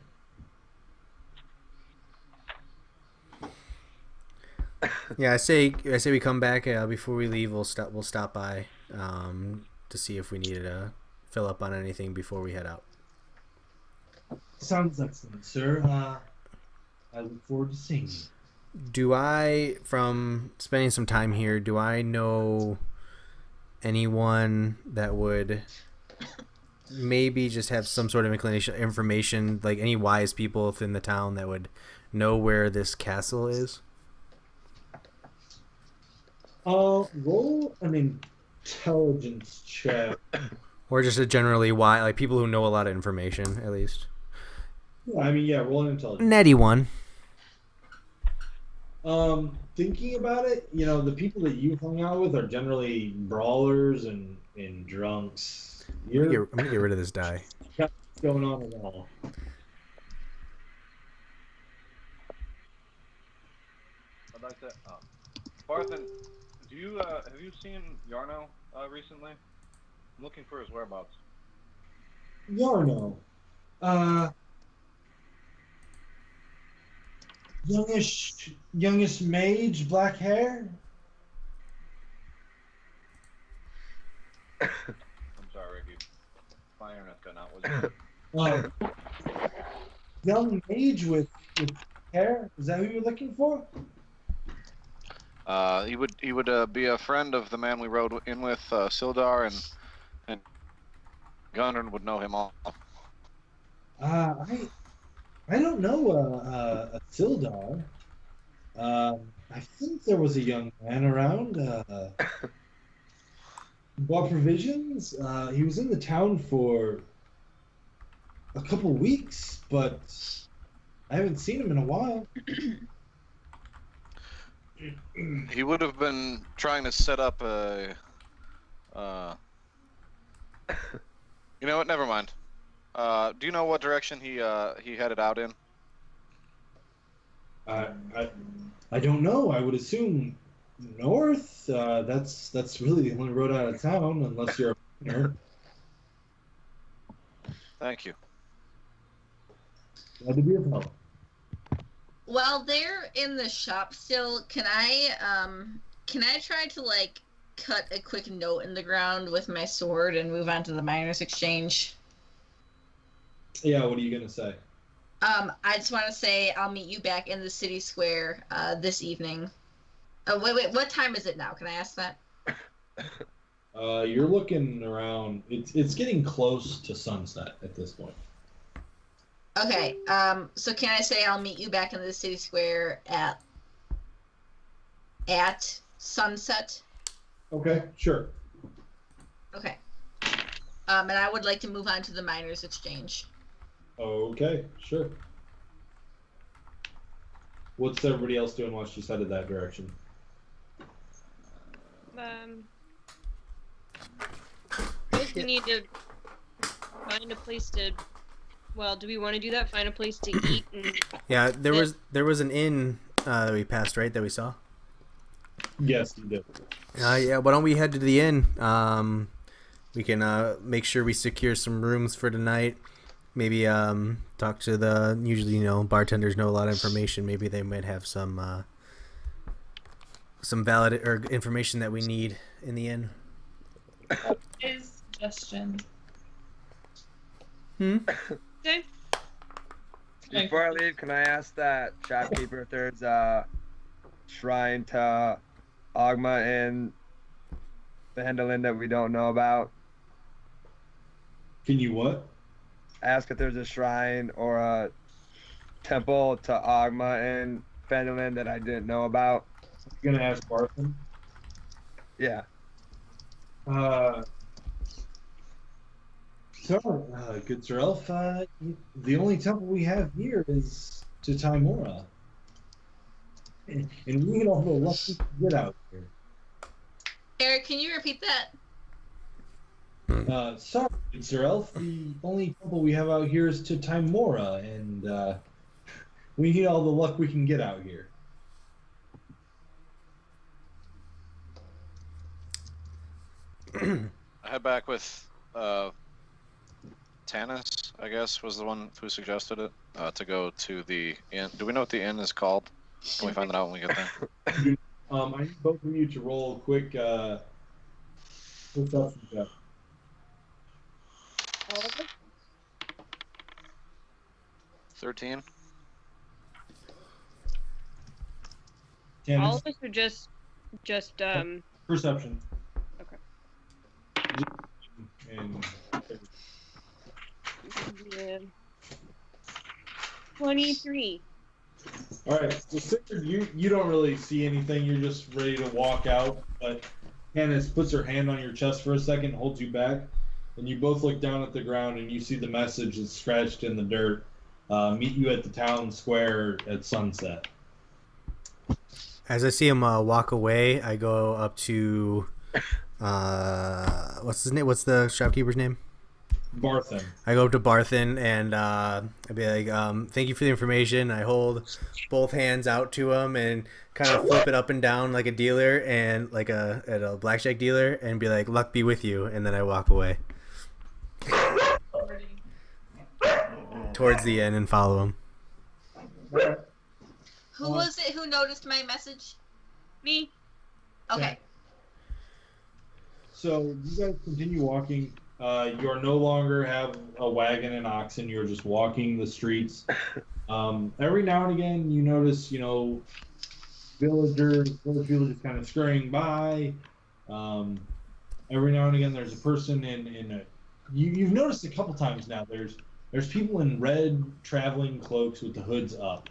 Yeah, I say we come back before we leave. We'll stop by to see if we needed to fill up on anything before we head out. Sounds excellent, sir. I look forward to seeing you. Do I, from spending some time here, do I know anyone that would maybe just have some sort of information, like any wise people within the town that would know where this castle is? Roll an intelligence check. Or just a generally wise, like people who know a lot of information, at least. Yeah, roll an intelligence. Netty one. Thinking about it, the people that you hung out with are generally brawlers and drunks. I'm gonna get rid of this die. What's going on at all? I'd like to. Barthen, have you seen Yarno recently? I'm looking for his whereabouts. Yarno. Youngish mage, black hair. I'm sorry, Ricky. My internet's gone out. Young mage with hair. Is that who you're looking for? He would be a friend of the man we rode in with, Sildar, and Gundren would know him all. I don't know a Sildar. I think there was a young man around. Bought provisions. He was in the town for a couple weeks, but I haven't seen him in a while. He would have been trying to set up a. You know what? Never mind. Do you know what direction he headed out in? I don't know. I would assume north. That's really the only road out of town, unless you're a miner. Thank you. Glad to be of help. While they're in the shop still, can I try to cut a quick note in the ground with my sword and move on to the Miners Exchange? Yeah, what are you gonna say? I just want to say I'll meet you back in the city square this evening. Wait. What time is it now? Can I ask that? You're looking around. It's getting close to sunset at this point. Okay. So can I say I'll meet you back in the city square at sunset? Okay, sure. Okay. And I would like to move on to the miners' exchange. Okay, sure. What's everybody else doing while she's headed that direction? I guess we need to find a place to. Well, do we want to do that? Find a place to eat and. Yeah, there was an inn that we passed, right? That we saw. Yes, you did. Yeah. Why don't we head to the inn? We can make sure we secure some rooms for tonight. Maybe talk to the usually bartenders know a lot of information. Maybe they might have some valid or information that we need in the inn. His suggestion. Okay. Before I leave, can I ask that shopkeeper if there's a shrine to Ogma in Phandalin that we don't know about? Can you what? Ask if there's a shrine or a temple to Ogma in Phandalin that I didn't know about. You're gonna ask Barthen? Yeah. Good Sir Elf, the only temple we have here is to Timora. And we need all the luck we can get out here. Eric, can you repeat that? Sorry, Good Sir Elf, the only temple we have out here is to Timora, and we need all the luck we can get out here. I head back with Tanis, I guess, was the one who suggested it, to go to the inn. Do we know what the inn is called? Can we find that out when we get there? I need both of you to roll a quick perception check. 13. Tanis, All of us are just perception. Okay. And 23. all right, so Sigurd, you don't really see anything. You're just ready to walk out, but Tanis puts her hand on your chest for a second, holds you back, and you both look down at the ground and you see the message that's scratched in the dirt. Meet you at the town square at sunset. As I see him walk away, I go up to what's his name? What's the shopkeeper's name? Barthen. I go up to Barthen and I'd be like, "Thank you for the information." I hold both hands out to him and kind of flip it up and down like a dealer and like at a blackjack dealer, and be like, "Luck be with you," and then I walk away towards the inn and follow him. Who was it who noticed my message? Me. Okay. So you guys continue walking. You are no longer have a wagon and oxen. You're just walking the streets. Every now and again, you notice, village people just kind of scurrying by. Every now and again, there's a person in a. You've noticed a couple times now. There's people in red traveling cloaks with the hoods up.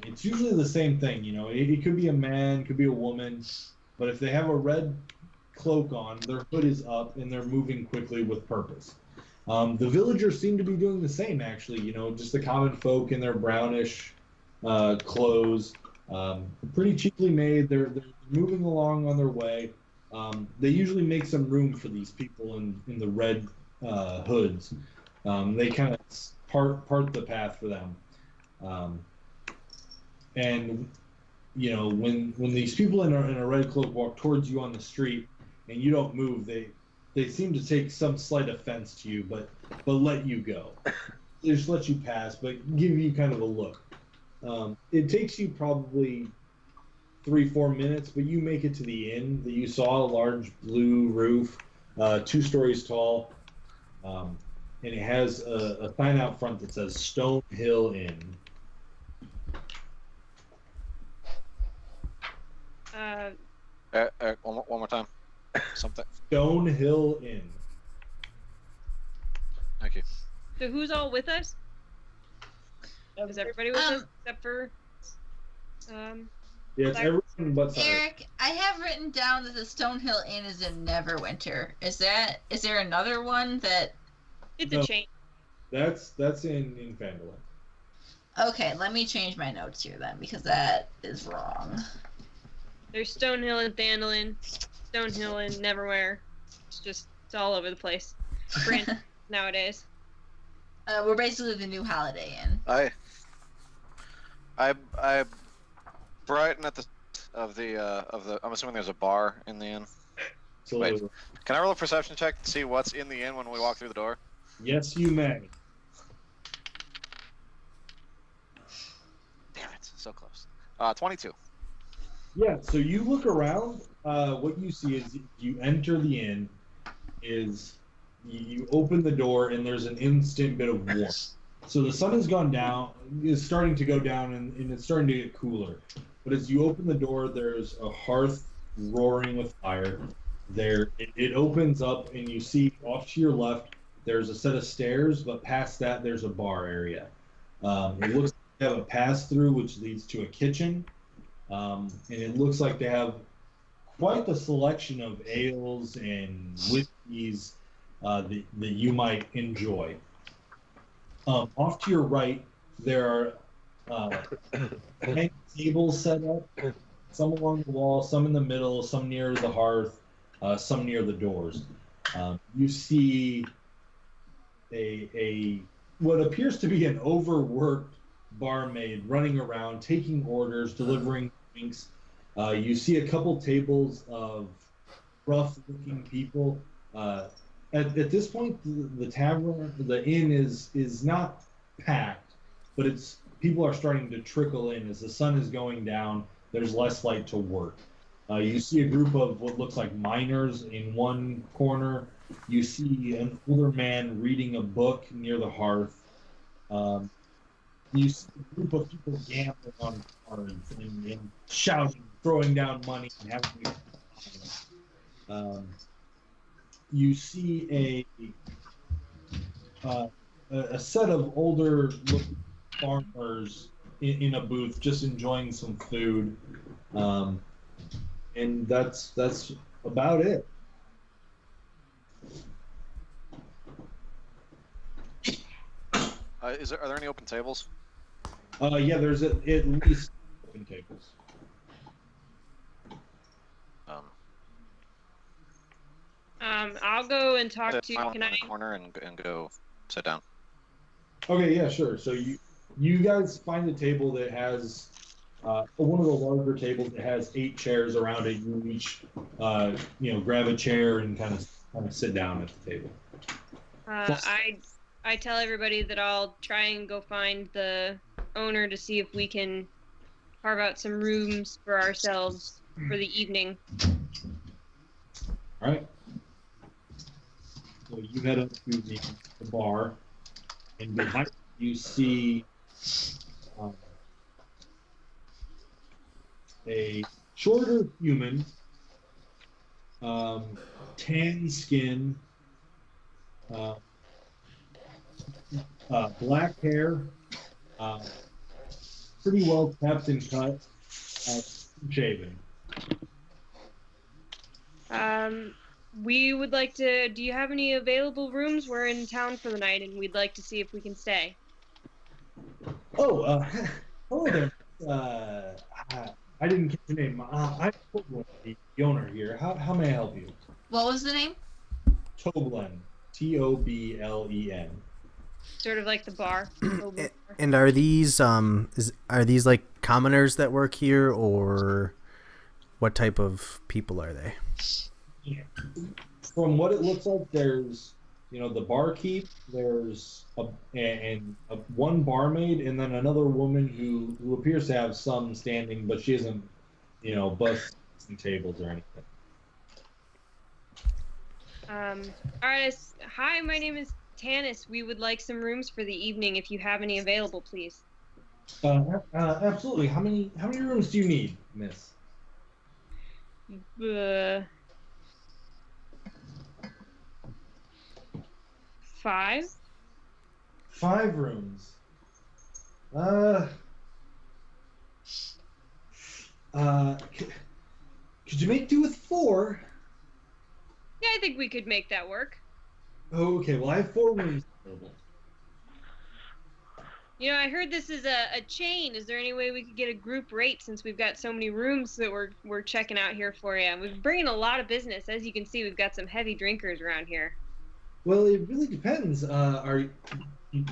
It's usually the same thing. It could be a man, could be a woman, but if they have a red cloak on, their hood is up, and they're moving quickly with purpose. The villagers seem to be doing the same, actually. Just the common folk in their brownish clothes, pretty cheaply made. They're moving along on their way. They usually make some room for these people in the red hoods. They kind of part the path for them. And when these people in a red cloak walk towards you on the street and you don't move, they seem to take some slight offense to you, but let you go. They just let you pass, but give you kind of a look. It takes you probably 3-4 minutes, but you make it to the inn that you saw, a large blue roof, 2 stories tall, and it has a sign out front that says Stone Hill Inn. Stonehill Inn. Thank you. So who's all with us? Is everybody with us except for Yeah, it's everyone but Cyrus. Eric, I have written down that the Stonehill Inn is in Neverwinter. Is there another one that? It's a chain. That's in Phandalin. Okay, let me change my notes here then, because that is wrong. There's Stonehill and Phandalin, Stonehill and Neverwhere. It's all over the place. Brand nowadays. We're basically the new Holiday Inn. I brighten at the I'm assuming there's a bar in the inn. Wait, can I roll a perception check to see what's in the inn when we walk through the door? Yes, you may. Damn it, so close. 22. Yeah, so you look around. What you see is you enter the inn. You open the door and there's an instant bit of warmth. So the sun has gone down, is starting to go down, and it's starting to get cooler. But as you open the door, there's a hearth roaring with fire. It opens up, and you see off to your left, there's a set of stairs, but past that, there's a bar area. It looks like they have a pass-through, which leads to a kitchen. And it looks like they have quite the selection of ales and whiskeys that you might enjoy. Off to your right, there are tables set up, some along the wall, some in the middle, some near the hearth, some near the doors. You see a what appears to be an overworked barmaid running around, taking orders, delivering drinks. You see a couple tables of rough-looking people. At this point, the tavern, the inn is not packed, but people are starting to trickle in as the sun is going down. There's less light to work. You see a group of what looks like miners in one corner. You see an older man reading a book near the hearth. You see a group of people gambling on cards and shouting, throwing down money, and having you see a set of older looking farmers in a booth just enjoying some food, and that's about it. Are there any open tables? Yeah, there's at least open tables. I'll go and talk to. Can I? In the corner and go sit down. Okay, yeah, sure. So you guys find a table that has one of the larger tables that has 8 chairs around it. You each grab a chair and kind of sit down at the table. I tell everybody that I'll try and go find the owner to see if we can carve out some rooms for ourselves for the evening. All right. So you head up to the bar, and behind you see a shorter human, tan skin, black hair, pretty well kept and cut, shaven. We would like to. Do you have any available rooms? We're in town for the night, and we'd like to see if we can stay. Oh, hello there. I didn't catch your name. I'm the owner here. How may I help you? What was the name? Toblen. Toblen. Sort of like the bar. And are these like commoners that work here, or what type of people are they? Yeah. From what it looks like, there's the barkeep, there's one barmaid, and then another woman who appears to have some standing, but she isn't busting tables or anything. Artist, hi, my name is Tanis. We would like some rooms for the evening if you have any available, please. Absolutely. How many rooms do you need, miss? 5. 5 rooms. Could you make do with 4? Yeah, I think we could make that work. Okay, well I have 4 rooms available. You know, I heard this is a chain. Is there any way we could get a group rate since we've got so many rooms that we're checking out here for you? We're bringing a lot of business. As you can see, we've got some heavy drinkers around here. Well, it really depends. Do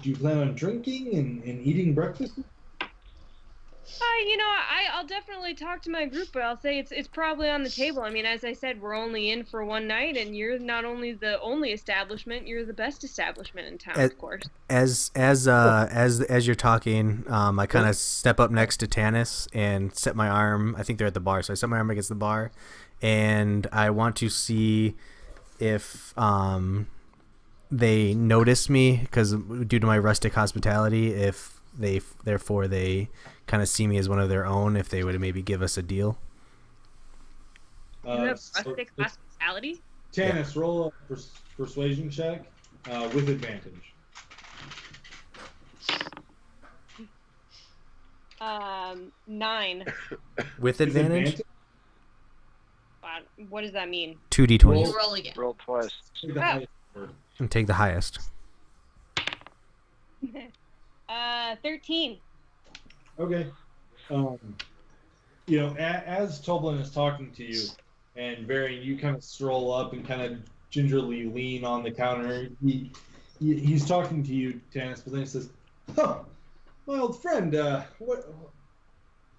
you plan on drinking and eating breakfast? You know, I'll definitely talk to my group, but I'll say it's probably on the table. I mean, as I said, we're only in for one night, and you're not only the only establishment, you're the best establishment in town, of course. As you're talking, I kind of step up next to Tanis and set my arm. I think they're at the bar, so I set my arm against the bar, and I want to see if they notice me, because due to my rustic hospitality, if they kind of see me as one of their own, if they would maybe give us a deal. You have rustic hospitality? Tanis, roll a persuasion check with advantage. 9. With advantage? What does that mean? 2d20. Roll again. Roll twice. And take the highest. 13. Okay. You know, as Toblin is talking to you, and Varian, you kind of stroll up and kind of gingerly lean on the counter. He's talking to you, Tanis, but then he says, "Oh, my old friend, what?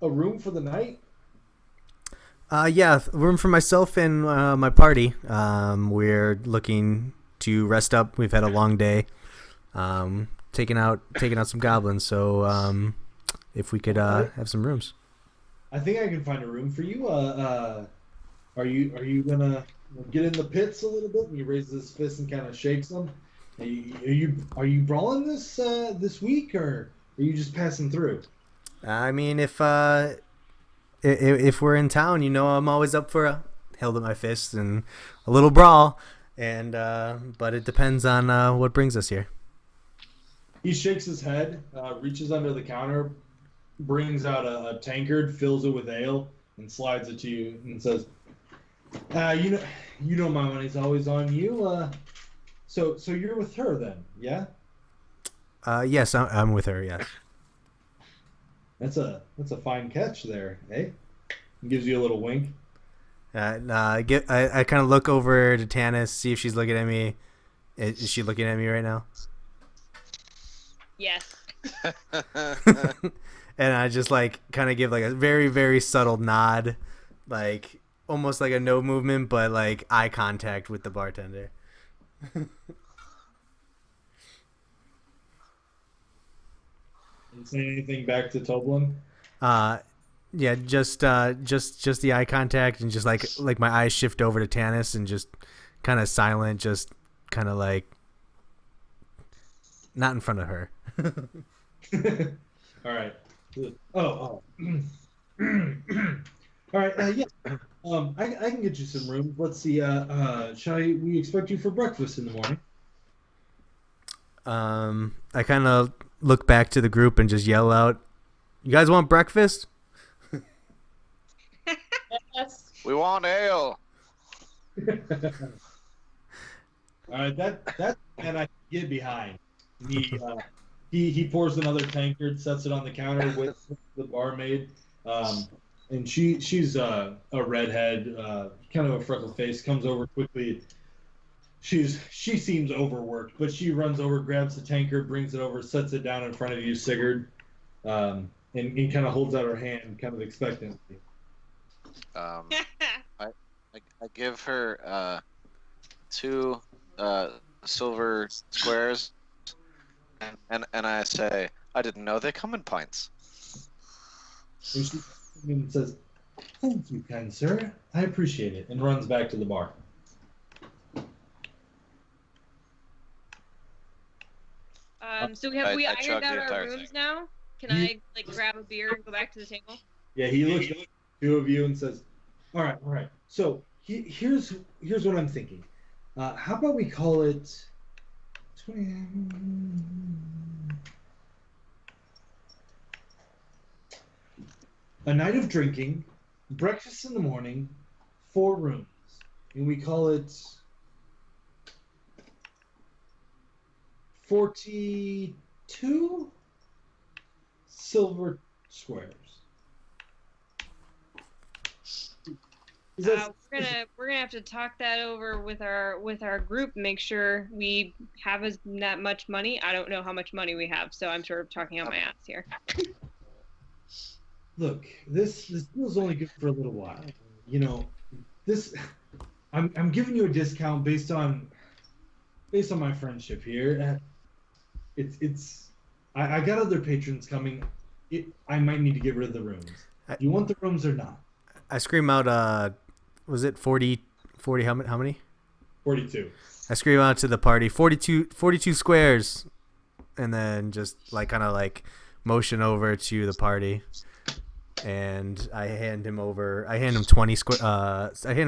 A room for the night?" Yeah, room for myself and my party. We're looking to rest up. We've had a long day. Taking out some goblins. So if we could have some rooms. I think I can find a room for you. Are you gonna get in the pits a little bit? And he raises his fist and kind of shakes them. Are you brawling this week, or are you just passing through? I mean, if we're in town, you know, I'm always up for held at my fist and a little brawl. And but it depends on what brings us here. He shakes his head, reaches under the counter, brings out a tankard, fills it with ale, and slides it to you, and says, "You know, my money's always on you. So you're with her then, yeah?" Yes, I'm with her. Yes. That's a fine catch there, eh? He gives you a little wink. I kind of look over to Tanis, see if she's looking at me. Is she looking at me right now? Yes. And I just like kind of give like a very, very subtle nod, like almost like a no movement, but like eye contact with the bartender. Didn't say anything back to Toblin? Yeah, just the eye contact, and just like my eyes shift over to Tanis and just kind of silent, just kind of like not in front of her. All right. Oh. All right. Yeah. I can get you some room. Let's see. Shall we expect you for breakfast in the morning? I kind of look back to the group and just yell out, "You guys want breakfast?" Yes. We want ale. All right. That and I can get behind. He pours another tankard, sets it on the counter with the barmaid, and she's a redhead, kind of a freckled face. Comes over quickly. She seems overworked, but she runs over, grabs the tankard, brings it over, sets it down in front of you, Sigurd, and kind of holds out her hand, kind of expectantly. I give her 2 silver squares. And I say, I didn't know they come in pints. And she says, "Thank you, kind sir. I appreciate it," and runs back to the bar. So have we I ironed chugged out the our entire rooms thing. now? Can I like grab a beer and go back to the table? Yeah, he looks at the 2 of you and says, all right. So here's what I'm thinking. How about we call it A night of drinking, breakfast in the morning, 4 rooms, and we call it 42 silver squares. We're gonna have to talk that over with our group. Make sure we have that much money. I don't know how much money we have, so I'm sort of talking out my ass here. Look, this deal's only good for a little while. You know, I'm giving you a discount based on my friendship here. I got other patrons coming. I might need to get rid of the rooms. Do you want the rooms or not? I scream out, was it 40, how many? 42. I scream out to the party, 42 squares, and then just kind of motion over to the party, and I hand him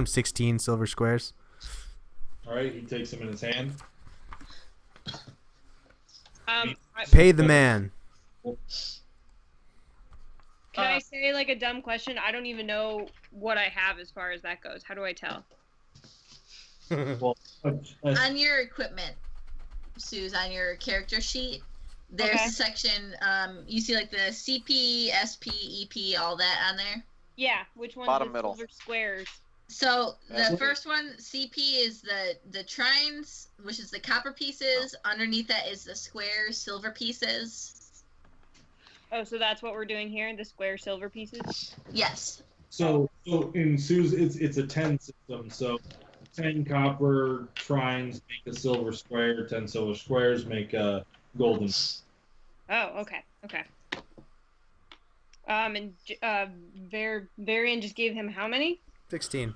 16 silver squares. All right, he takes them in his hand. Pay the man. Can I say a dumb question? I don't even know what I have as far as that goes. How do I tell? On your equipment, Suze, on your character sheet, there's a section. You see the CP, SP, EP, all that on there. Yeah, which one's Bottom the middle. silver squares? So the first one, CP, is the trines, which is the copper pieces. Underneath that is the square silver pieces. Oh, so that's what we're doing here, the square silver pieces? Yes. So in Sue's, it's a 10 system. So 10 copper trines make a silver square. 10 silver squares make a golden. Oh, okay. And Varian just gave him how many? 16.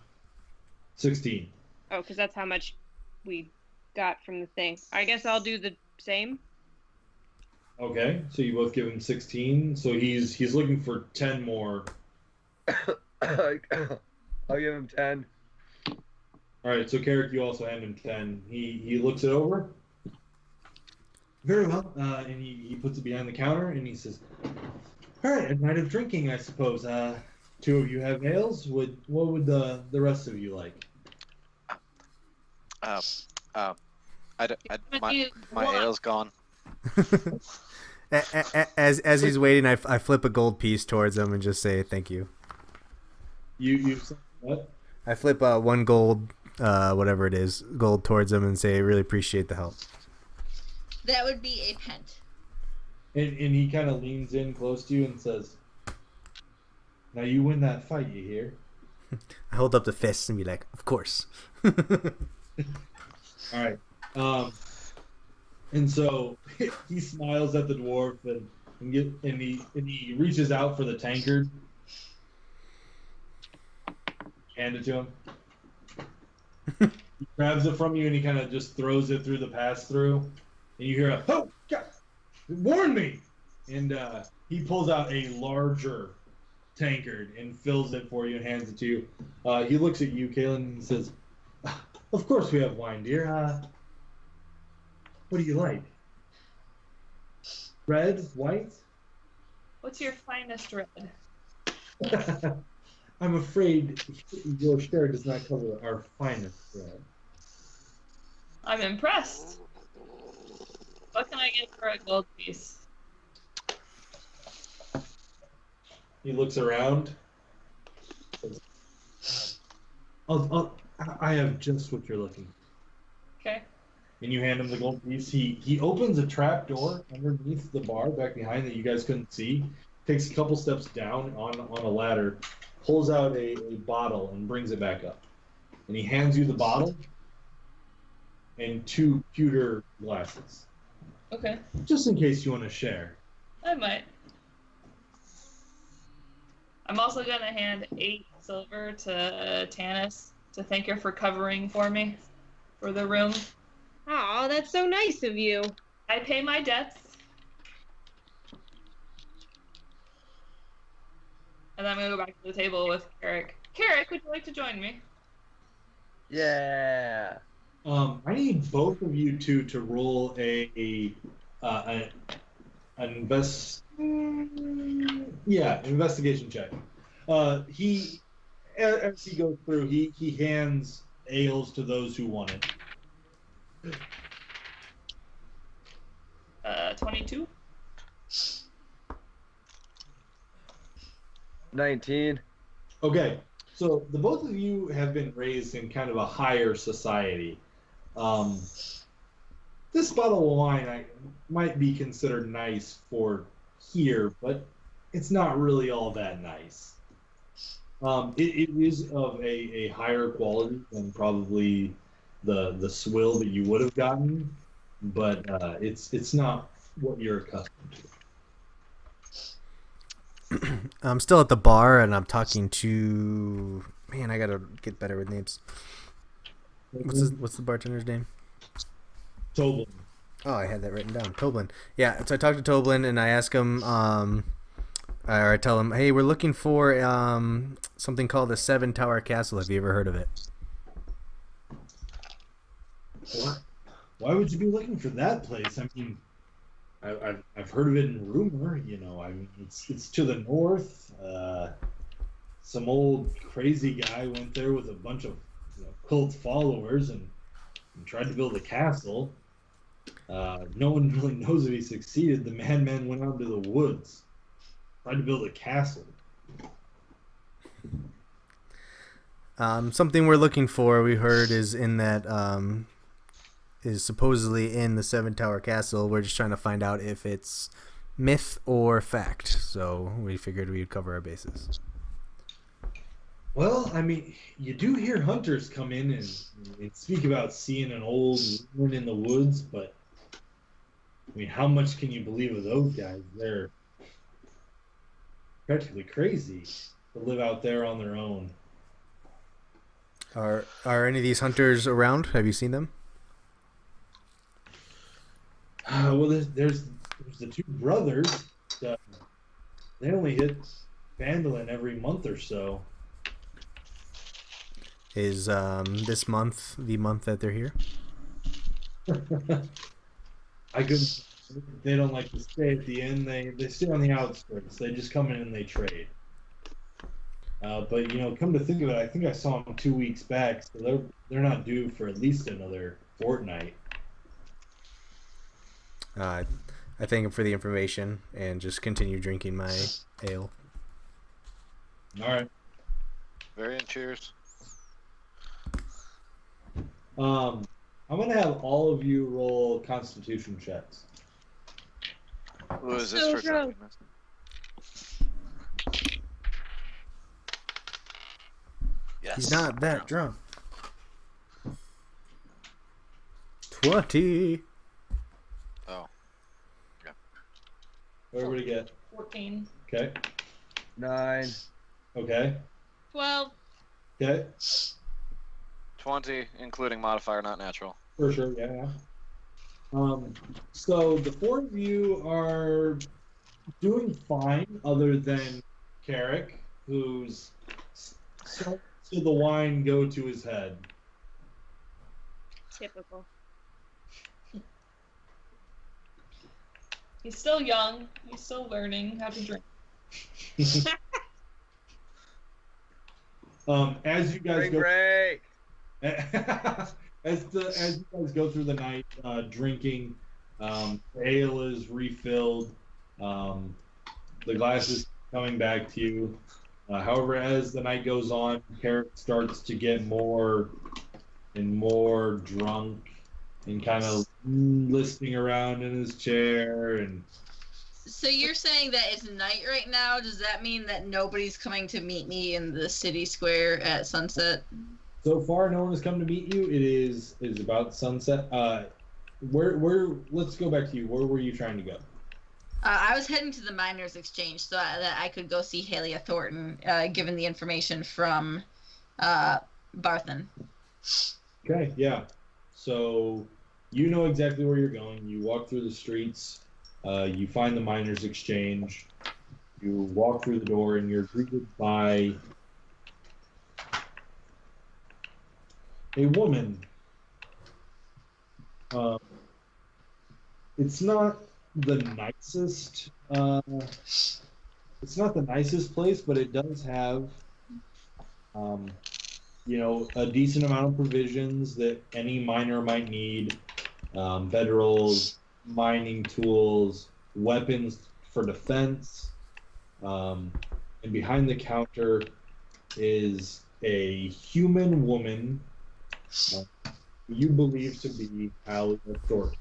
16. Oh, because that's how much we got from the thing. I guess I'll do the same. Okay, so you both give him 16. So he's looking for 10 more. I'll give him 10. All right, so Carrick, you also hand him 10. He looks it over. Very well, and he puts it behind the counter, and he says, "All right, a night of drinking, I suppose. 2 of you have ales. What would the rest of you like?" My ale's gone. As he's waiting, I flip a gold piece towards him and just say thank you. You said what? I flip 1 gold, whatever it is, gold towards him and say really appreciate the help. That would be a pent. And he kind of leans in close to you and says, "Now you win that fight, you hear?" I hold up the fists and be like, of course. All right. And so he smiles at the dwarf and he reaches out for the tankard. Hand it to him. He grabs it from you and he kind of just throws it through the pass-through. And you hear "Oh, God, warn me!" And he pulls out a larger tankard and fills it for you and hands it to you. He looks at you, Kaylin, and says, "Of course we have wine, dear. What do you like? Red? White?" What's your finest red? I'm afraid your share does not cover our finest red. I'm impressed. What can I get for a gold piece? He looks around. I have just what you're looking for. Okay. And you hand him the gold piece. He opens a trap door underneath the bar back behind that you guys couldn't see. Takes a couple steps down on a ladder, pulls out a bottle and brings it back up. And he hands you the bottle and 2 pewter glasses. Okay. Just in case you want to share. I might. I'm also going to hand 8 silver to Tanis to thank her for covering for me for the room. Oh, that's so nice of you. I pay my debts. And then I'm going to go back to the table with Carrick. Carrick, would you like to join me? Yeah. I need both of you two to roll an investigation check. As he goes through, he hands ales to those who want it. 22. 19. Okay, so the both of you have been raised in kind of a higher society. This bottle of wine might be considered nice for here, but it's not really all that nice. It is of a higher quality than probably the swill that you would have gotten, but it's not what you're accustomed to. I'm still at the bar and I'm talking to. Man, I gotta get better with names. What's the bartender's name? Toblin. Oh, I had that written down. Toblin. Yeah, so I talked to Toblin and I ask him, or I tell him, hey, we're looking for something called the Seven Tower Castle. Have you ever heard of it? What? Why would you be looking for that place? I mean, I've heard of it in rumor. You know, I mean, it's to the north. Some old crazy guy went there with a bunch of cult followers and tried to build a castle. No one really knows if he succeeded. The madman went out into the woods, tried to build a castle. Something we're looking for, we heard, is in that is supposedly in the Seven Tower Castle. We're just trying to find out if it's myth or fact. So we figured we'd cover our bases. Well, I mean, you do hear hunters come in and speak about seeing an old ruin in the woods, but I mean, how much can you believe of those guys? They're practically crazy to live out there on their own. Are any of these hunters around? Have you seen them? Well, there's the two brothers. They only hit Phandalin every month or so. Is this month the month that they're here? They don't like to stay at the inn. They stay on the outskirts. They just come in and they trade. But come to think of it, I think I saw them 2 weeks back, so they're not due for at least another fortnight. I thank him for the information and just continue drinking my ale. All right. Variant cheers. I'm gonna have all of you roll Constitution checks. Who is this for drunkenness? Yes. He's not that drunk. 20. Oh. Okay. What everybody get? 14. Okay. 9. Okay. 12. Okay. 20, including modifier, not natural. For sure, yeah. So the four of you are doing fine, other than Carrick, who's starting to the wine go to his head. Typical. He's still young. He's still learning how to drink. As you guys break. as you guys go through the night drinking, ale is refilled, the glass is coming back to you. However, as the night goes on, Carrick starts to get more and more drunk and kind of listening around in his chair. And so you're saying that it's night right now? Does that mean that nobody's coming to meet me in the city square at sunset? so far, no one has come to meet you. It is about sunset. Where? Let's go back to you. Where were you trying to go? I was heading to the Miners' Exchange so that I could go see Halia Thornton, given the information from Barthen. Okay, yeah. So you know exactly where you're going. You walk through the streets. You find the Miners' Exchange. You walk through the door, and you're greeted by a woman It's not the nicest. It's not the nicest place, but it does have, a decent amount of provisions that any miner might need. Bedrolls, mining tools, weapons for defense. And behind the counter is a human woman who you believe to be Halia Thornton.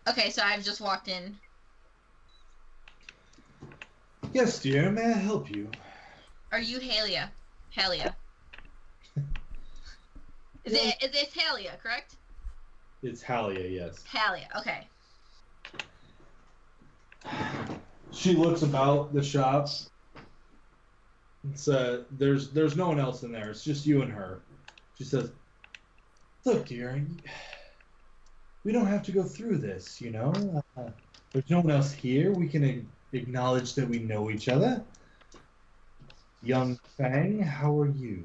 Okay, so I've just walked in. Yes, dear. May I help you? Are you Halia? Halia. Is it Halia, correct? It's Halia, yes. Halia, okay. She looks about the shop. It's there's no one else in there. It's just you and her. She says, "Look, dear, we don't have to go through this, you know. There's no one else here. We can acknowledge that we know each other. Young Fang, how are you?"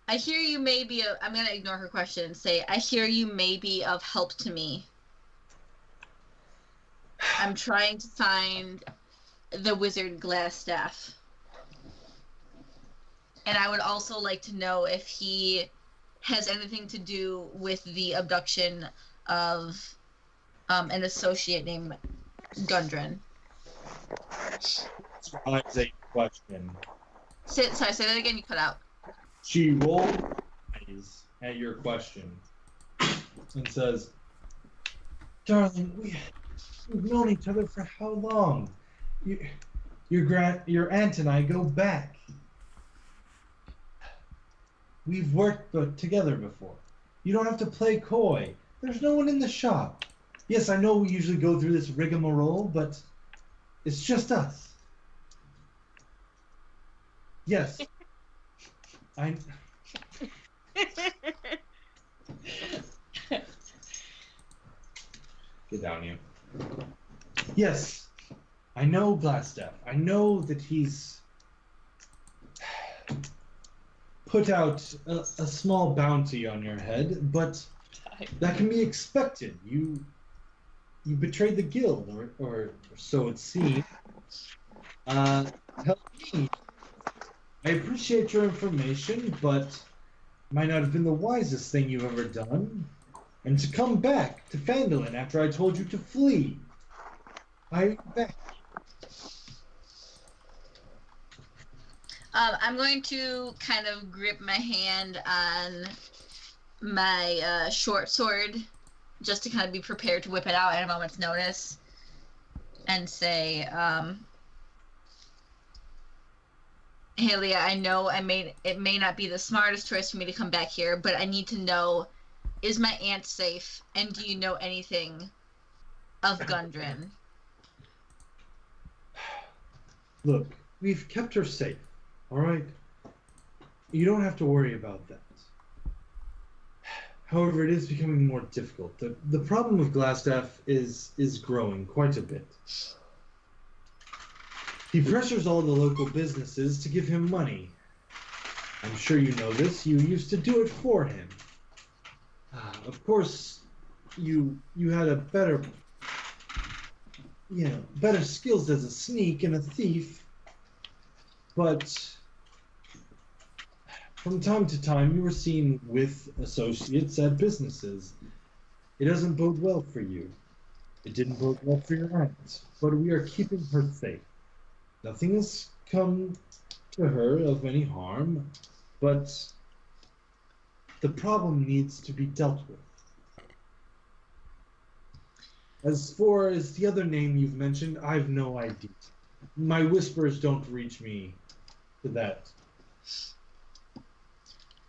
I hear you may be I'm going to ignore her question and say, I hear you may be of help to me. I'm trying to find the wizard Glassstaff. And I would also like to know if he has anything to do with the abduction of an associate named Gundren. That's a question. Sorry, say that again, you cut out. She rolled eyes at your question and says, "Darling, we've known each other for how long? Your aunt and I go back. We've worked together before. You don't have to play coy. There's no one in the shop. Yes, I know we usually go through this rigmarole, but it's just us. Yes. Get down, you. Yes, I know Glassstaff. I know that he's put out a small bounty on your head, but that can be expected. You betrayed the guild, or so it seems. Help me. I appreciate your information, but might not have been the wisest thing you've ever done. And to come back to Phandalin after I told you to flee. I'm back. I'm going to kind of grip my hand on my short sword just to kind of be prepared to whip it out at a moment's notice and say, Halia, I know it may not be the smartest choice for me to come back here, but I need to know, is my aunt safe? And do you know anything of Gundren? Look, we've kept her safe, all right? You don't have to worry about that. However, it is becoming more difficult. The problem with Glassstaff is growing quite a bit. He pressures all the local businesses to give him money. I'm sure you know this. You used to do it for him. Of course, you had a better skills as a sneak and a thief, but from time to time you were seen with associates at businesses. It doesn't bode well for you. It didn't bode well for your aunt, but we are keeping her safe. Nothing has come to her of any harm, but the problem needs to be dealt with. As far as the other name you've mentioned, I've no idea. My whispers don't reach me to that.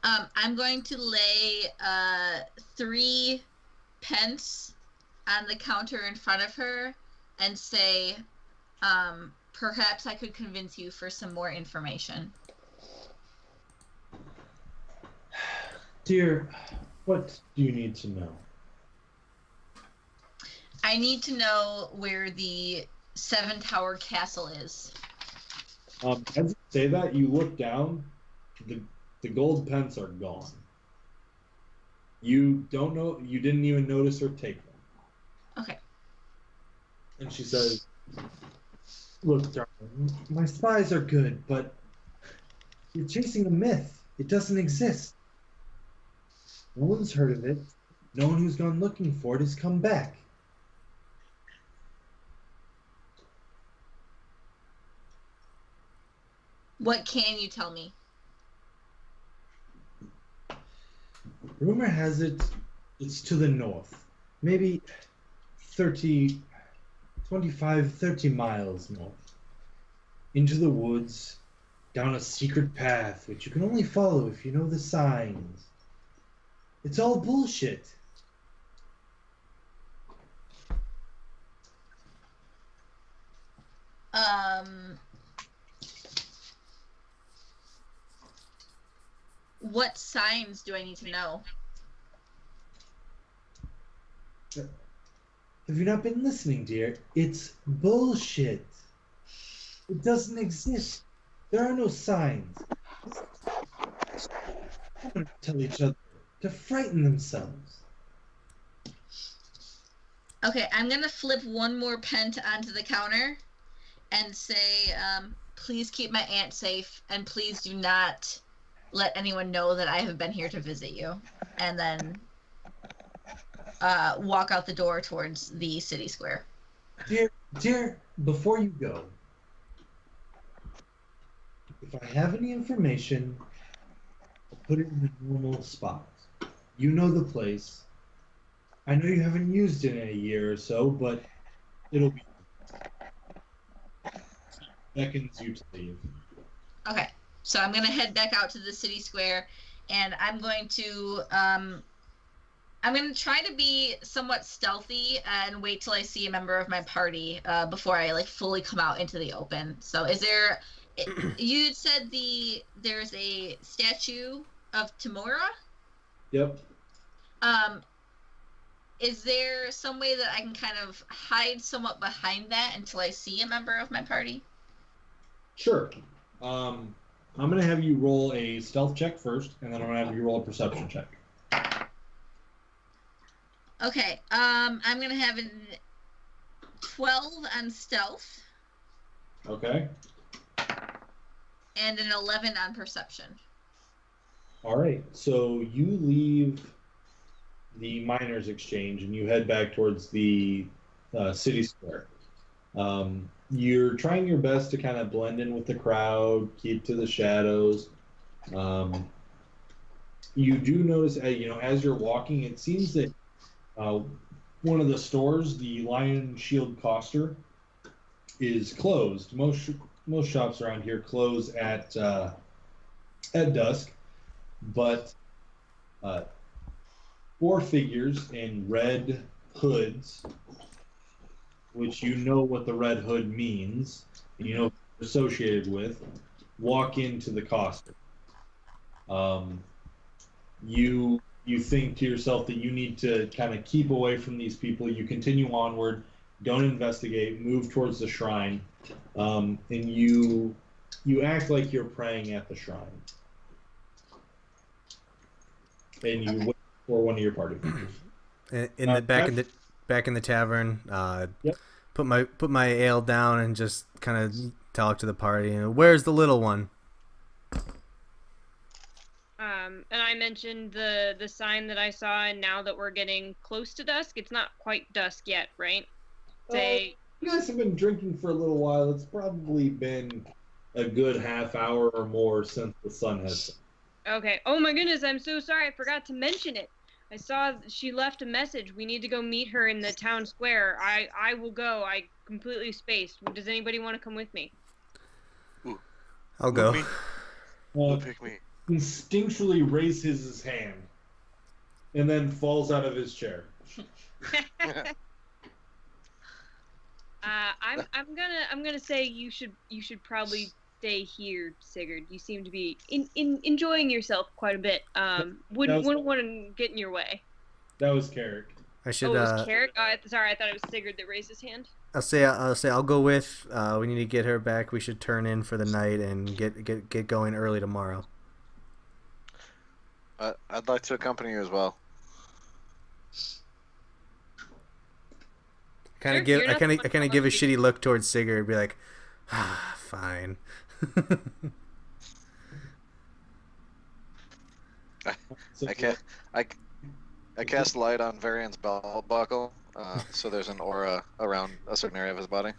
I'm going to lay 3 pence on the counter in front of her and say, perhaps I could convince you for some more information. Dear, what do you need to know? I need to know where the 7 Tower Castle is. As you say that, you look down the gold pence are gone. You don't know. You didn't even notice her take them. Okay. And she says, "Look, darling, my spies are good, but you're chasing a myth. It doesn't exist. No one's heard of it. No one who's gone looking for it has come back." What can you tell me? Rumor has it it's to the north. Maybe 30, 25, 30 miles north. Into the woods, down a secret path which you can only follow if you know the signs. It's all bullshit. What signs do I need to know? Have you not been listening, dear? It's bullshit. It doesn't exist. There are no signs. People tell each other to frighten themselves. Okay, I'm gonna flip one more pent onto the counter and say, please keep my aunt safe, and please do not let anyone know that I have been here to visit you. And then walk out the door towards the city square. Dear, before you go, if I have any information, I'll put it in the normal spot. You know the place. I know you haven't used it in a year or so, but it'll be beckons you to leave. Okay, so I'm gonna head back out to the city square, and I'm going to try to be somewhat stealthy and wait till I see a member of my party before I like fully come out into the open. So is there? You said there's a statue of Tamora. Yep. Is there some way that I can kind of hide somewhat behind that until I see a member of my party? Sure. I'm gonna have you roll a stealth check first, and then I'm gonna have you roll a perception check. Okay. I'm gonna have a 12 on stealth. Okay. And an 11 on perception. All right. So you leave the miners' exchange and you head back towards the city square. You're trying your best to kind of blend in with the crowd, keep to the shadows. You do notice, as you're walking, it seems that one of the stores, the Lion Shield Coster, is closed. Most shops around here close at dusk, but 4 figures in red hoods, which you know what the red hood means, and you know what they're associated with, walk into the Coster. You think to yourself that you need to kind of keep away from these people. You continue onward, don't investigate, move towards the shrine, and you act like you're praying at the shrine. And you wait for one of your party members. Back in the tavern, Yep. put my ale down and just kind of talk to the party. Where's the little one? And I mentioned the sign that I saw, and now that we're getting close to dusk, it's not quite dusk yet, right? You guys have been drinking for a little while. It's probably been a good half hour or more since the sun has set. Okay. Oh my goodness, I'm so sorry. I forgot to mention it. I saw she left a message. We need to go meet her in the town square. I will go. I completely spaced. Does anybody want to come with me? I'll go. Pick me. Instinctually raises his hand and then falls out of his chair. I'm gonna say you should probably stay here, Sigurd. You seem to be enjoying yourself quite a bit. Wouldn't want to get in your way. That was Carrick. I should. Oh, it was Carrick? Sorry, I thought it was Sigurd that raised his hand. I'll say I'll go with. We need to get her back. We should turn in for the night and get going early tomorrow. I'd like to accompany you as well. I kind of give a shitty look towards Sigurd, be like, fine. I cast light on Varian's belt buckle, so there's an aura around a certain area of his body.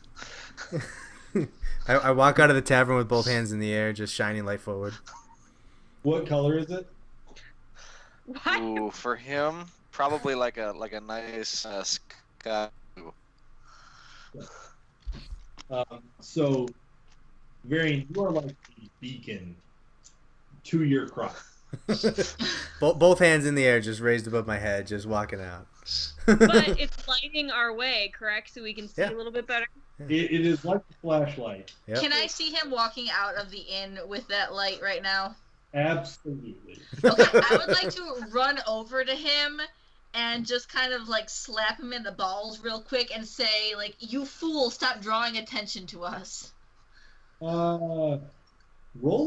I walk out of the tavern with both hands in the air, just shining light forward. What color is it? What? Ooh, for him, probably like a nice sky blue. So, Varian, you are like the beacon to your cross. Both hands in the air, just raised above my head, just walking out. But it's lighting our way, correct? So we can see a little bit better? It is like a flashlight. Yep. Can I see him walking out of the inn with that light right now? Absolutely. Okay, I would like to run over to him and just kind of like slap him in the balls real quick and say, like, you fool, stop drawing attention to us. Roll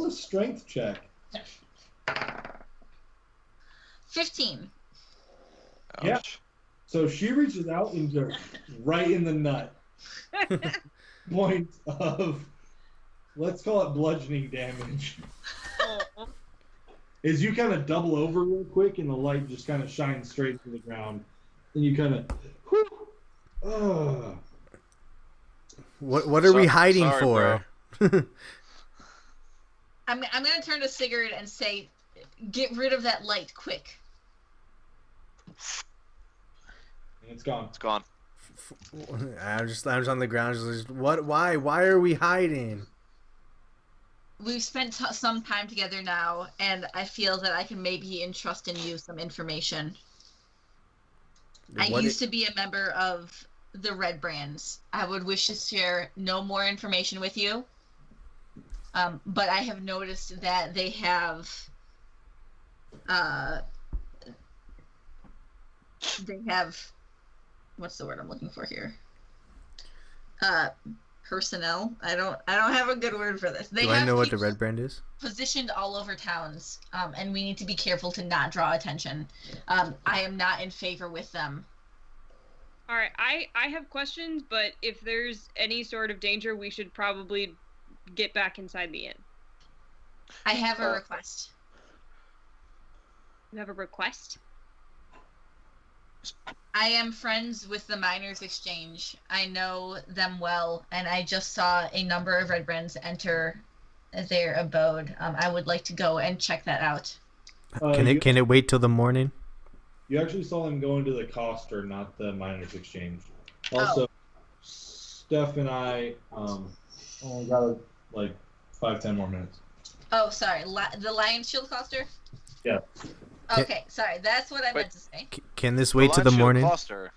a strength check. 15. Ouch. Yeah. So she reaches out and just right in the nut. Point of, let's call it bludgeoning damage. As you kind of double over real quick and the light just kind of shines straight to the ground. And you kind of, What are we hiding for? I'm going to turn to Sigurd and say, get rid of that light, quick. And it's gone. It's gone. I'm just on the ground. Just what? Why? Why are we hiding? We've spent some time together now, and I feel that I can maybe entrust in you some information. I used to be a member of the Red Brands. I would wish to share no more information with you. But I have noticed that they have what's the word I'm looking for here? Personnel. I don't have a good word for this. Do I know what the Red Brand is? Positioned all over towns, and we need to be careful to not draw attention. I am not in favor with them. All right, I have questions, but if there's any sort of danger, we should probably get back inside the inn. I have a request. You have a request? I am friends with the Miners' Exchange. I know them well, and I just saw a number of Red Brands enter their abode. I would like to go and check that out. Can it wait till the morning? You actually saw them go into the Coster, not the Miners' Exchange. Also, Steph and I only got like 5-10 more minutes. Oh, sorry. The Lion Shield Cluster? Yeah. Okay, sorry. That's what I meant to say. Can this wait till the morning? Cluster.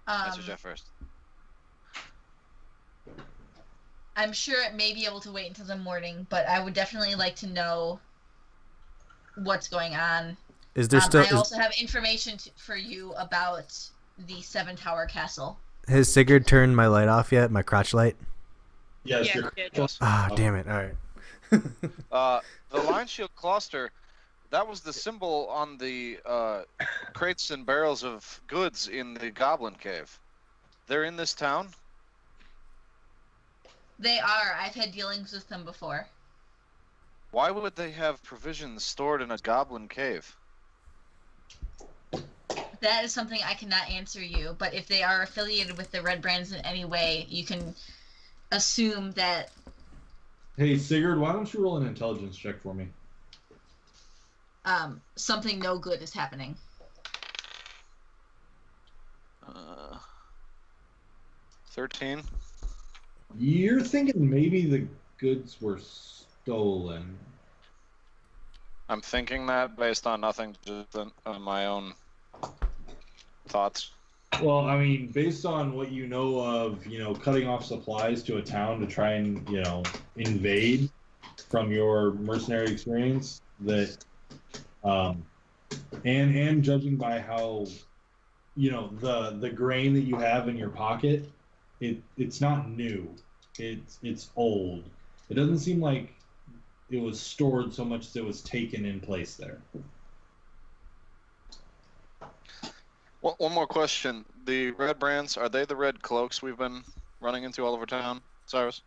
Answer Jeff first. I'm sure it may be able to wait until the morning, but I would definitely like to know what's going on. Is there still? I also have information for you about the Seven Tower Castle. Has Sigurd turned my light off yet? My crotch light? Yes. Ah, damn it! All right. The Lion Shield Cluster, that was the symbol on the crates and barrels of goods in the Goblin Cave. They're in this town? They are. I've had dealings with them before. Why would they have provisions stored in a Goblin Cave? That is something I cannot answer you, but if they are affiliated with the Red Brands in any way, you can assume that... Hey, Sigurd, why don't you roll an intelligence check for me? Something no good is happening. 13. You're thinking maybe the goods were stolen. I'm thinking that based on nothing, just on my own thoughts. Well, I mean, based on what you know of, cutting off supplies to a town to try and, invade from your mercenary experience, that, and judging by how, the grain that you have in your pocket, it's not new. It's old. It doesn't seem like it was stored so much as it was taken in place there. One more question. The red brands, are they the red cloaks we've been running into all over town, Cyrus?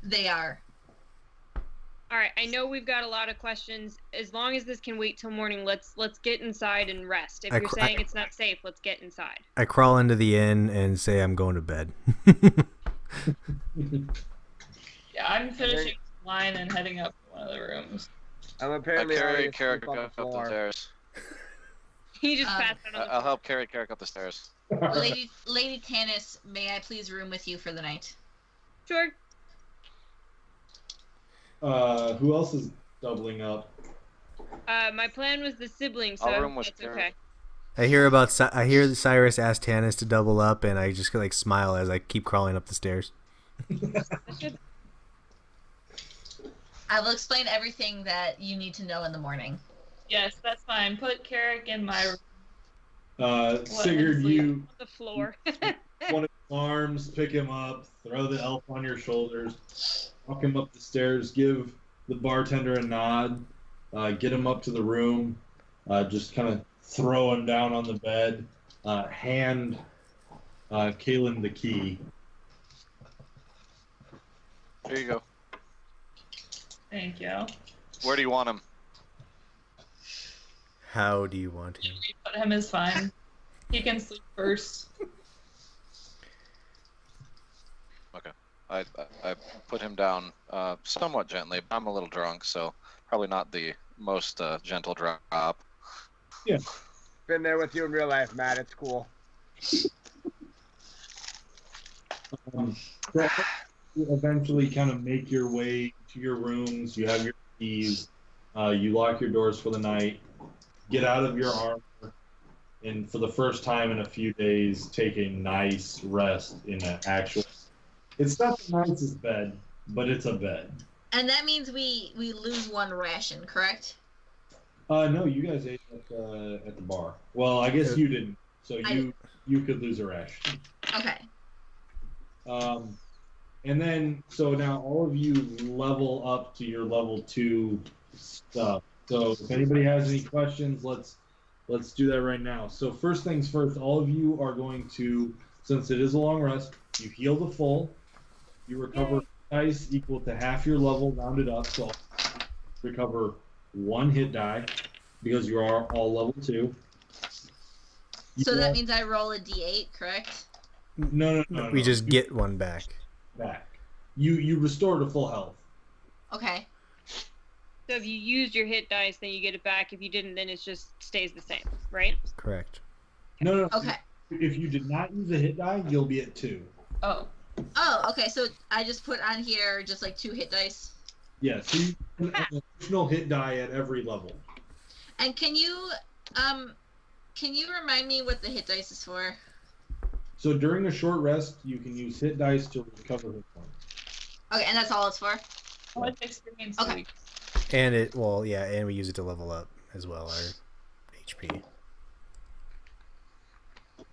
They are. All right, I know we've got a lot of questions. As long as this can wait till morning, let's get inside and rest. If you're saying it's not safe, let's get inside. I crawl into the inn and say I'm going to bed. Yeah, I'm finishing line and heading up to one of the rooms. I'm apparently already Carrick asleep on the up the floor. stairs. He just passed out on the I'll help Carrick up the stairs. Lady Tanis, may I please room with you for the night? Sure. Who else is doubling up? My plan was the siblings, so I'll room with that's Carrick. okay. I hear Cyrus ask Tanis to double up, and I just like smile as I keep crawling up the stairs. I will explain everything that you need to know in the morning. Yes, that's fine. Put Carrick in my room. Sigurd, you On the floor. one of his arms, pick him up, throw the elf on your shoulders, walk him up the stairs, give the bartender a nod, get him up to the room, just kind of throw him down on the bed, hand Kaelin the key. There you go. Thank you. Where do you want him? How do you want him? Put him is fine. He can sleep first. Okay. I put him down somewhat gently. I'm a little drunk, so probably not the most gentle drop. Yeah. Been there with you in real life, Matt. It's cool. You eventually kind of make your way to your rooms. You have your keys. You lock your doors for the night. Get out of your armor, and for the first time in a few days, take a nice rest in an actual. It's not the nicest bed, but it's a bed. And that means we lose one ration, correct? No, you guys ate at the bar. Well, I guess you didn't, so you could lose a ration. Okay. And then so now all of you level up to your level 2 stuff. So if anybody has any questions, let's do that right now. So first things first, all of you are going to, since it is a long rest, you heal the full. You recover dice equal to half your level rounded up. So recover 1 hit die because you are all level 2. So that means I roll a d8, correct? No. We just get one back. You restore to full health. Okay. So if you used your hit dice, then you get it back. If you didn't, then it just stays the same, right? Correct. No. Okay. If you did not use a hit die, you'll be at 2. Oh, okay. So I just put on here just like 2 hit dice. Yeah, so you have an additional hit die at every level. And can you remind me what the hit dice is for? So during a short rest, you can use hit dice to recover hit points. Okay, and that's all it's for? How much experience Okay. do we And and we use it to level up as well, our HP.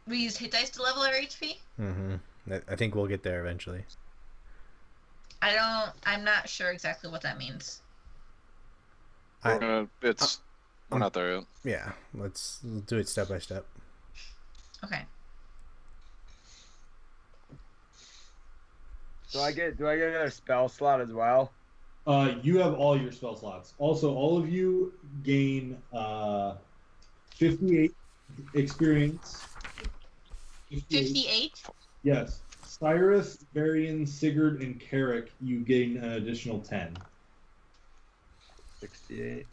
We use hit dice to level our HP? Mm-hmm. I think we'll get there eventually. I'm not sure exactly what that means. We're not there yet. Yeah, let's do it step by step. Okay. Do I get another spell slot as well? You have all your spell slots. Also, all of you gain 58 experience. 58? Yes. Cyrus, Varian, Sigurd, and Carrick, you gain an additional 10. 68.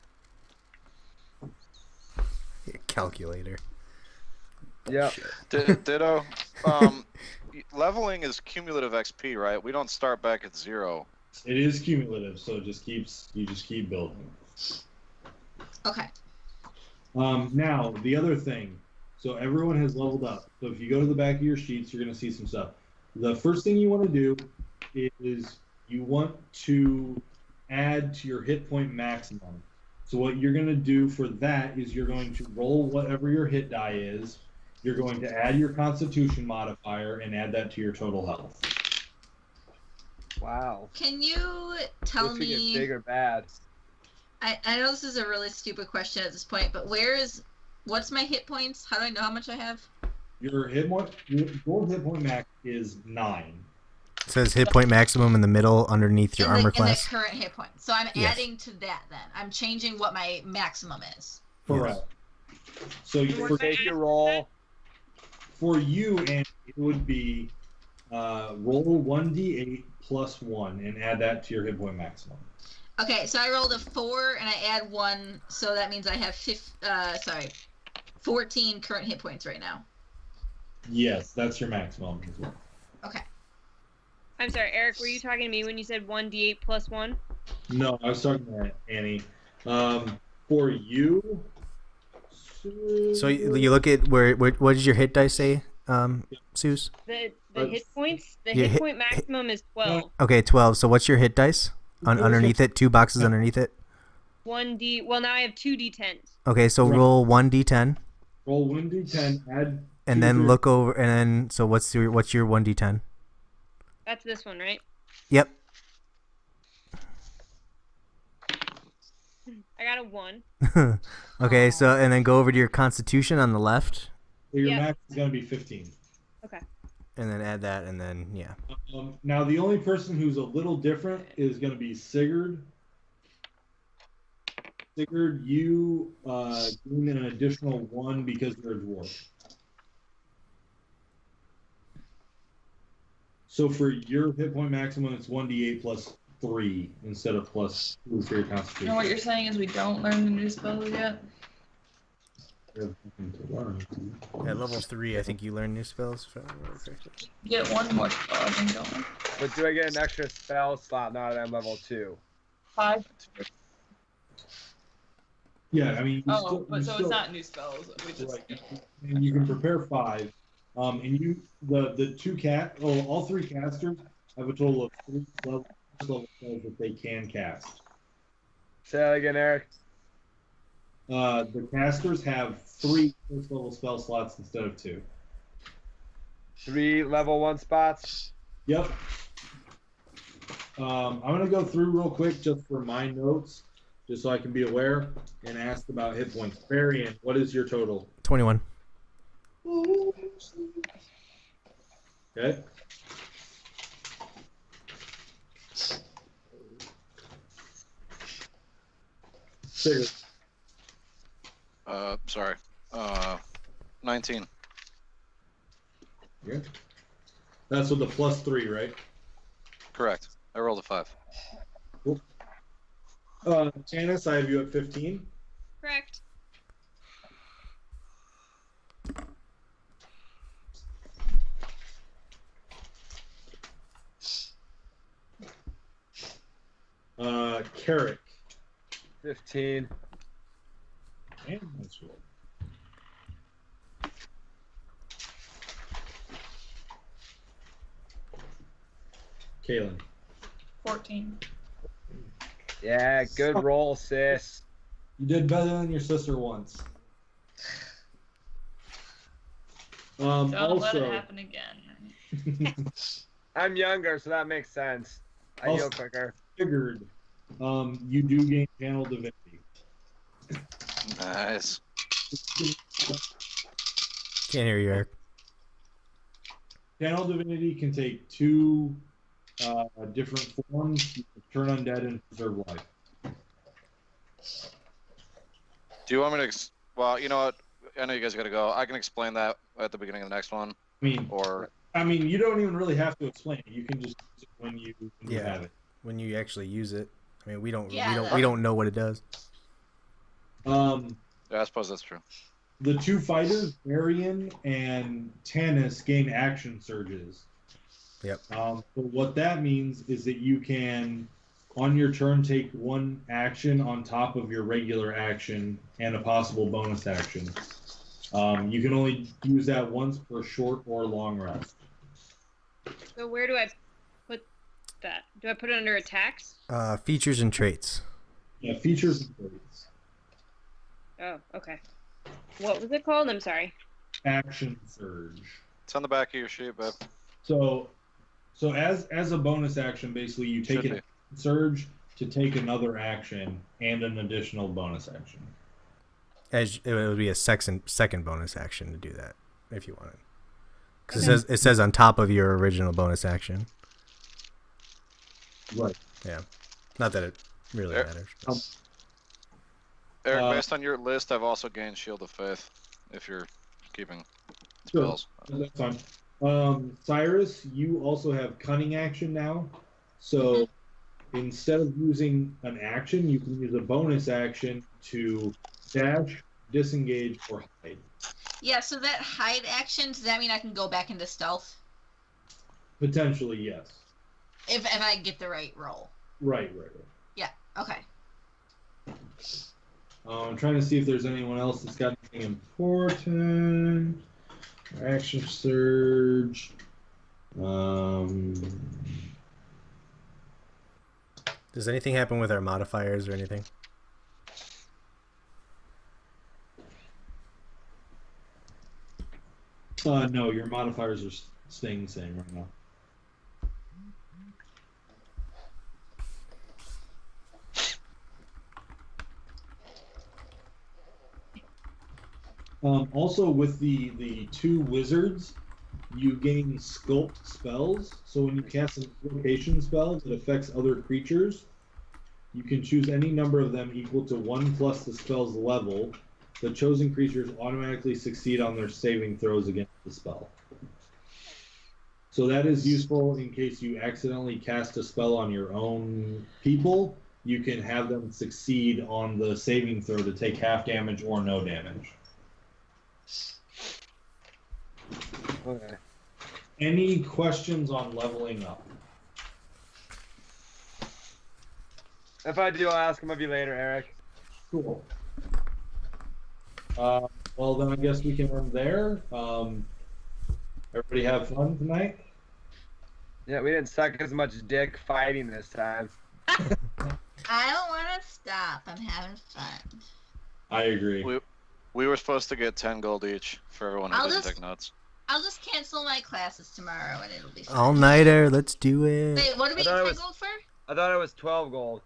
Calculator. Yep. Ditto. Leveling is cumulative XP, right? We don't start back at 0. It is cumulative, so you just keep building. Okay. Now, the other thing. So everyone has leveled up. So if you go to the back of your sheets, you're going to see some stuff. The first thing you want to do is you want to add to your hit point maximum. So what you're going to do for that is you're going to roll whatever your hit die is. You're going to add your Constitution modifier and add that to your total health. Wow. Can you tell This could get me? big or bad. I know this is a really stupid question at this point, but what's my hit points? How do I know how much I have? Your hit point max is 9. It says hit point maximum in the middle underneath your armor class. In the current hit point. So I'm Yes. adding to that then. I'm changing what my maximum is. Correct. So you Take your roll. For you, and it would be roll 1d8 plus 1 and add that to your hit point maximum. Okay, so I rolled a 4 and I add 1, so that means I have 14 current hit points right now. Yes, that's your maximum as well. Okay. I'm sorry, Eric, were you talking to me when you said 1d8 plus 1? No, I was talking to Annie. For you. So you look at what does your hit dice say, Seuss? The hit points? The Yeah, hit point maximum is 12. Okay, 12. So what's your hit dice? Underneath it, 2 boxes underneath it. 1d. Well, now I have 2d10s. Okay, so roll 1d10. Roll 1d10, add. And then look over, and then so what's your 1d10? That's this one, right? Yep. I got a 1. Okay, so and then go over to your Constitution on the left. So your Yep. max is going to be 15. Okay. And then add that, and then yeah. Now the only person who's a little different is going to be Sigurd. Sigurd, you gain an additional 1 because you're a dwarf. So for your hit point maximum, it's 1d8 plus 3 instead of plus 2 for your constitution. You know what you're saying is we don't learn the new spells yet? At level 3, I think you learn new spells. Get one more spell, I think, don't we? But do I get an extra spell slot now that I'm level 2? 5. Yeah, I mean. It's not new spells. We just. Right. And you can prepare 5. And you, the all 3 casters have a total of 3 level spells that they can cast. Say that again, Eric. The casters have 3 first level spell slots instead of 2. 3 level 1 spots. Yep. I'm gonna go through real quick just for my notes, just so I can be aware and ask about hit points. Varian, what is your total? 21. Okay. Sigurd. Sorry. 19. Okay. That's with the plus 3, right? Correct. I rolled a 5. Cool. Janice, I have you at 15. Correct. Carrick. 15. And that's roll. Kaylin. 14. Yeah, good roll, sis. You did better than your sister once. Don't let Also, it happen again. I'm younger, so that makes sense. I heal Also- quicker. figured, you do gain channel divinity. Nice. Can't hear you, Eric. Channel divinity can take 2 different forms. You can turn undead and preserve life. Do you want me to? Well, you know what? I know you guys got to go. I can explain that at the beginning of the next one. I mean, you don't even really have to explain it. You can just use it when you Yeah. have it. When you actually use it. I mean, we don't know what it does. Yeah, I suppose that's true. The 2 fighters, Arian and Tanis, gain action surges. Yep. So what that means is that you can, on your turn, take 1 action on top of your regular action and a possible bonus action. You can only use that once per short or long rest. So where do I put that? Do I put it under attacks? Features and traits. Yeah, features and traits. Oh, okay. What was it called? I'm sorry. Action surge. It's on the back of your sheet, babe. So So as a bonus action, basically you take Should an surge to take another action and an additional bonus action. As it would be a second bonus action to do that if you wanted, because it says on top of your original bonus action. Right. Yeah. Not that it really matters. But. Eric, based on your list, I've also gained Shield of Faith. If you're keeping spells. Sure. That's fine. Cyrus, you also have cunning action now. So instead of using an action, you can use a bonus action to dash, disengage, or hide. Yeah, so that hide action, does that mean I can go back into stealth? Potentially, yes. If I get the right roll. Right. Yeah, okay. I'm trying to see if there's anyone else that's got anything important. Action surge. Does anything happen with our modifiers or anything? No, your modifiers are staying the same right now. Also, with the two wizards, you gain sculpt spells. So when you cast an invocation spell that affects other creatures, you can choose any number of them equal to 1 plus the spell's level. The chosen creatures automatically succeed on their saving throws against the spell. So that is useful in case you accidentally cast a spell on your own people. You can have them succeed on the saving throw to take half damage or no damage. Okay. Any questions on leveling up? If I do, I'll ask them of you later, Eric. Cool. Well, then I guess we can end there. Everybody have fun tonight? Yeah, we didn't suck as much dick fighting this time. I don't want to stop. I'm having fun. I agree. We were supposed to get 10 gold each for everyone who didn't take notes. I'll just cancel my classes tomorrow and it'll be fine. All-nighter, let's do it. Wait, what do we get 10 gold for? I thought it was 12 gold.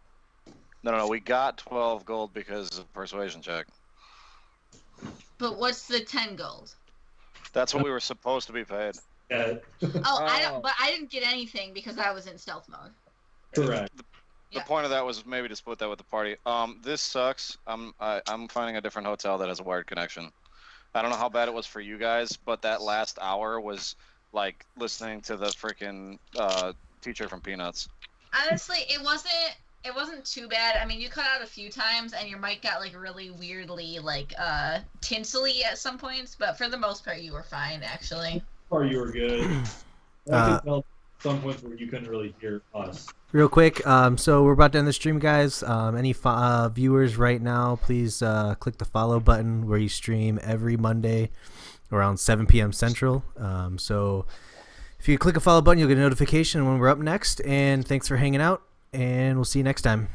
No, we got 12 gold because of persuasion check. But what's the 10 gold? That's what we were supposed to be paid. Yeah. But I didn't get anything because I was in stealth mode. Correct. The point of that was maybe to split that with the party. This sucks. I'm finding a different hotel that has a wired connection. I don't know how bad it was for you guys, but that last hour was like listening to the freaking teacher from Peanuts. Honestly, it wasn't too bad. I mean, you cut out a few times and your mic got like really weirdly like tinsely at some points, but for the most part you were fine actually. Or you were good. I could tell some points where you couldn't really hear us. Real quick, so we're about to end the stream, guys. Any viewers right now, please click the follow button where you stream every Monday around 7 p.m. Central. So if you click a follow button, you'll get a notification when we're up next. And thanks for hanging out, and we'll see you next time.